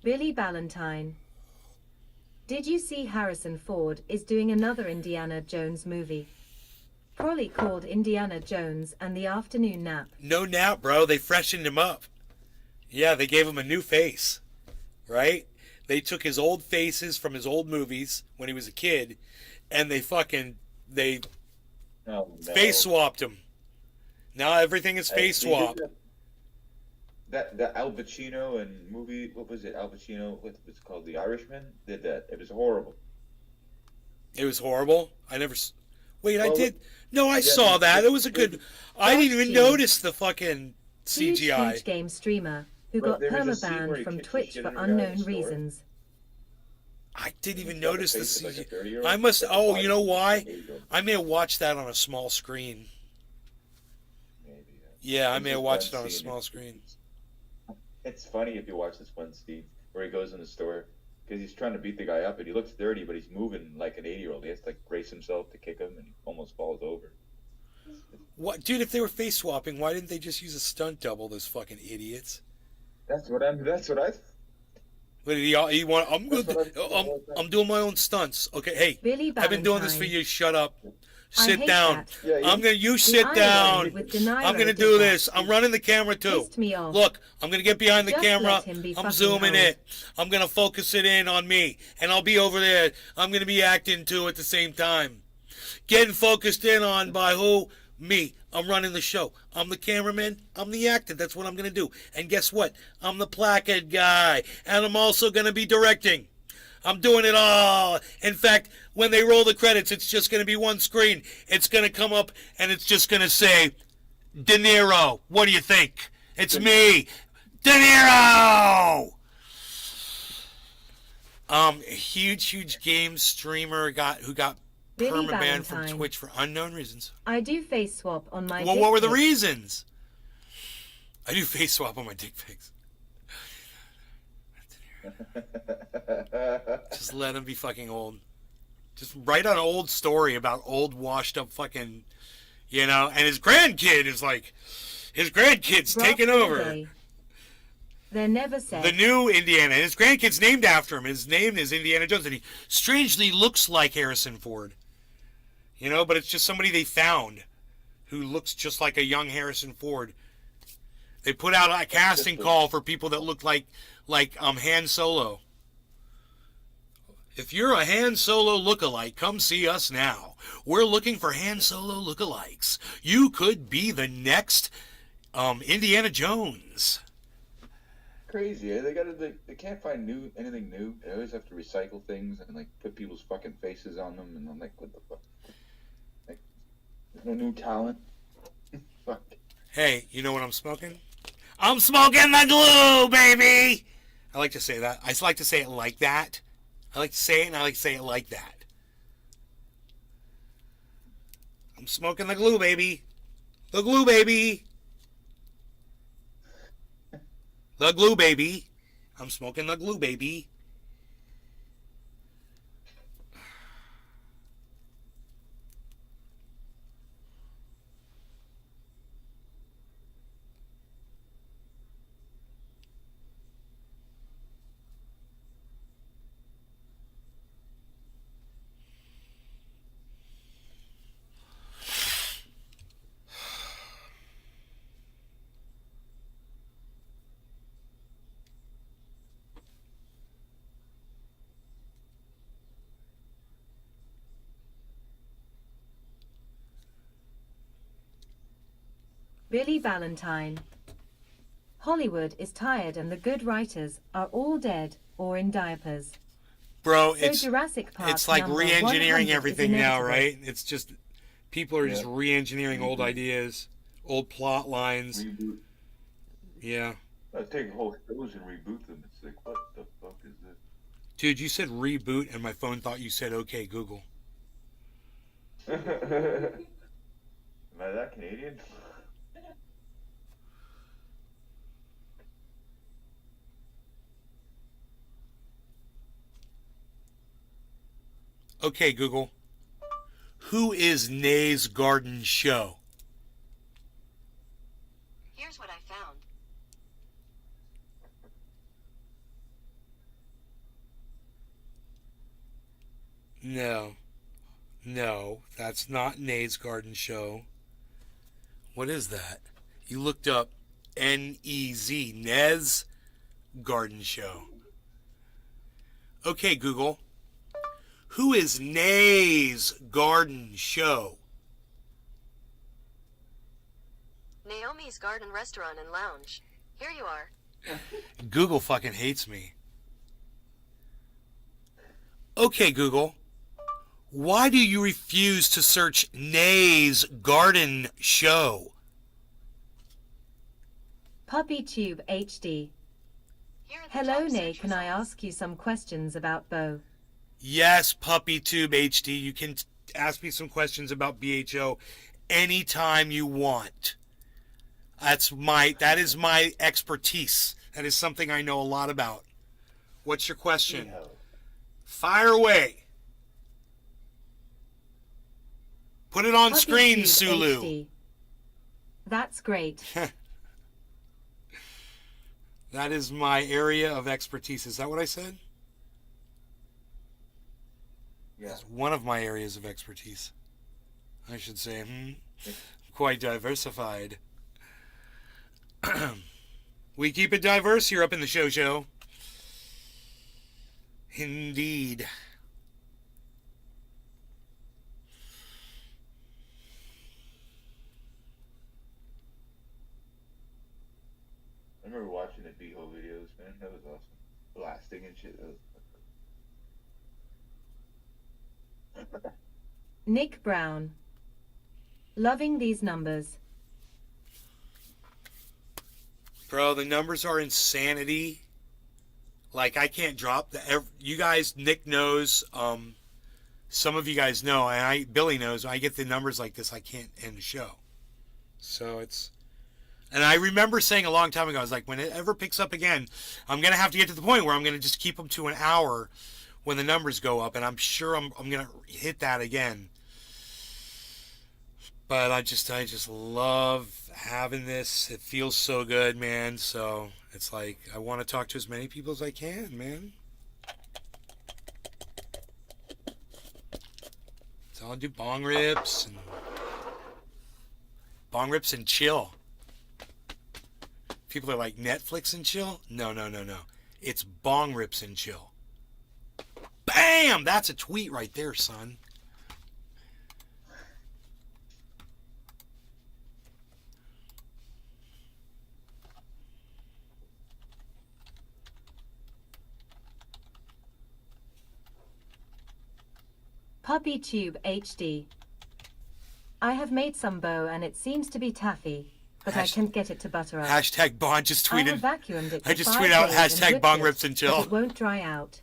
Speaker 3: Billy Ballantyne. Did you see Harrison Ford is doing another Indiana Jones movie? Probably called Indiana Jones and the Afternoon Nap.
Speaker 1: No nap, bro. They freshened him up. Yeah, they gave him a new face. Right? They took his old faces from his old movies when he was a kid, and they
Speaker 2: Oh, no.
Speaker 1: face swapped him. Now everything is face
Speaker 2: They did
Speaker 1: swap.
Speaker 2: That Al Pacino and movie, what was it? Al Pacino, what was it called? The Irishman did that. It was horrible.
Speaker 1: It was horrible. I never. Wait, I
Speaker 2: Well,
Speaker 1: did. No, I
Speaker 2: yeah,
Speaker 1: saw that. It was a good. I didn't even
Speaker 3: Huge.
Speaker 1: notice the fucking CGI.
Speaker 3: Huge game streamer who
Speaker 2: But
Speaker 3: got
Speaker 2: there was a scene where
Speaker 3: permabanned
Speaker 2: he
Speaker 3: from
Speaker 2: kicks the
Speaker 3: Twitch
Speaker 2: shit
Speaker 3: for
Speaker 2: out of the guy in the
Speaker 3: unknown
Speaker 2: store.
Speaker 3: reasons.
Speaker 1: I didn't even
Speaker 2: He's got the
Speaker 1: notice the
Speaker 2: face of like a
Speaker 1: CGI.
Speaker 2: 30-year-old,
Speaker 1: I must.
Speaker 2: like a
Speaker 1: Oh, you know
Speaker 2: body.
Speaker 1: why?
Speaker 2: There you go.
Speaker 1: I may have watched that on a small screen.
Speaker 2: Maybe,
Speaker 1: Yeah, I
Speaker 2: There's
Speaker 1: may have
Speaker 2: this
Speaker 1: watched it
Speaker 2: one
Speaker 1: on a
Speaker 2: scene,
Speaker 1: small screen.
Speaker 2: It's funny if you watch this one scene where he goes in the store because he's trying to beat the guy up and he looks dirty, but he's moving like an 80-year-old. He has to like brace himself to kick him and he almost falls over.
Speaker 1: What, dude? If they were face swapping, why didn't they just use a stunt double? Those fucking idiots.
Speaker 2: That's what I.
Speaker 1: What did he want? I'm
Speaker 2: That's
Speaker 1: good.
Speaker 2: what I-
Speaker 1: I'm doing my own stunts. Okay, hey,
Speaker 3: Billy
Speaker 1: I've been doing this for
Speaker 3: Ballantyne.
Speaker 1: you. Shut up.
Speaker 3: I
Speaker 1: Sit
Speaker 3: hate
Speaker 1: down.
Speaker 3: that.
Speaker 2: Yeah,
Speaker 1: You
Speaker 3: The
Speaker 1: sit
Speaker 3: irony
Speaker 1: down.
Speaker 3: with Deniro
Speaker 1: I'm gonna
Speaker 3: did
Speaker 1: do
Speaker 3: that.
Speaker 1: this. I'm running the camera too.
Speaker 3: Pissed me off.
Speaker 1: Look, I'm gonna get behind the
Speaker 3: Just
Speaker 1: camera.
Speaker 3: let him be
Speaker 1: I'm
Speaker 3: fucking
Speaker 1: zooming
Speaker 3: old.
Speaker 1: it. I'm gonna focus it in on me, and I'll be over there. I'm gonna be acting too at the same time. Getting focused in on by who? Me. I'm running the show. I'm the cameraman. I'm the actor. That's what I'm going to do. And guess what? I'm the placard guy. And I'm also going to be directing. I'm doing it all. In fact, when they roll the credits, it's just going to be one screen. It's going to come up and it's just going to say, De Niro. What do you think? It's me. De Niro! Huge game streamer who got
Speaker 3: Billy
Speaker 1: permabanned from
Speaker 3: Valentine.
Speaker 1: Twitch for unknown reasons.
Speaker 3: I do face swap on my
Speaker 1: Well,
Speaker 3: dick
Speaker 1: what were the
Speaker 3: pics.
Speaker 1: reasons? I do face swap on my dick pics. Just let him be fucking old. Just write an old story about old washed up fucking, and his grandkid is like, his grandkid's
Speaker 3: Brock
Speaker 1: taking over.
Speaker 3: Day. They're never said.
Speaker 1: The new Indiana. And his grandkid's named after him. His name is Indiana Jones. And he strangely looks like Harrison Ford. But it's just somebody they found who looks just like a young Harrison Ford. They put out a casting call for people that look like Han Solo. If you're a Han Solo lookalike, come see us now. We're looking for Han Solo lookalikes. You could be the next Indiana Jones.
Speaker 2: Crazy. Eh? They can't find anything new. They always have to recycle things and put people's fucking faces on them. And I'm like, what the fuck? There's no new talent. Fuck.
Speaker 1: Hey, you know what I'm smoking? I'm smoking the glue, baby! I like to say that. I like to say it like that. I like to say it, and I like to say it like that. I'm smoking the glue, baby. The glue, baby. The glue, baby. I'm smoking the glue, baby.
Speaker 3: Billy Valentine. Hollywood is tired and the good writers are all dead or in diapers.
Speaker 1: Bro,
Speaker 3: So Jurassic Park
Speaker 1: it's like
Speaker 3: number
Speaker 1: re-engineering
Speaker 3: 100 is
Speaker 1: everything now,
Speaker 3: inevitable.
Speaker 1: right? It's just people are just re-engineering old ideas, old plot lines.
Speaker 2: Reboot.
Speaker 1: Yeah.
Speaker 2: I take whole shows and reboot them. It's like, what the fuck is this?
Speaker 1: Dude, you said reboot and my phone thought you said okay Google.
Speaker 2: Am I that Canadian?
Speaker 1: Okay, Google. Who is Nay's Garden Show?
Speaker 7: Here's what I found.
Speaker 1: No, that's not Nay's Garden Show. What is that? You looked up N-E-Z, Nez Garden Show. Okay, Google. Who is Nay's Garden Show?
Speaker 7: Naomi's Garden Restaurant and Lounge. Here you are.
Speaker 1: Google fucking hates me. Okay, Google. Why do you refuse to search Nay's Garden Show?
Speaker 3: PuppyTube HD.
Speaker 7: Here are the
Speaker 3: Hello,
Speaker 7: top
Speaker 3: Nay.
Speaker 7: search
Speaker 3: Can I
Speaker 7: results.
Speaker 3: ask you some questions about Bo?
Speaker 1: Yes, PuppyTube HD. You can ask me some questions about BHO anytime you want. That is my expertise. That is something I know a lot about. What's your question? Fire away. Put it on screen,
Speaker 3: PuppyTube
Speaker 1: Sulu.
Speaker 3: HD. That's great.
Speaker 1: That is my area of expertise. Is that what I said?
Speaker 2: Yeah.
Speaker 1: That's one of my areas of expertise. I should say. Quite diversified. We keep it diverse here up in the show. Indeed.
Speaker 2: I remember watching the Beehole videos, man. That was awesome. Blasting and shit.
Speaker 3: Nick Brown. Loving these numbers.
Speaker 1: Bro, the numbers are insanity. Like, I can't drop the. You guys, Nick knows. Some of you guys know, and Billy knows. When I get the numbers like this, I can't end the show. So it's. And I remember saying a long time ago, I was like, when it ever picks up again, I'm gonna have to get to the point where I'm gonna just keep them to an hour when the numbers go up, and I'm sure I'm gonna hit that again. But I just love having this. It feels so good, man. So it's like I want to talk to as many people as I can, man. So I'll do bong rips and chill. People are like, Netflix and chill? No. It's bong rips and chill. Bam! That's a tweet right there, son.
Speaker 3: PuppyTube HD. I have made some bow and it seems to be taffy, but I can't get it to butter up.
Speaker 1: Hashtag Bond just
Speaker 3: I have
Speaker 1: tweeted.
Speaker 3: vacuumed it
Speaker 1: I
Speaker 3: for
Speaker 1: just
Speaker 3: 5
Speaker 1: tweeted out
Speaker 3: days
Speaker 1: hashtag
Speaker 3: and whipped
Speaker 1: bong
Speaker 3: it,
Speaker 1: rips and
Speaker 3: but
Speaker 1: chill.
Speaker 3: it won't dry out.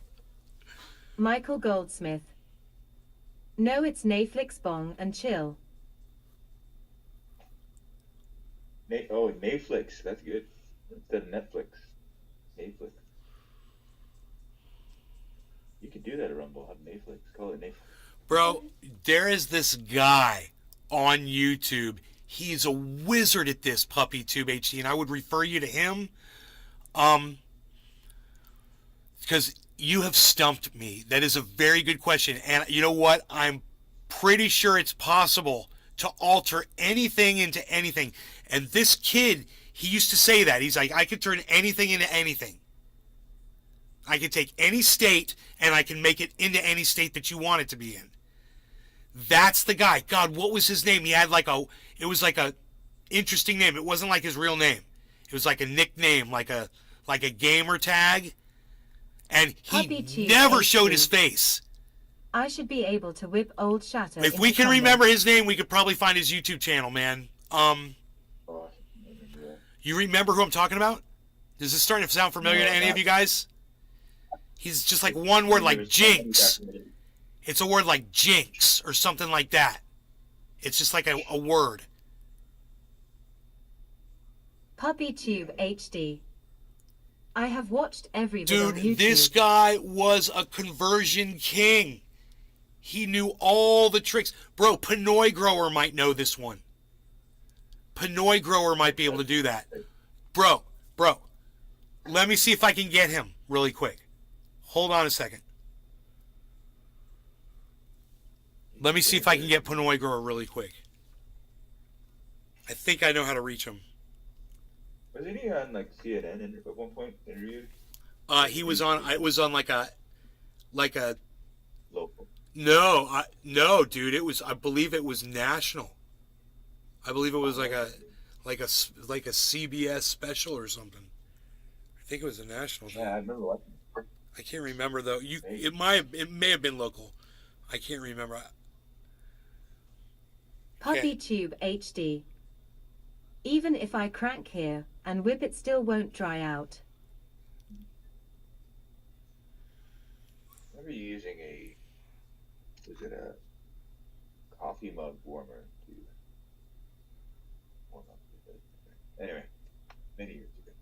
Speaker 3: Michael Goldsmith. No, it's Netflix bong and chill.
Speaker 2: Netflix. That's good. Instead of Netflix. Netflix. You could do that at Rumble. Have Netflix. Call it Netflix.
Speaker 1: Bro, there is this guy on YouTube. He's a wizard at this, PuppyTube HD, and I would refer you to him. Because you have stumped me. That is a very good question. And you know what? I'm pretty sure it's possible to alter anything into anything. And this kid, he used to say that. He's like, I could turn anything into anything. I can take any state and I can make it into any state that you want it to be in. That's the guy. God, what was his name? He had it was like a interesting name. It wasn't like his real name. It was like a nickname, like a gamer tag. And he never showed his face.
Speaker 3: I should be able to whip old Shatter.
Speaker 1: If we can remember his name, we could probably find his YouTube channel, man. You remember who I'm talking about? Is this starting to sound familiar to any of you guys? He's just like one word, like jinx. It's a word like jinx or something like that. It's just like a word.
Speaker 3: PuppyTube HD. I have watched every video on YouTube.
Speaker 1: Dude, this guy was a conversion king. He knew all the tricks. Bro, Pinoy Grower might know this one. Pinoy Grower might be able to do that. Bro, let me see if I can get him really quick. Hold on a second. Let me see if I can get Pinoy Grower really quick. I think I know how to reach him.
Speaker 2: Wasn't he on like CNN at one point interviewed?
Speaker 1: He was on. It was on like a
Speaker 2: Local.
Speaker 1: No, dude. It was. I believe it was national. I believe it was like a CBS special or something. I think it was a national thing.
Speaker 2: Yeah, I remember watching.
Speaker 1: I can't remember though. It may have been local. I can't remember.
Speaker 3: PuppyTube HD. Even if I crank here and whip, it still won't dry out.
Speaker 2: I remember using a coffee mug warmer to warm up the bed. Anyway, many years ago.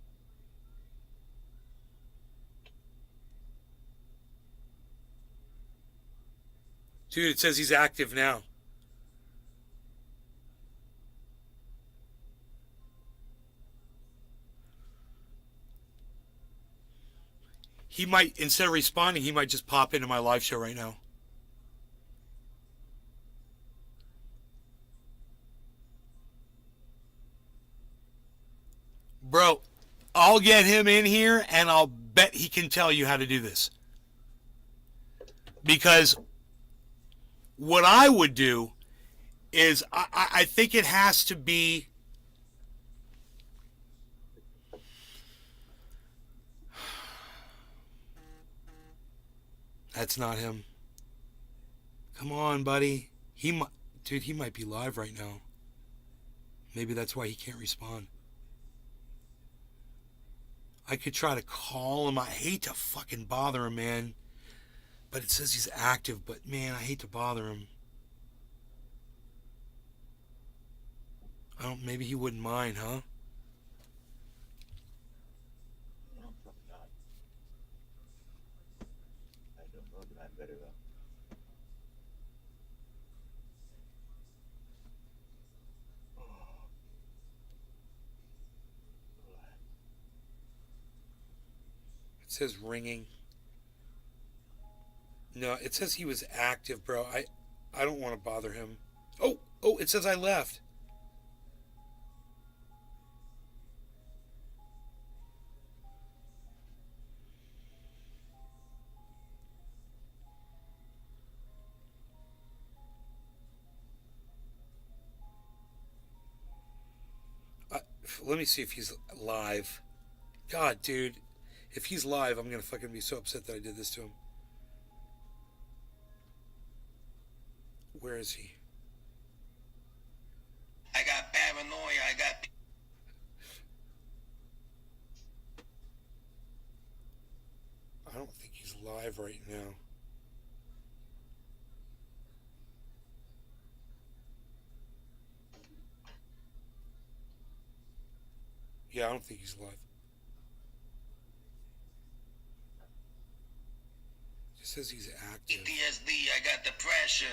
Speaker 1: Dude, it says he's active now. He might, instead of responding, he might just pop into my live show right now. Bro, I'll get him in here and I'll bet he can tell you how to do this. Because what I would do is I think it has to be that's not him. Come on, buddy. Dude, he might be live right now. Maybe that's why he can't respond. I could try to call him. I hate to fucking bother him, man. But it says he's active, but man, I hate to bother him. Maybe he wouldn't mind, huh?
Speaker 2: No, probably not. I don't know the man better though.
Speaker 1: It says ringing. No, it says he was active, bro. I don't want to bother him. Oh, it says I left. Let me see if he's live. God, dude. If he's live, I'm going to fucking be so upset that I did this to him. Where is he?
Speaker 8: I got paranoia.
Speaker 1: I don't think he's live right now. Yeah, I don't think he's live. It says he's active.
Speaker 8: PTSD. I got depression.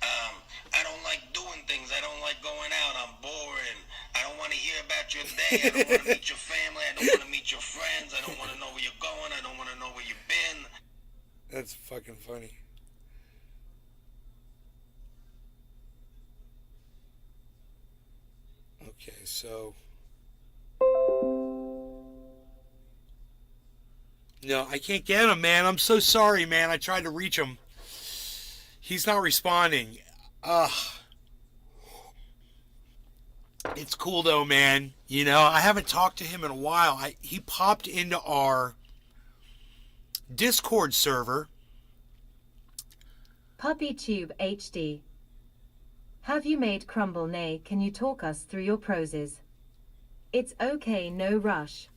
Speaker 8: I don't like doing things. I don't like going out. I'm boring. I don't want to hear about your day. I don't want to meet your family. I don't want to meet your friends. I don't want to know where you're going. I don't want to know where you've been.
Speaker 1: That's fucking funny. Okay, so... No, I can't get him, man. I'm so sorry, man. I tried to reach him. He's not responding. It's cool, though, man. You know, I haven't talked to him in a while. He popped into our Discord server.
Speaker 3: PuppyTube HD. Have you made crumble? Nay, can you talk us through your proses? It's okay, no rush.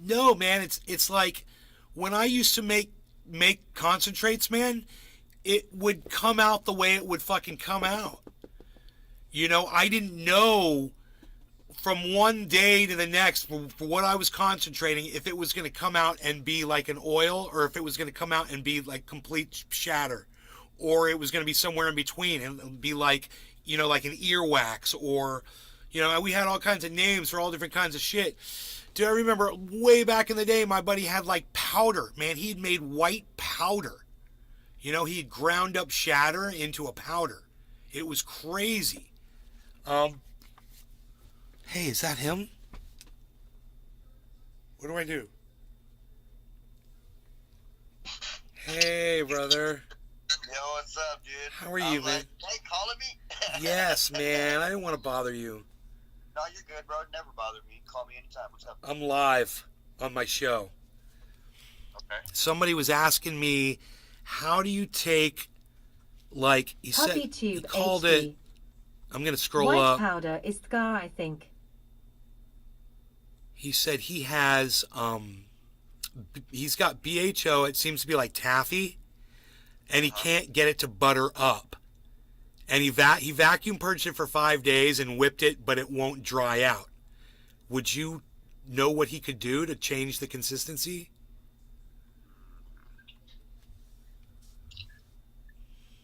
Speaker 1: No, man, it's like when I used to make concentrates, man, it would come out the way it would fucking come out. You know, I didn't know from one day to the next for what I was concentrating if it was going to come out and be like an oil or if it was going to come out and be like complete shatter or it was going to be somewhere in between and be like, you know, like an earwax or, you know, we had all kinds of names for all different kinds of shit. Dude, I remember way back in the day, my buddy had like powder. Man, he'd made white powder. You know, he had ground up shatter into a powder. It was crazy. Hey, is that him? What do I do? Hey, brother.
Speaker 8: Yo, what's up, dude?
Speaker 1: How are you, man?
Speaker 8: Hey, calling me?
Speaker 1: Yes, man. I didn't want to bother you.
Speaker 8: No, you're good, bro. Never bother me. Call me anytime. What's up?
Speaker 1: I'm live on my show.
Speaker 8: Okay.
Speaker 1: Somebody was asking me, how do you take, like, he
Speaker 3: PuppyTube
Speaker 1: called
Speaker 3: HD.
Speaker 1: it, I'm going to scroll
Speaker 3: White
Speaker 1: up.
Speaker 3: powder is scar, I think.
Speaker 1: He said he has, he's got BHO, it seems to be like taffy, and he can't get it to butter up. And he vacuum purged it for 5 days and whipped it, but it won't dry out. Would you know what he could do to change the consistency?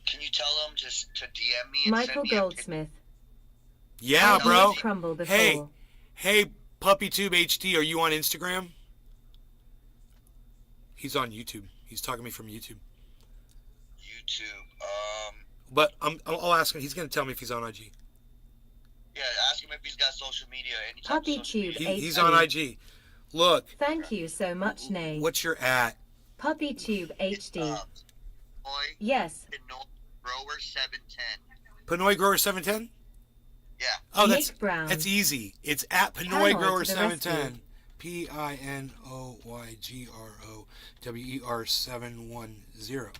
Speaker 8: Can you tell them to DM me and
Speaker 3: Michael
Speaker 8: send me a
Speaker 3: Goldsmith.
Speaker 1: Yeah,
Speaker 3: I've
Speaker 1: bro.
Speaker 3: made crumble before.
Speaker 1: Hey, PuppyTube HD, are you on Instagram? He's on YouTube. He's talking to me from YouTube.
Speaker 8: YouTube.
Speaker 1: But I'll ask him. He's going to tell me if he's on IG.
Speaker 8: Yeah, ask him if he's got social media. Any type of
Speaker 3: Puppy
Speaker 8: social
Speaker 3: Tube
Speaker 8: media.
Speaker 1: He's
Speaker 3: HD.
Speaker 1: on IG. Look,
Speaker 3: Thank you so much, Nay.
Speaker 1: what's your at?
Speaker 3: Puppy Tube HD.
Speaker 8: Boy,
Speaker 3: Yes.
Speaker 8: Pinoy Grower 710.
Speaker 1: Pinoy Grower 710?
Speaker 8: Yeah.
Speaker 1: Oh, that's
Speaker 3: Nick Brown.
Speaker 1: that's easy. It's at Pinoy
Speaker 3: Panoy
Speaker 1: Grower
Speaker 3: to the rescue.
Speaker 1: 710. PINOYGROWER 710.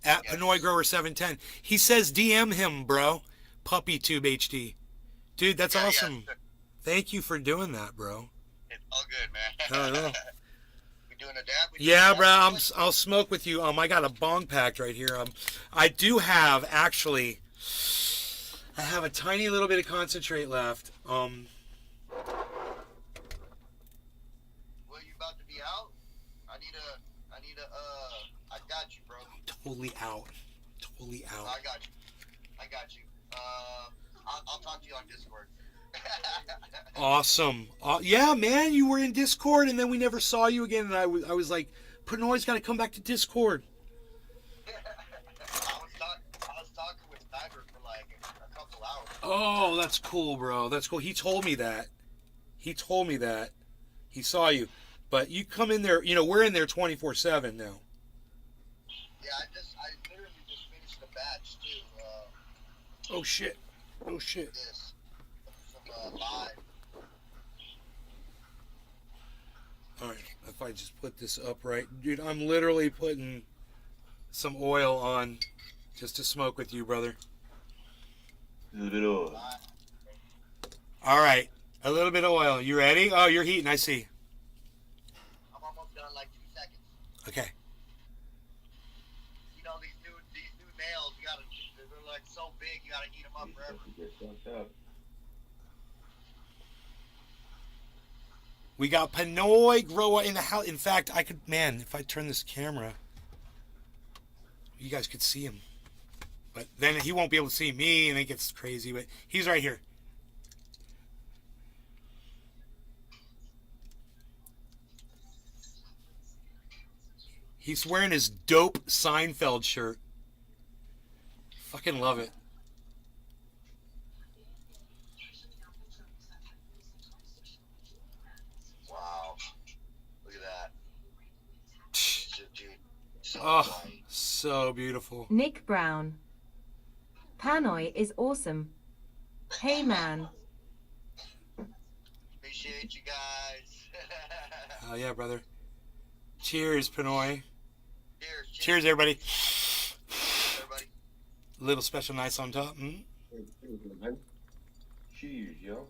Speaker 1: At
Speaker 8: Yes.
Speaker 1: Pinoy Grower 710. He says DM him, bro. Puppy Tube HD. Dude, that's
Speaker 8: Yeah,
Speaker 1: awesome.
Speaker 8: yeah.
Speaker 1: Thank you for doing that, bro.
Speaker 8: It's all good, man.
Speaker 1: I know.
Speaker 8: We doing a dab? We doing
Speaker 1: Yeah,
Speaker 8: a
Speaker 1: bro.
Speaker 8: dab?
Speaker 1: I'll smoke with you. I got a bong packed right here. I do have actually. I have a tiny little bit of concentrate left.
Speaker 8: Well, you about to be out? I got you, bro.
Speaker 1: Totally out. Totally out.
Speaker 8: I got you. I'll talk to you on Discord.
Speaker 1: Awesome. Yeah, man, you were in Discord, and then we never saw you again. And I was like, Pinoy's got to come back to Discord.
Speaker 8: I was talking with Sniper for like a couple hours.
Speaker 1: Oh, that's cool, bro. That's cool. He told me that. He saw you, but you come in there. We're in there 24/7 now.
Speaker 8: Yeah, I literally just finished the batch too.
Speaker 1: Oh shit.
Speaker 8: This from live.
Speaker 1: All right, if I just put this up right, dude, I'm literally putting some oil on just to smoke with you, brother.
Speaker 2: A little bit old.
Speaker 1: All right, a little bit of oil. You ready? Oh, you're heating. I see.
Speaker 8: I'm almost done, like 2 seconds.
Speaker 1: Okay.
Speaker 8: You know these new nails, they're like so big, you gotta heat them up forever.
Speaker 2: Get fucked up.
Speaker 1: We got Pinoy Grower in the house. In fact, if I turn this camera, you guys could see him. But then he won't be able to see me, and it gets crazy. But he's right here. He's wearing his dope Seinfeld shirt. Fucking love it.
Speaker 8: Wow. Look at that. Dude, so
Speaker 1: Oh,
Speaker 8: white.
Speaker 1: so beautiful.
Speaker 3: Nick Brown. Panoy is awesome. Hey man.
Speaker 8: Appreciate you guys.
Speaker 1: Oh yeah, brother. Cheers, Pinoy.
Speaker 8: Cheers,
Speaker 1: Cheers, everybody.
Speaker 8: everybody.
Speaker 1: Little special nice on top. Mm?
Speaker 2: Cheers, yo.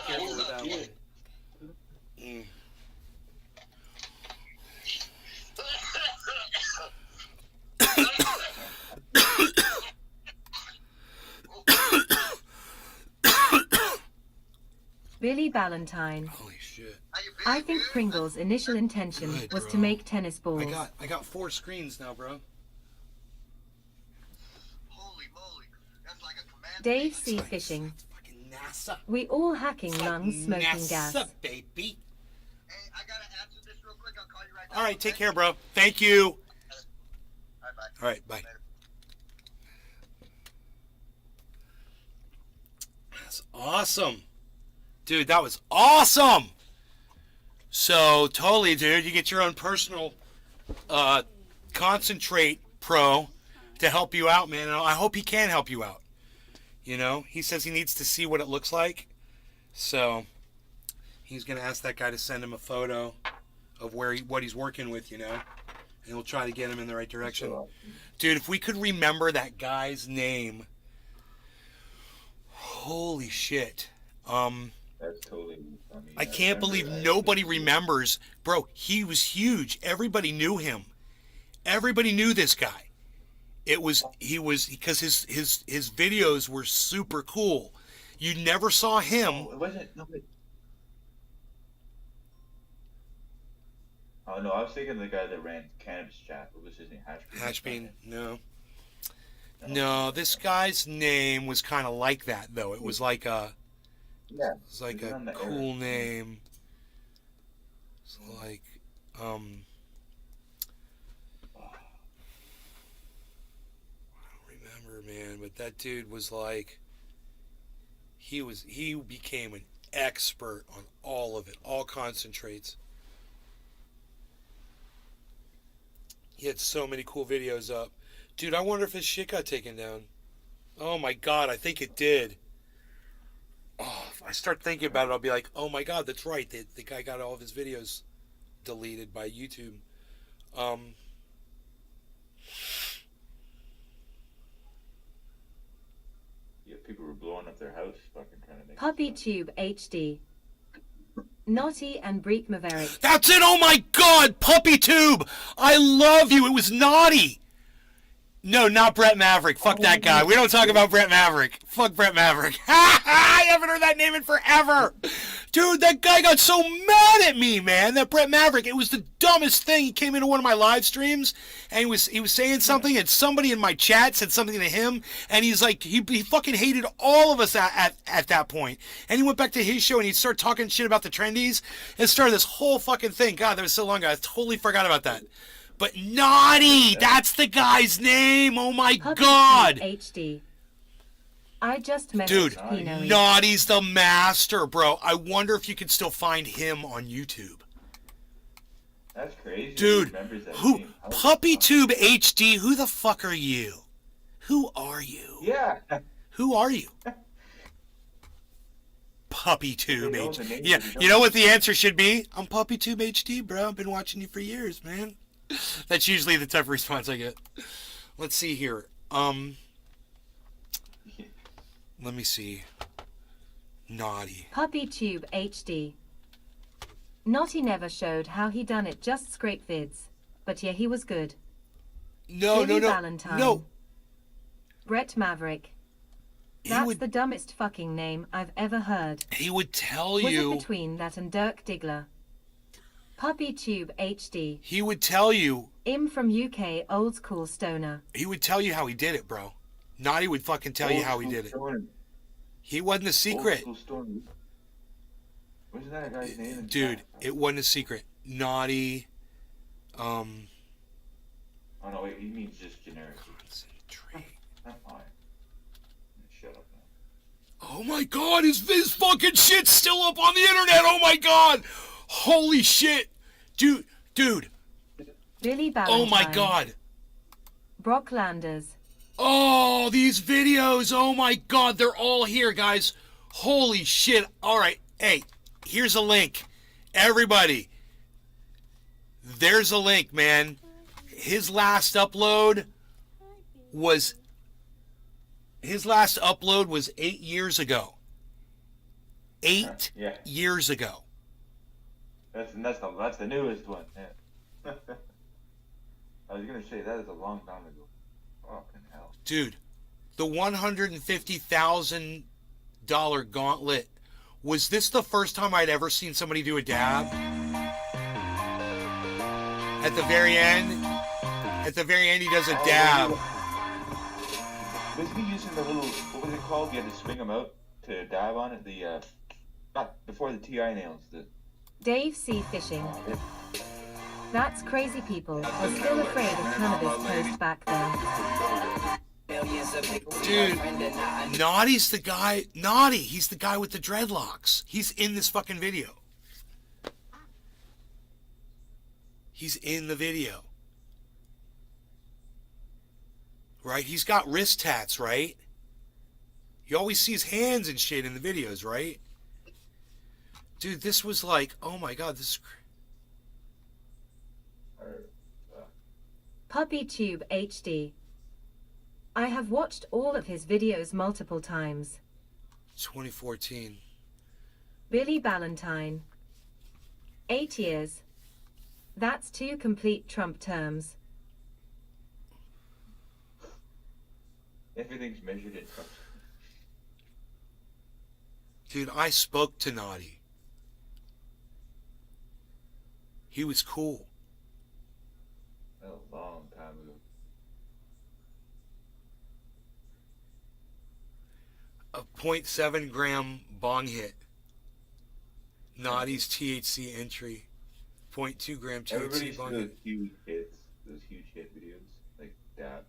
Speaker 5: Careful with that one.
Speaker 1: Mm.
Speaker 3: Billy Ballantyne.
Speaker 1: Holy shit.
Speaker 3: I think Pringle's initial intention
Speaker 1: Good,
Speaker 3: was
Speaker 1: bro.
Speaker 3: to make tennis balls.
Speaker 1: I got 4 screens now, bro.
Speaker 8: Holy moly. That's like a command.
Speaker 3: Dave Sea Fishing.
Speaker 1: Fucking NASA.
Speaker 3: We all hacking lungs, smoking
Speaker 1: NASA,
Speaker 3: gas.
Speaker 1: baby.
Speaker 8: Hey, I gotta answer this real quick. I'll call you right back.
Speaker 1: All right, take
Speaker 8: okay?
Speaker 1: care, bro. Thank you.
Speaker 8: All right, bye.
Speaker 1: All right, bye.
Speaker 8: Later.
Speaker 1: That's awesome. Dude, that was awesome. So, totally, dude, you get your own personal concentrate pro to help you out, man. And I hope he can help you out. He says he needs to see what it looks like. So he's gonna ask that guy to send him a photo of what he's working with, and he'll try to get him in the right direction. Dude, if we could remember that guy's name, holy shit.
Speaker 2: That's totally funny.
Speaker 1: I can't believe nobody remembers. Bro, he was huge. Everybody knew him. Everybody knew this guy. Because his videos were super cool. You never saw him.
Speaker 2: It wasn't. No, wait. Oh no, I was thinking of the guy that ran Cannabis Chat. What was his name?
Speaker 1: Hashbean? No. No, this guy's name was kind of like that, though. It was like a cool name. It's like, I don't remember, man, but that dude was like, he became an expert on all of it, all concentrates. He had so many cool videos up. Dude, I wonder if his shit got taken down. Oh my god, I think it did. Oh, if I start thinking about it, I'll be like, oh my god, that's right. The guy got all of his videos deleted by YouTube.
Speaker 2: Yeah, people were blowing up their house, fucking trying to make.
Speaker 3: PuppyTube HD. Naughty and Breek Maverick.
Speaker 1: That's it! Oh my god! PuppyTube! I love you! It was Naughty! No, not Brett Maverick. Fuck that guy. We don't talk about Brett Maverick. Fuck Brett Maverick. I haven't heard that name in forever. Dude, that guy got so mad at me, man. That Brett Maverick. It was the dumbest thing. He came into one of my live streams and he was saying something, and somebody in my chat said something to him, and he's like, he fucking hated all of us at that point. And he went back to his show and he started talking shit about the trendies and started this whole fucking thing. God, that was so long ago. I totally forgot about that. But Naughty, that's the guy's name. Oh my god.
Speaker 3: HD. I just messaged
Speaker 1: Dude,
Speaker 3: Pinoy.
Speaker 1: Naughty's the master, bro. I wonder if you can still find him on YouTube.
Speaker 2: That's crazy.
Speaker 1: Dude, PuppyTube HD, who the fuck are you? Who are you?
Speaker 2: Yeah.
Speaker 1: Who are you? PuppyTube HD. Yeah, you know what the answer should be? I'm PuppyTube HD, bro. I've been watching you for years, man. That's usually the type of response I get. Let's see here. Let me see. Naughty.
Speaker 3: PuppyTube HD. Naughty never showed how he done it, just scrape vids. But yeah, he was good.
Speaker 1: No.
Speaker 3: Valentine.
Speaker 1: No.
Speaker 3: Brett Maverick. That's the dumbest fucking name I've ever heard.
Speaker 1: He would tell
Speaker 3: Was
Speaker 1: you.
Speaker 3: it between that and Dirk Diggler? PuppyTube HD.
Speaker 1: He would tell you.
Speaker 3: Im from UK, old school stoner.
Speaker 1: He would tell you how he did it, bro. Naughty would fucking tell you how he did it. He wasn't a secret.
Speaker 2: Wasn't that a guy's name?
Speaker 1: Dude, it wasn't a secret. Naughty.
Speaker 2: Oh no, wait, he means just generic.
Speaker 1: Concentrate.
Speaker 2: That's fine. Shut up now.
Speaker 1: Oh my god, his fucking shit's still up on the internet. Oh my god. Holy shit. Dude.
Speaker 3: Billy Valentine.
Speaker 1: Oh my god.
Speaker 3: Brock Landers.
Speaker 1: Oh, these videos. Oh my god, they're all here, guys. Holy shit. All right. Hey, here's a link. Everybody. There's a link, man. His last upload was 8 years ago. 8 years ago.
Speaker 2: That's the newest one. Yeah. I was gonna say that is a long time ago. Fucking hell.
Speaker 1: Dude, the $150,000 gauntlet. Was this the first time I'd ever seen somebody do a dab? At the very end, he does a dab.
Speaker 2: Was he using the little, what was it called? You had to swing them out to dab on it. Not before the TI nails.
Speaker 3: Dave C. Fishing. That's crazy people were still afraid of cannabis post back then.
Speaker 1: Dude, Naughty's the guy. Naughty, he's the guy with the dreadlocks. He's in this fucking video. He's in the video. Right? He's got wrist tats, right? You always see his hands and shit in the videos, right? Dude, this was like, oh my god, this is
Speaker 2: Or,
Speaker 3: PuppyTube HD. I have watched all of his videos multiple times.
Speaker 1: 2014.
Speaker 3: Billy Ballantyne. 8 years. That's 2 complete Trump terms.
Speaker 2: everything's measured in Trump.
Speaker 1: Dude, I spoke to Naughty. He was cool.
Speaker 2: A long time ago.
Speaker 1: A .7 gram bong hit. Naughty's THC entry. 0.2 gram
Speaker 2: Everybody
Speaker 1: THC
Speaker 2: see
Speaker 1: bong
Speaker 2: those
Speaker 1: hit.
Speaker 2: huge hits, those huge hit videos, like dabs.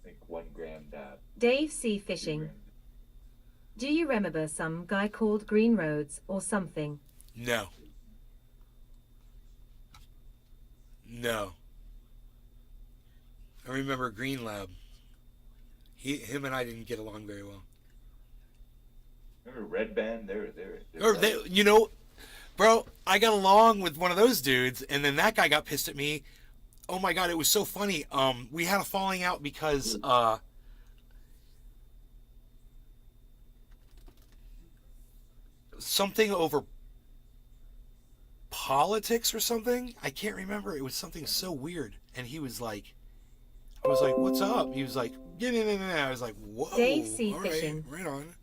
Speaker 2: Like 1 gram dab.
Speaker 3: Dave C.
Speaker 2: 2
Speaker 3: Fishing.
Speaker 2: gram.
Speaker 3: Do you remember some guy called Green Roads or something?
Speaker 1: No. No. I remember Green Lab. Him and I didn't get along very well.
Speaker 2: Remember Red Band? They're
Speaker 1: Or they, you know, bro, I got along with one of those dudes, and then that guy got pissed at me. Oh my god, it was so funny. We had a falling out because something over politics or something. I can't remember. It was something so weird, and he was like, I was like, "What's up?" He was like, "Yeah, no, no, no." I was like, "Whoa,
Speaker 3: Dave C.
Speaker 1: all right,
Speaker 3: Fishing.
Speaker 1: right on."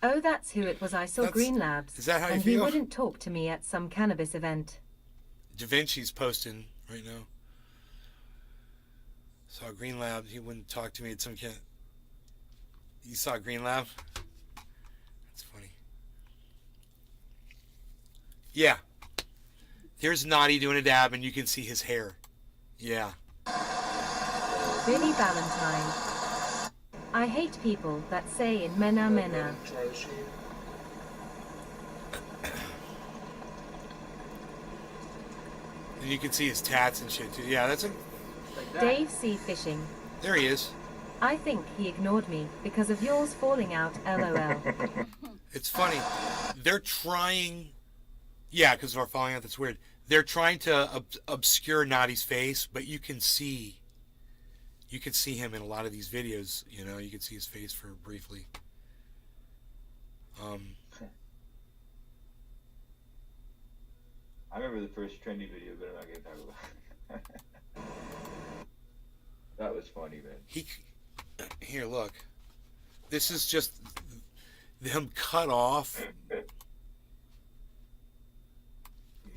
Speaker 3: Oh, that's who it was. I saw
Speaker 1: That's-
Speaker 3: Green Labs.
Speaker 1: is that how you
Speaker 3: and he
Speaker 1: feel?
Speaker 3: wouldn't talk to me at some cannabis event.
Speaker 1: Da Vinci's posting right now. Saw Green Lab. He wouldn't talk to me at some kid. You saw Green Lab? That's funny. Yeah. Here's Naughty doing a dab, and you can see his hair. Yeah.
Speaker 3: Billy Valentine. I hate people that say in mena mena.
Speaker 1: And you can see his tats and shit too. Yeah, that's a.
Speaker 5: Like that.
Speaker 3: Dave C. Fishing.
Speaker 1: There he is.
Speaker 3: I think he ignored me because of yours falling out, lol.
Speaker 1: It's funny. They're trying. Yeah, because of our falling out. That's weird. They're trying to obscure Naughty's face, but you can see. You can see him in a lot of these videos. You know, you can see his face for briefly.
Speaker 2: I remember the first trendy video, but I'm not gonna talk about it. That was funny, man.
Speaker 1: He. Here, look. This is just them cut off.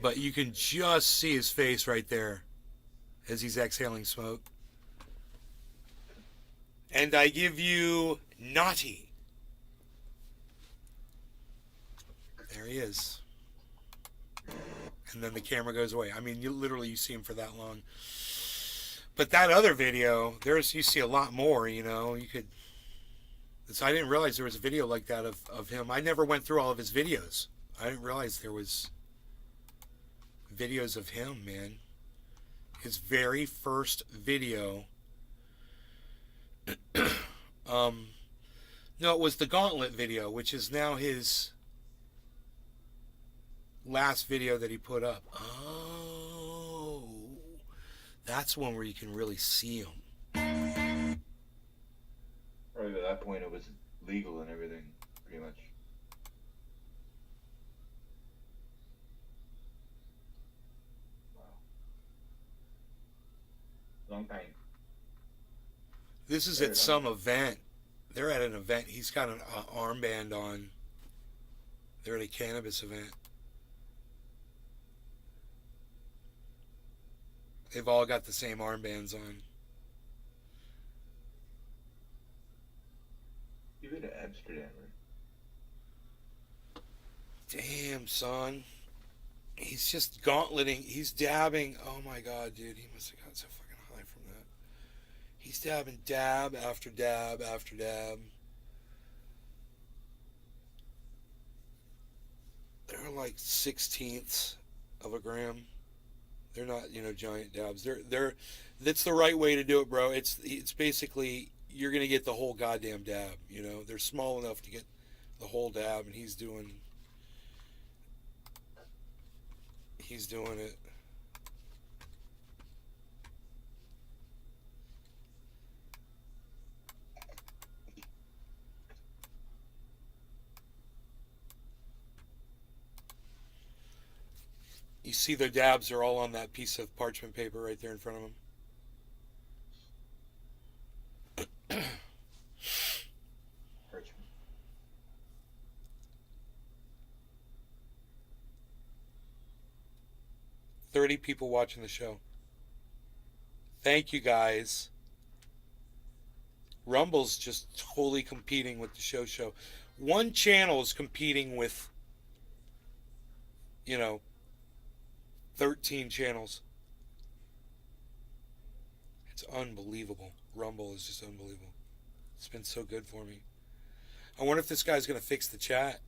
Speaker 1: But you can just see his face right there as he's exhaling smoke. And I give you Naughty. There he is. And then the camera goes away. I mean, you see him for that long. But that other video, you see a lot more, you know. You could. So I didn't realize there was a video like that of him. I never went through all of his videos. I didn't realize there was videos of him, man. His very first video. No, it was the Gauntlet video, which is now his last video that he put up. Oh, that's one where you can really see him.
Speaker 2: Probably by that point it was legal and everything, pretty much. Wow. Long time.
Speaker 1: This is at some event. They're at an event. He's got an armband on. They're at a cannabis event. They've all got the same armbands on.
Speaker 2: You've been to Amsterdam, right?
Speaker 1: Damn, son. He's just gauntleting. He's dabbing. Oh my god, dude. He must have gotten so fucking high from that. He's dabbing dab after dab after dab. They're like 16ths of a gram. They're not, giant dabs. That's the right way to do it, bro. It's basically you're gonna get the whole goddamn dab. They're small enough to get the whole dab, and he's doing it. You see their dabs are all on that piece of parchment paper right there in front of them. 30 people watching the show. Thank you, guys. Rumble's just totally competing with the show. One channel is competing with, 13 channels. It's unbelievable. Rumble is just unbelievable. It's been so good for me. I wonder if this guy's going to fix the chat.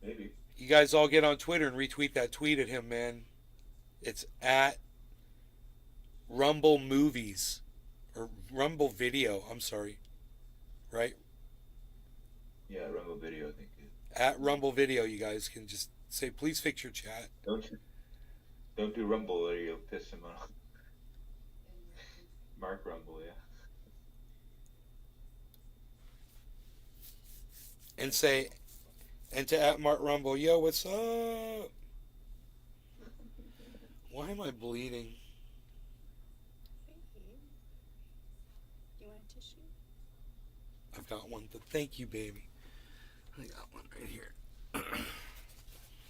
Speaker 2: Maybe.
Speaker 1: You guys all get on Twitter and retweet that tweet at him, man. It's at Rumble Movies. Or Rumble Video, I'm sorry. Right?
Speaker 2: Yeah, Rumble Video, I think.
Speaker 1: At Rumble Video, you guys can just say, please fix your chat.
Speaker 2: Don't do Rumble or you'll piss him off. Mark Rumble, yeah.
Speaker 1: And say, and to at Mark Rumble, yo, what's up? Why am I bleeding?
Speaker 6: You want a tissue?
Speaker 1: I've got one, but thank you, baby. I got one right here.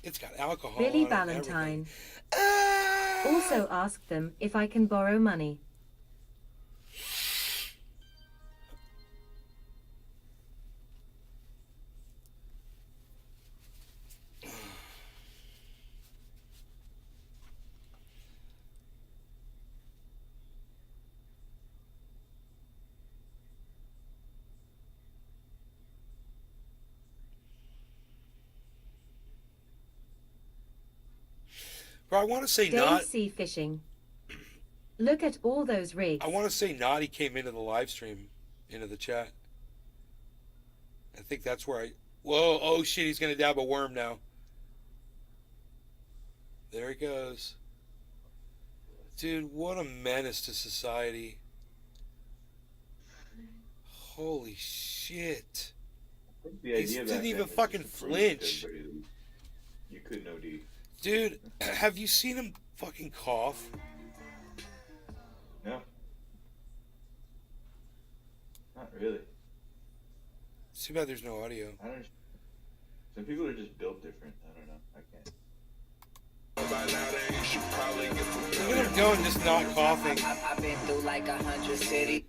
Speaker 1: It's got alcohol
Speaker 3: Billy
Speaker 1: on it and
Speaker 3: Valentine.
Speaker 1: everything.
Speaker 3: Also ask them if I can borrow money.
Speaker 1: But I want to say
Speaker 3: Dave
Speaker 1: not.
Speaker 3: Sea Fishing. Look at all those rigs.
Speaker 1: I want to say Naughty came into the live stream, into the chat. I think that's where I. Whoa! Oh shit! He's gonna dab a worm now. There he goes. Dude, what a menace to society. Holy shit.
Speaker 2: I think the
Speaker 1: He
Speaker 2: idea
Speaker 1: didn't
Speaker 2: back then
Speaker 1: even
Speaker 2: was
Speaker 1: fucking
Speaker 2: just to prove to
Speaker 1: flinch.
Speaker 2: everybody that you couldn't OD.
Speaker 1: Dude, have you seen him fucking cough?
Speaker 2: No. Not really.
Speaker 1: It's too bad there's no audio.
Speaker 2: I don't. Some people are just built different. I don't know. I can't.
Speaker 1: Look at him going, just not coughing.
Speaker 9: I've been through like 100 cities.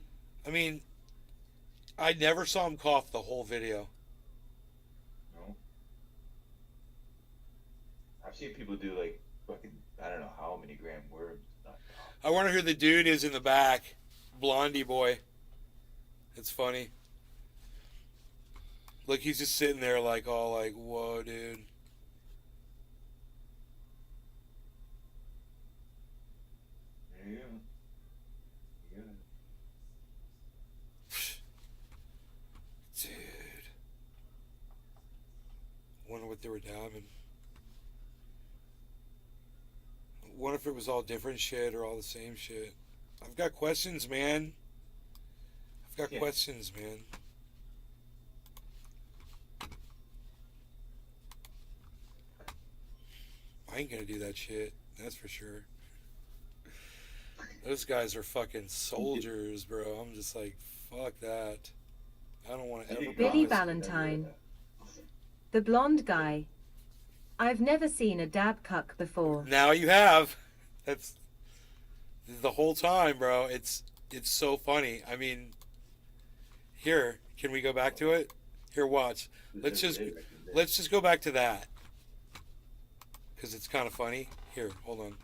Speaker 1: I mean, I never saw him cough the whole video.
Speaker 2: No. I've seen people do like fucking I don't know how many gram worms. Not
Speaker 1: I wonder who the dude is in the back. Blondie boy. It's funny. Look, he's just sitting there like all like, whoa, dude.
Speaker 2: there you go. You got it.
Speaker 1: Dude. Wonder what they were dabbing. Wonder if it was all different shit or all the same shit. I've got questions, man. I've got
Speaker 2: Yeah.
Speaker 1: questions, man. I ain't gonna do that shit. That's for sure. Those guys are fucking soldiers, bro. I'm just like, fuck that. I don't want to ever.
Speaker 3: Billy
Speaker 1: promise-
Speaker 3: Valentine. The blonde guy. I've never seen a dab cuck before.
Speaker 1: Now you have. That's the whole time, bro. It's so funny. I mean, here, can we go back to it? Here, watch. Let's just go back to that because it's kind of funny. Here, hold on.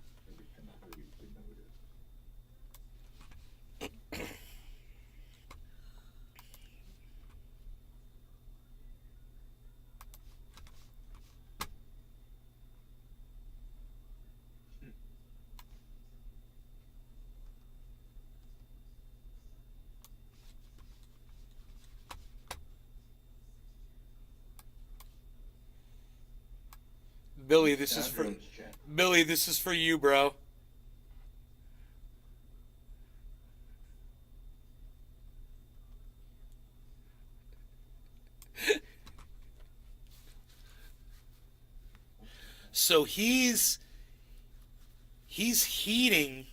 Speaker 1: Billy, this is for
Speaker 2: Andros channel.
Speaker 1: Billy. This is for you, bro. So he's heating.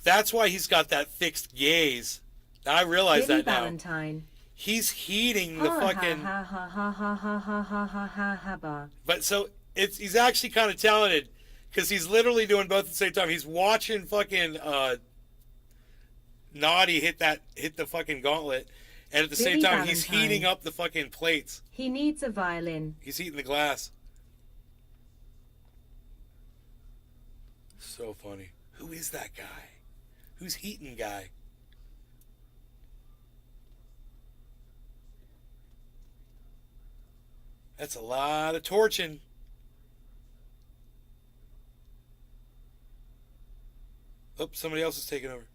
Speaker 1: That's why he's got that fixed gaze. I realize
Speaker 3: Billy
Speaker 1: that now.
Speaker 3: Valentine.
Speaker 1: He's heating the
Speaker 3: Ha
Speaker 1: fucking.
Speaker 3: ha ha ha ha ha ha ha ha ha ha ba.
Speaker 1: But so he's actually kind of talented because he's literally doing both at the same time. He's watching fucking Naughty hit the fucking gauntlet, and at the same
Speaker 3: Billy
Speaker 1: time he's
Speaker 3: Valentine.
Speaker 1: heating up the fucking plates.
Speaker 3: He needs a violin.
Speaker 1: He's heating the glass. So funny. Who is that guy? Who's heating guy? That's a lot of torching. Oops, somebody else is taking over.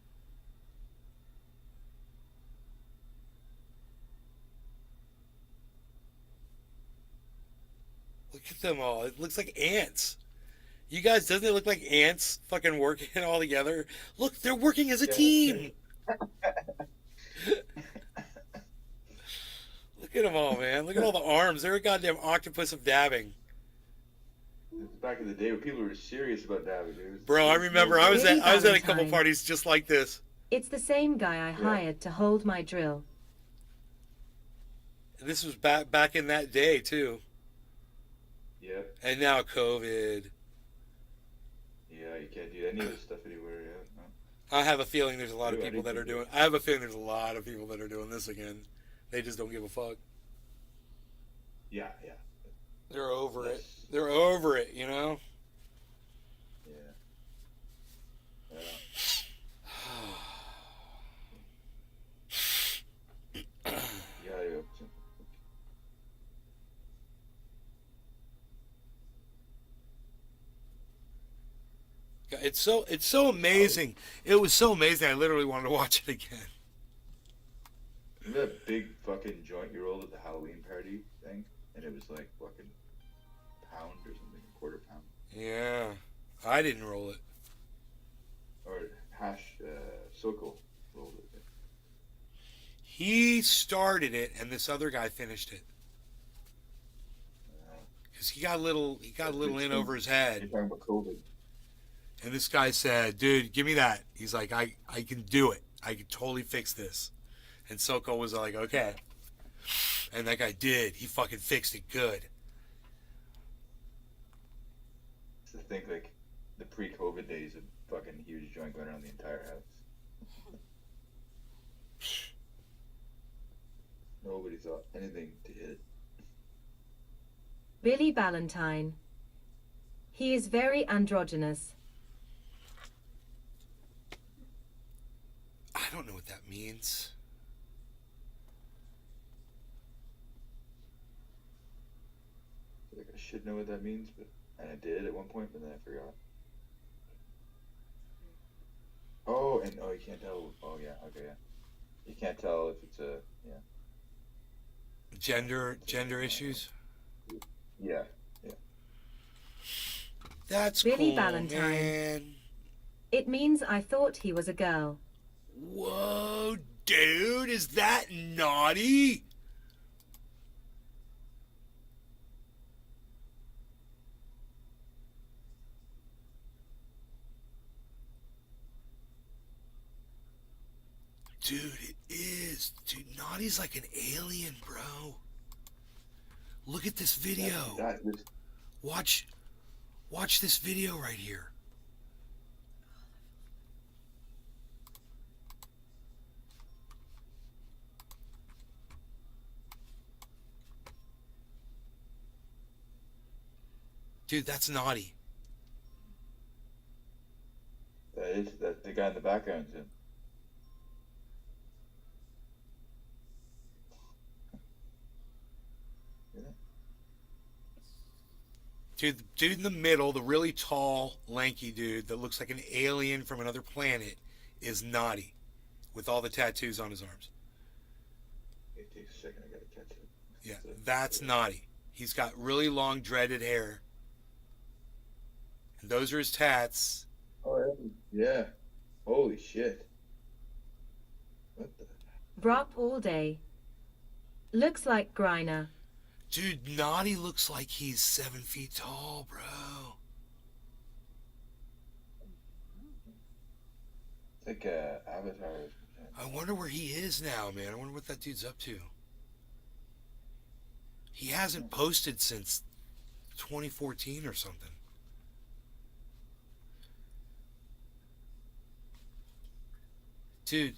Speaker 1: Look at them all. It looks like ants. You guys, doesn't it look like ants fucking working all together? Look, they're working as a team. Look at them all, man. Look at all the arms. They're a goddamn octopus of dabbing.
Speaker 2: Back in the day when people were serious about dabbing, dude.
Speaker 1: Bro, I remember I was
Speaker 3: Billy
Speaker 1: at a couple
Speaker 3: Valentine.
Speaker 1: parties just like this.
Speaker 3: It's the same guy I hired to hold my drill.
Speaker 1: This was back in that day too.
Speaker 2: Yeah,
Speaker 1: And now COVID.
Speaker 2: yeah, you can't do any of this stuff anywhere. Yeah, no.
Speaker 1: I have a feeling there's a lot of
Speaker 2: Dude, I
Speaker 1: people
Speaker 2: think
Speaker 1: that are
Speaker 2: you
Speaker 1: doing. I have a feeling there's a lot of people that are doing this again. They just don't give a fuck.
Speaker 2: Yeah, yeah,
Speaker 1: They're over it.
Speaker 2: Yes.
Speaker 1: They're over it, you know.
Speaker 2: yeah. Yeah. Yeah, yeah.
Speaker 1: It's so amazing. It was so amazing. I literally wanted to watch it again.
Speaker 2: Remember that big fucking joint you rolled at the Halloween party thing? And it was like fucking pound or something, a quarter pound.
Speaker 1: Yeah, I didn't roll it.
Speaker 2: Or Sokol rolled it.
Speaker 1: He started it, and this other guy finished it. Cause he got a little in over his
Speaker 2: You're
Speaker 1: head,
Speaker 2: talking about COVID.
Speaker 1: and this guy said, "Dude, give me that." He's like, "I can do it. I can totally fix this." And Sokol was like, "Okay." And that guy did. He fucking fixed it good.
Speaker 2: To think like the pre-COVID days of fucking huge joint going around the entire house. Nobody thought anything to hit.
Speaker 3: Billy Valentine. He is very androgynous.
Speaker 1: I don't know what that means.
Speaker 2: I feel like I should know what that means, and I did at one point, but then I forgot. Oh, you can't tell. Oh yeah, okay, yeah. You can't tell if it's a
Speaker 1: Gender issues.
Speaker 2: yeah.
Speaker 3: Billy
Speaker 1: That's cool,
Speaker 3: Valentine.
Speaker 1: man.
Speaker 3: It means I thought he was a girl.
Speaker 1: Whoa, dude, is that naughty? Dude, it is. Dude, Naughty's like an alien, bro. Look at this video.
Speaker 2: That was
Speaker 1: Watch this video right here. Dude, that's Naughty.
Speaker 2: that the guy in the background's in.
Speaker 1: Dude, the dude in the middle, the really tall, lanky dude that looks like an alien from another planet, is Naughty, with all the tattoos on his arms.
Speaker 2: It takes a second. I gotta catch it.
Speaker 1: Yeah, that's Naughty. He's got really long dreaded hair. And those are his tats.
Speaker 2: Oh, yeah. Holy shit. What the?
Speaker 3: Brock all day. Looks like Griner.
Speaker 1: Dude, Naughty looks like he's 7 feet tall, bro.
Speaker 2: It's like Avatar.
Speaker 1: I wonder where he is now, man. I wonder what that dude's up to. He hasn't posted since 2014 or something. Dude,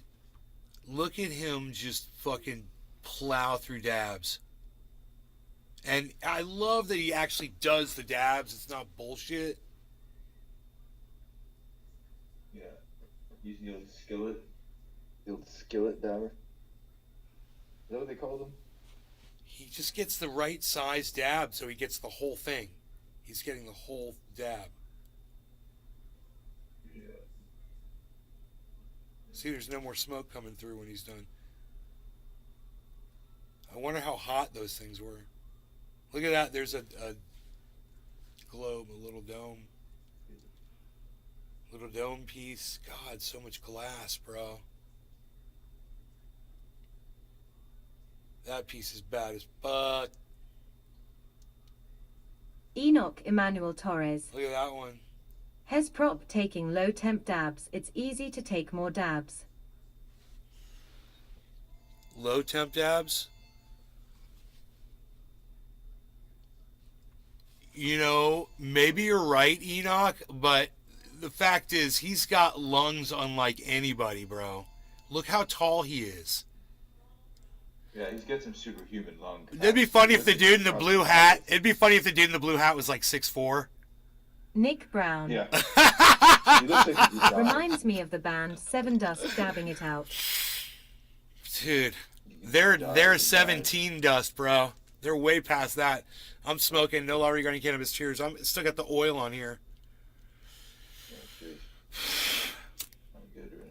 Speaker 1: look at him just fucking plow through dabs. And I love that he actually does the dabs. It's not bullshit.
Speaker 2: Yeah. He's the old skillet. The old skillet dabber. Is that what they called him?
Speaker 1: He just gets the right size dab so he gets the whole thing. He's getting the whole dab.
Speaker 2: Yeah.
Speaker 1: See, there's no more smoke coming through when he's done. I wonder how hot those things were. Look at that. There's a globe, a little dome. Little dome piece. God, so much glass, bro. That piece is bad as fuck.
Speaker 3: Enoch Emmanuel Torres.
Speaker 1: Look at that one.
Speaker 3: Hes prop taking low temp dabs. It's easy to take more dabs.
Speaker 1: Low temp dabs. You know, maybe you're right, Enoch, but the fact is he's got lungs unlike anybody, bro. Look how tall he is.
Speaker 2: Yeah, he's got some superhuman lung.
Speaker 1: It'd be funny if the dude in the blue hat, was like 6'4".
Speaker 3: Nick Brown.
Speaker 2: Yeah. He looks like he's dying.
Speaker 3: Reminds me of the band Seven Dust dabbing it out.
Speaker 1: Dude, they're 17 dust, bro. They're way past that. I'm smoking no longer regarding cannabis. Cheers. I'm still got the oil on here.
Speaker 2: Yeah, cheers. I'm good right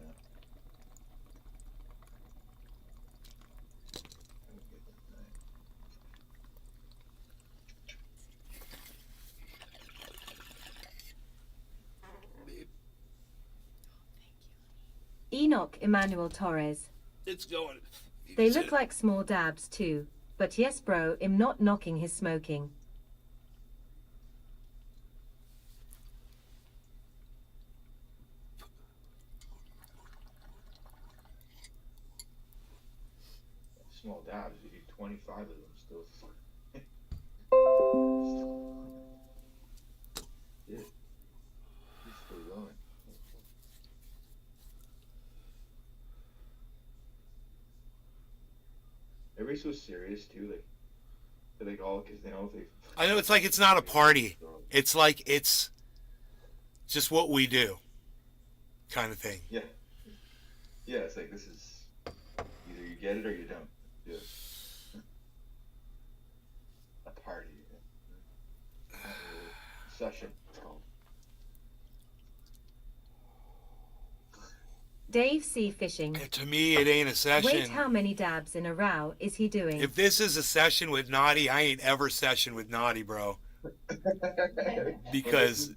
Speaker 2: now.
Speaker 3: Enoch Emmanuel Torres.
Speaker 1: It's going.
Speaker 3: They look like small dabs too. But yes, bro, I'm not knocking his smoking.
Speaker 2: Small dabs, you do 25 of them still. Yeah. He's still going. Everybody's so serious too, like they're like all because they know if they.
Speaker 1: I know it's like it's not a party. It's like it's just what we do, kind of thing.
Speaker 2: Yeah. Yeah, it's like this is either you get it or you don't. Yeah. A party. Session. It's called.
Speaker 3: Dave C. Fishing.
Speaker 1: And to me, it ain't a session.
Speaker 3: Wait, how many dabs in a row is he doing?
Speaker 1: If this is a session with Naughty, I ain't ever session with Naughty, bro. Because,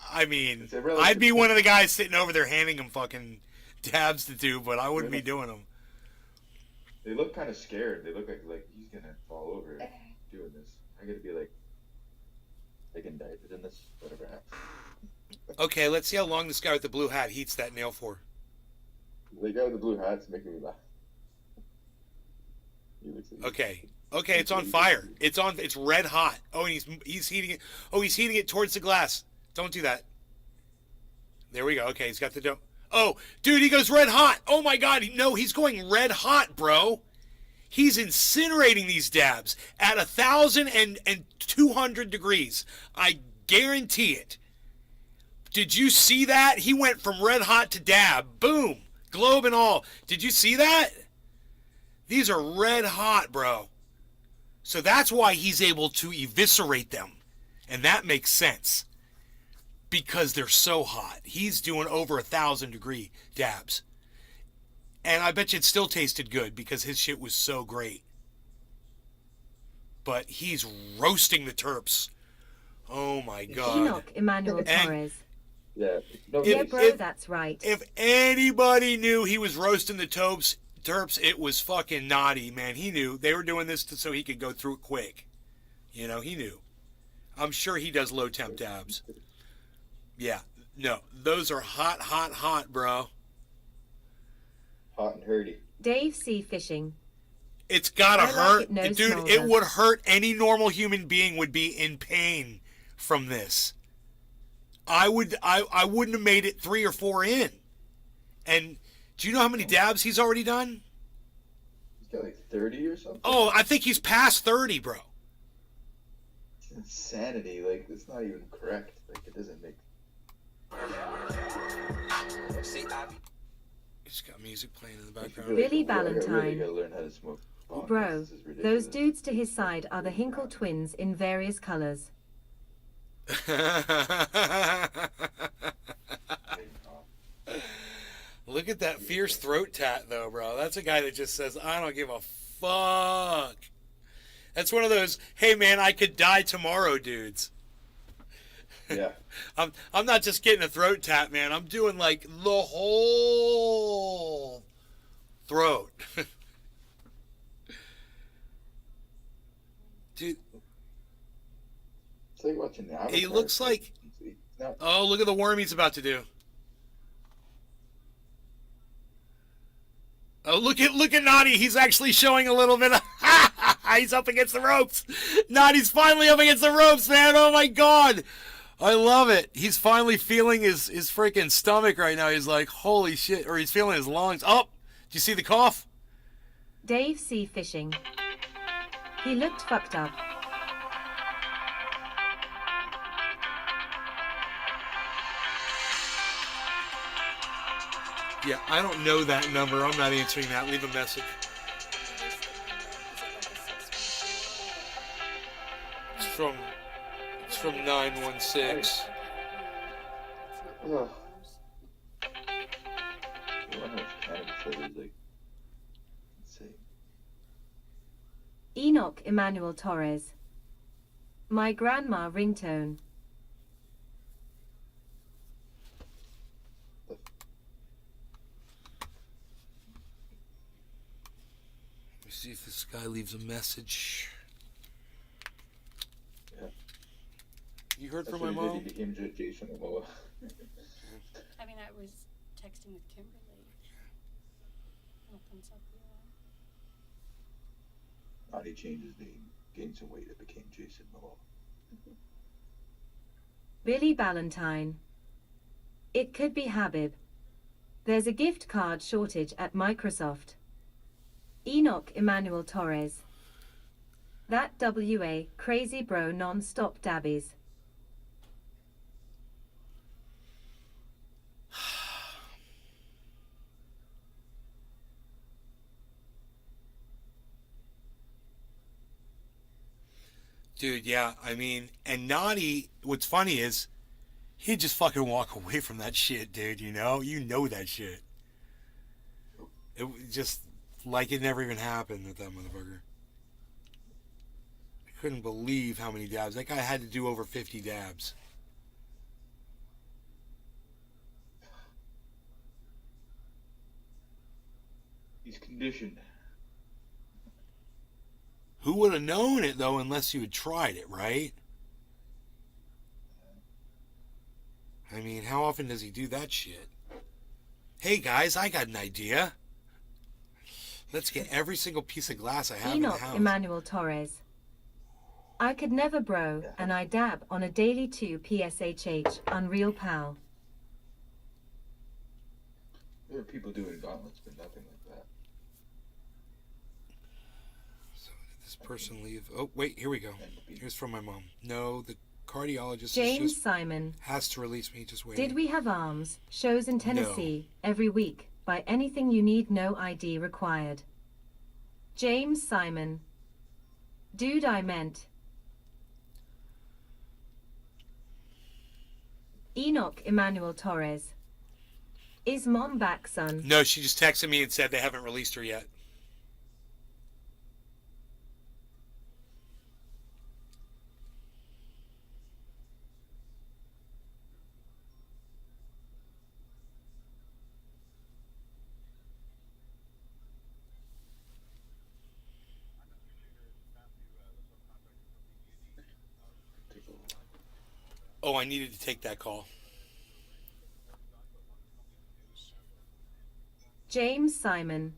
Speaker 1: I mean, I'd be one of the guys sitting over there handing him fucking dabs to do, but I wouldn't be doing them.
Speaker 2: They look kind of scared. They look like he's gonna fall over doing this. I gotta be like indicted in this, whatever happens.
Speaker 1: Okay, let's see how long this guy with the blue hat heats that nail for.
Speaker 2: The guy with the blue hat's making me laugh. He looks like
Speaker 1: Okay, it's on fire. It's red hot. Oh, and he's heating it. Oh, he's heating it towards the glass. Don't do that. There we go. Okay, he's got the dough. Oh, dude, he goes red hot. Oh my God, no, he's going red hot, bro. He's incinerating these dabs at 1,200 degrees. I guarantee it. Did you see that? He went from red hot to dab. Boom. Globe and all. Did you see that? These are red hot, bro. So that's why he's able to eviscerate them. And that makes sense. Because they're so hot. He's doing over 1,000-degree dabs. And I bet you it still tasted good because his shit was so great. but he's roasting the Terps. Oh my God.
Speaker 3: Enoch Emmanuel Torres.
Speaker 2: Yeah. No,
Speaker 3: Yeah,
Speaker 1: If-
Speaker 3: bro,
Speaker 1: if-
Speaker 3: that's right.
Speaker 1: If anybody knew he was roasting the Terps, it was fucking Naughty, man. He knew they were doing this so he could go through it quick. You know, he knew. I'm sure he does low temp dabs. Yeah, no, those are hot, hot, hot, bro.
Speaker 2: hot and hurty.
Speaker 3: Dave C. Fishing.
Speaker 1: It's gotta
Speaker 3: I like
Speaker 1: hurt,
Speaker 3: it, no
Speaker 1: dude.
Speaker 3: smolder.
Speaker 1: It would hurt. Any normal human being would be in pain from this. I wouldn't have made it 3 or 4 in. And do you know how many dabs he's already done?
Speaker 2: He's got like 30 or something.
Speaker 1: Oh, I think he's past 30, bro.
Speaker 2: It's insanity. Like, it's not even correct. Like, it doesn't make.
Speaker 1: He's got music playing in the
Speaker 2: I feel
Speaker 1: background.
Speaker 3: Billy
Speaker 2: I really
Speaker 3: Ballantyne.
Speaker 2: gotta learn how to smoke. bong.
Speaker 3: Bro,
Speaker 2: This is ridiculous.
Speaker 3: those dudes to his side are the Hinkle twins in various colors.
Speaker 1: Look at that fierce throat tat, though, bro. That's a guy that just says, I don't give a fuck. That's one of those, hey, man, I could die tomorrow dudes.
Speaker 2: Yeah.
Speaker 1: I'm not just getting a throat tat, man. I'm doing, like, the whole throat. Dude,
Speaker 2: It's like watching the Avatar.
Speaker 1: he looks like...
Speaker 2: It's not,
Speaker 1: Oh, look at the worm he's about to do. Oh, look at Naughty. He's actually showing a little bit of... He's up against the ropes. Naughty's finally up against the ropes, man. Oh, my God. I love it. He's finally feeling his freaking stomach right now. He's like, holy shit. Or he's feeling his lungs. Oh, do you see the cough?
Speaker 3: Dave C. Fishing. He looked fucked up.
Speaker 1: Yeah, I don't know that number. I'm not answering that. Leave a message. It's from 916.
Speaker 2: ugh. I wonder if cannabis that is like insane.
Speaker 3: Enoch Emmanuel Torres. My grandma ringtone.
Speaker 1: Let me see if this guy leaves a message.
Speaker 2: Yeah.
Speaker 1: You heard
Speaker 2: That's
Speaker 1: from my
Speaker 2: what he did.
Speaker 1: mom?
Speaker 2: He became Jason Momoa.
Speaker 6: I mean, I was texting with Kimberly. Nothing's up yet.
Speaker 2: Not he changed his name, gained some weight, it became Jason Momoa.
Speaker 3: Billy Ballantyne. It could be Habib. There's a gift card shortage at Microsoft. Enoch Emmanuel Torres. That WA crazy bro non-stop dabbies.
Speaker 1: Dude, yeah, I mean, and Naughty, what's funny is, he'd just fucking walk away from that shit, dude, you know? You know that shit. It was just like it never even happened with that motherfucker. I couldn't believe how many dabs. That guy had to do over 50 dabs.
Speaker 2: He's conditioned.
Speaker 1: Who would have known it, though, unless you had tried it, right? I mean, how often does he do that shit? Hey, guys, I got an idea. Let's get every single piece of glass I have in the
Speaker 3: Enoch
Speaker 1: house.
Speaker 3: Emmanuel Torres. I could never bro, and I dab on a daily 2 PSHH, Unreal Pal.
Speaker 2: There are people doing gauntlets, but nothing like that.
Speaker 1: So did this person leave? Oh, wait, here we go. Here's from my mom. No, the cardiologist
Speaker 3: James
Speaker 1: just
Speaker 3: Simon.
Speaker 1: has to release me. Just wait.
Speaker 3: Did we have arms, shows in Tennessee, every week, by anything you need, no ID required. James Simon. Dude, I meant. Enoch Emmanuel Torres. Is mom back, son?
Speaker 1: No, she just texted me and said they haven't released her yet. Oh, I needed to take that call.
Speaker 3: James Simon.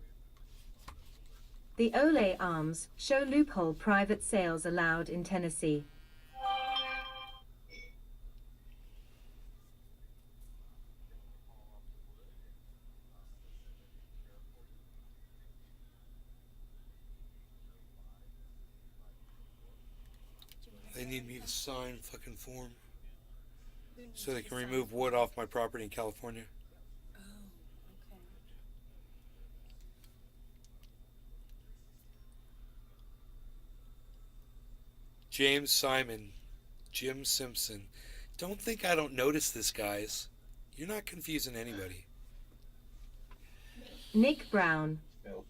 Speaker 3: The Olay Arms show loophole private sales allowed in Tennessee.
Speaker 1: They need me to sign fucking form
Speaker 6: Who needs
Speaker 1: so they
Speaker 6: to
Speaker 1: can
Speaker 6: sign
Speaker 1: remove
Speaker 6: for
Speaker 1: wood
Speaker 6: it?
Speaker 1: off my property in California.
Speaker 6: Oh, okay.
Speaker 1: James Simon, Jim Simpson. Don't think I don't notice this, guys. You're not confusing anybody.
Speaker 3: Nick Brown.
Speaker 2: Milk.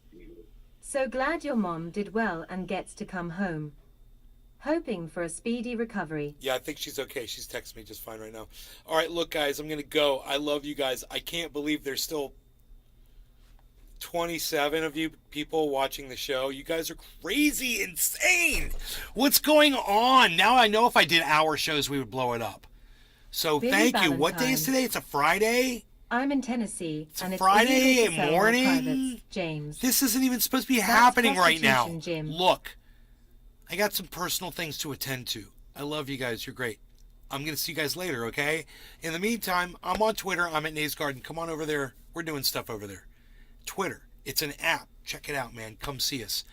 Speaker 3: So glad your mom did well and gets to come home. Hoping for a speedy recovery.
Speaker 1: Yeah, I think she's okay. She's texting me just fine right now. All right, look, guys, I'm going to go. I love you guys. I can't believe there's still 27 of you people watching the show. You guys are crazy, insane. What's going on? Now I know if I did hour shows, we would blow it up. So
Speaker 3: Billy
Speaker 1: thank you. What day is
Speaker 3: Valentine.
Speaker 1: today? It's a Friday?
Speaker 3: I'm in Tennessee,
Speaker 1: It's a
Speaker 3: and
Speaker 1: Friday
Speaker 3: it's illegal to sell more
Speaker 1: morning?
Speaker 3: privates, James.
Speaker 1: This isn't even supposed to be happening right now.
Speaker 3: prostitution, Jim.
Speaker 1: Look, I got some personal things to attend to. I love you guys. You're great. I'm going to see you guys later, okay? In the meantime, I'm on Twitter. I'm at Nays Garden. Come on over there. We're doing stuff over there. Twitter. It's an app. Check it out, man. Come see us.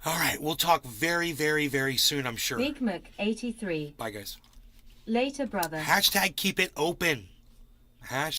Speaker 1: All right. We'll talk very, very, very soon, I'm sure.
Speaker 3: Big Mac 83.
Speaker 1: Bye, guys.
Speaker 3: Later, brother.
Speaker 1: Hashtag keep it open. Hashtag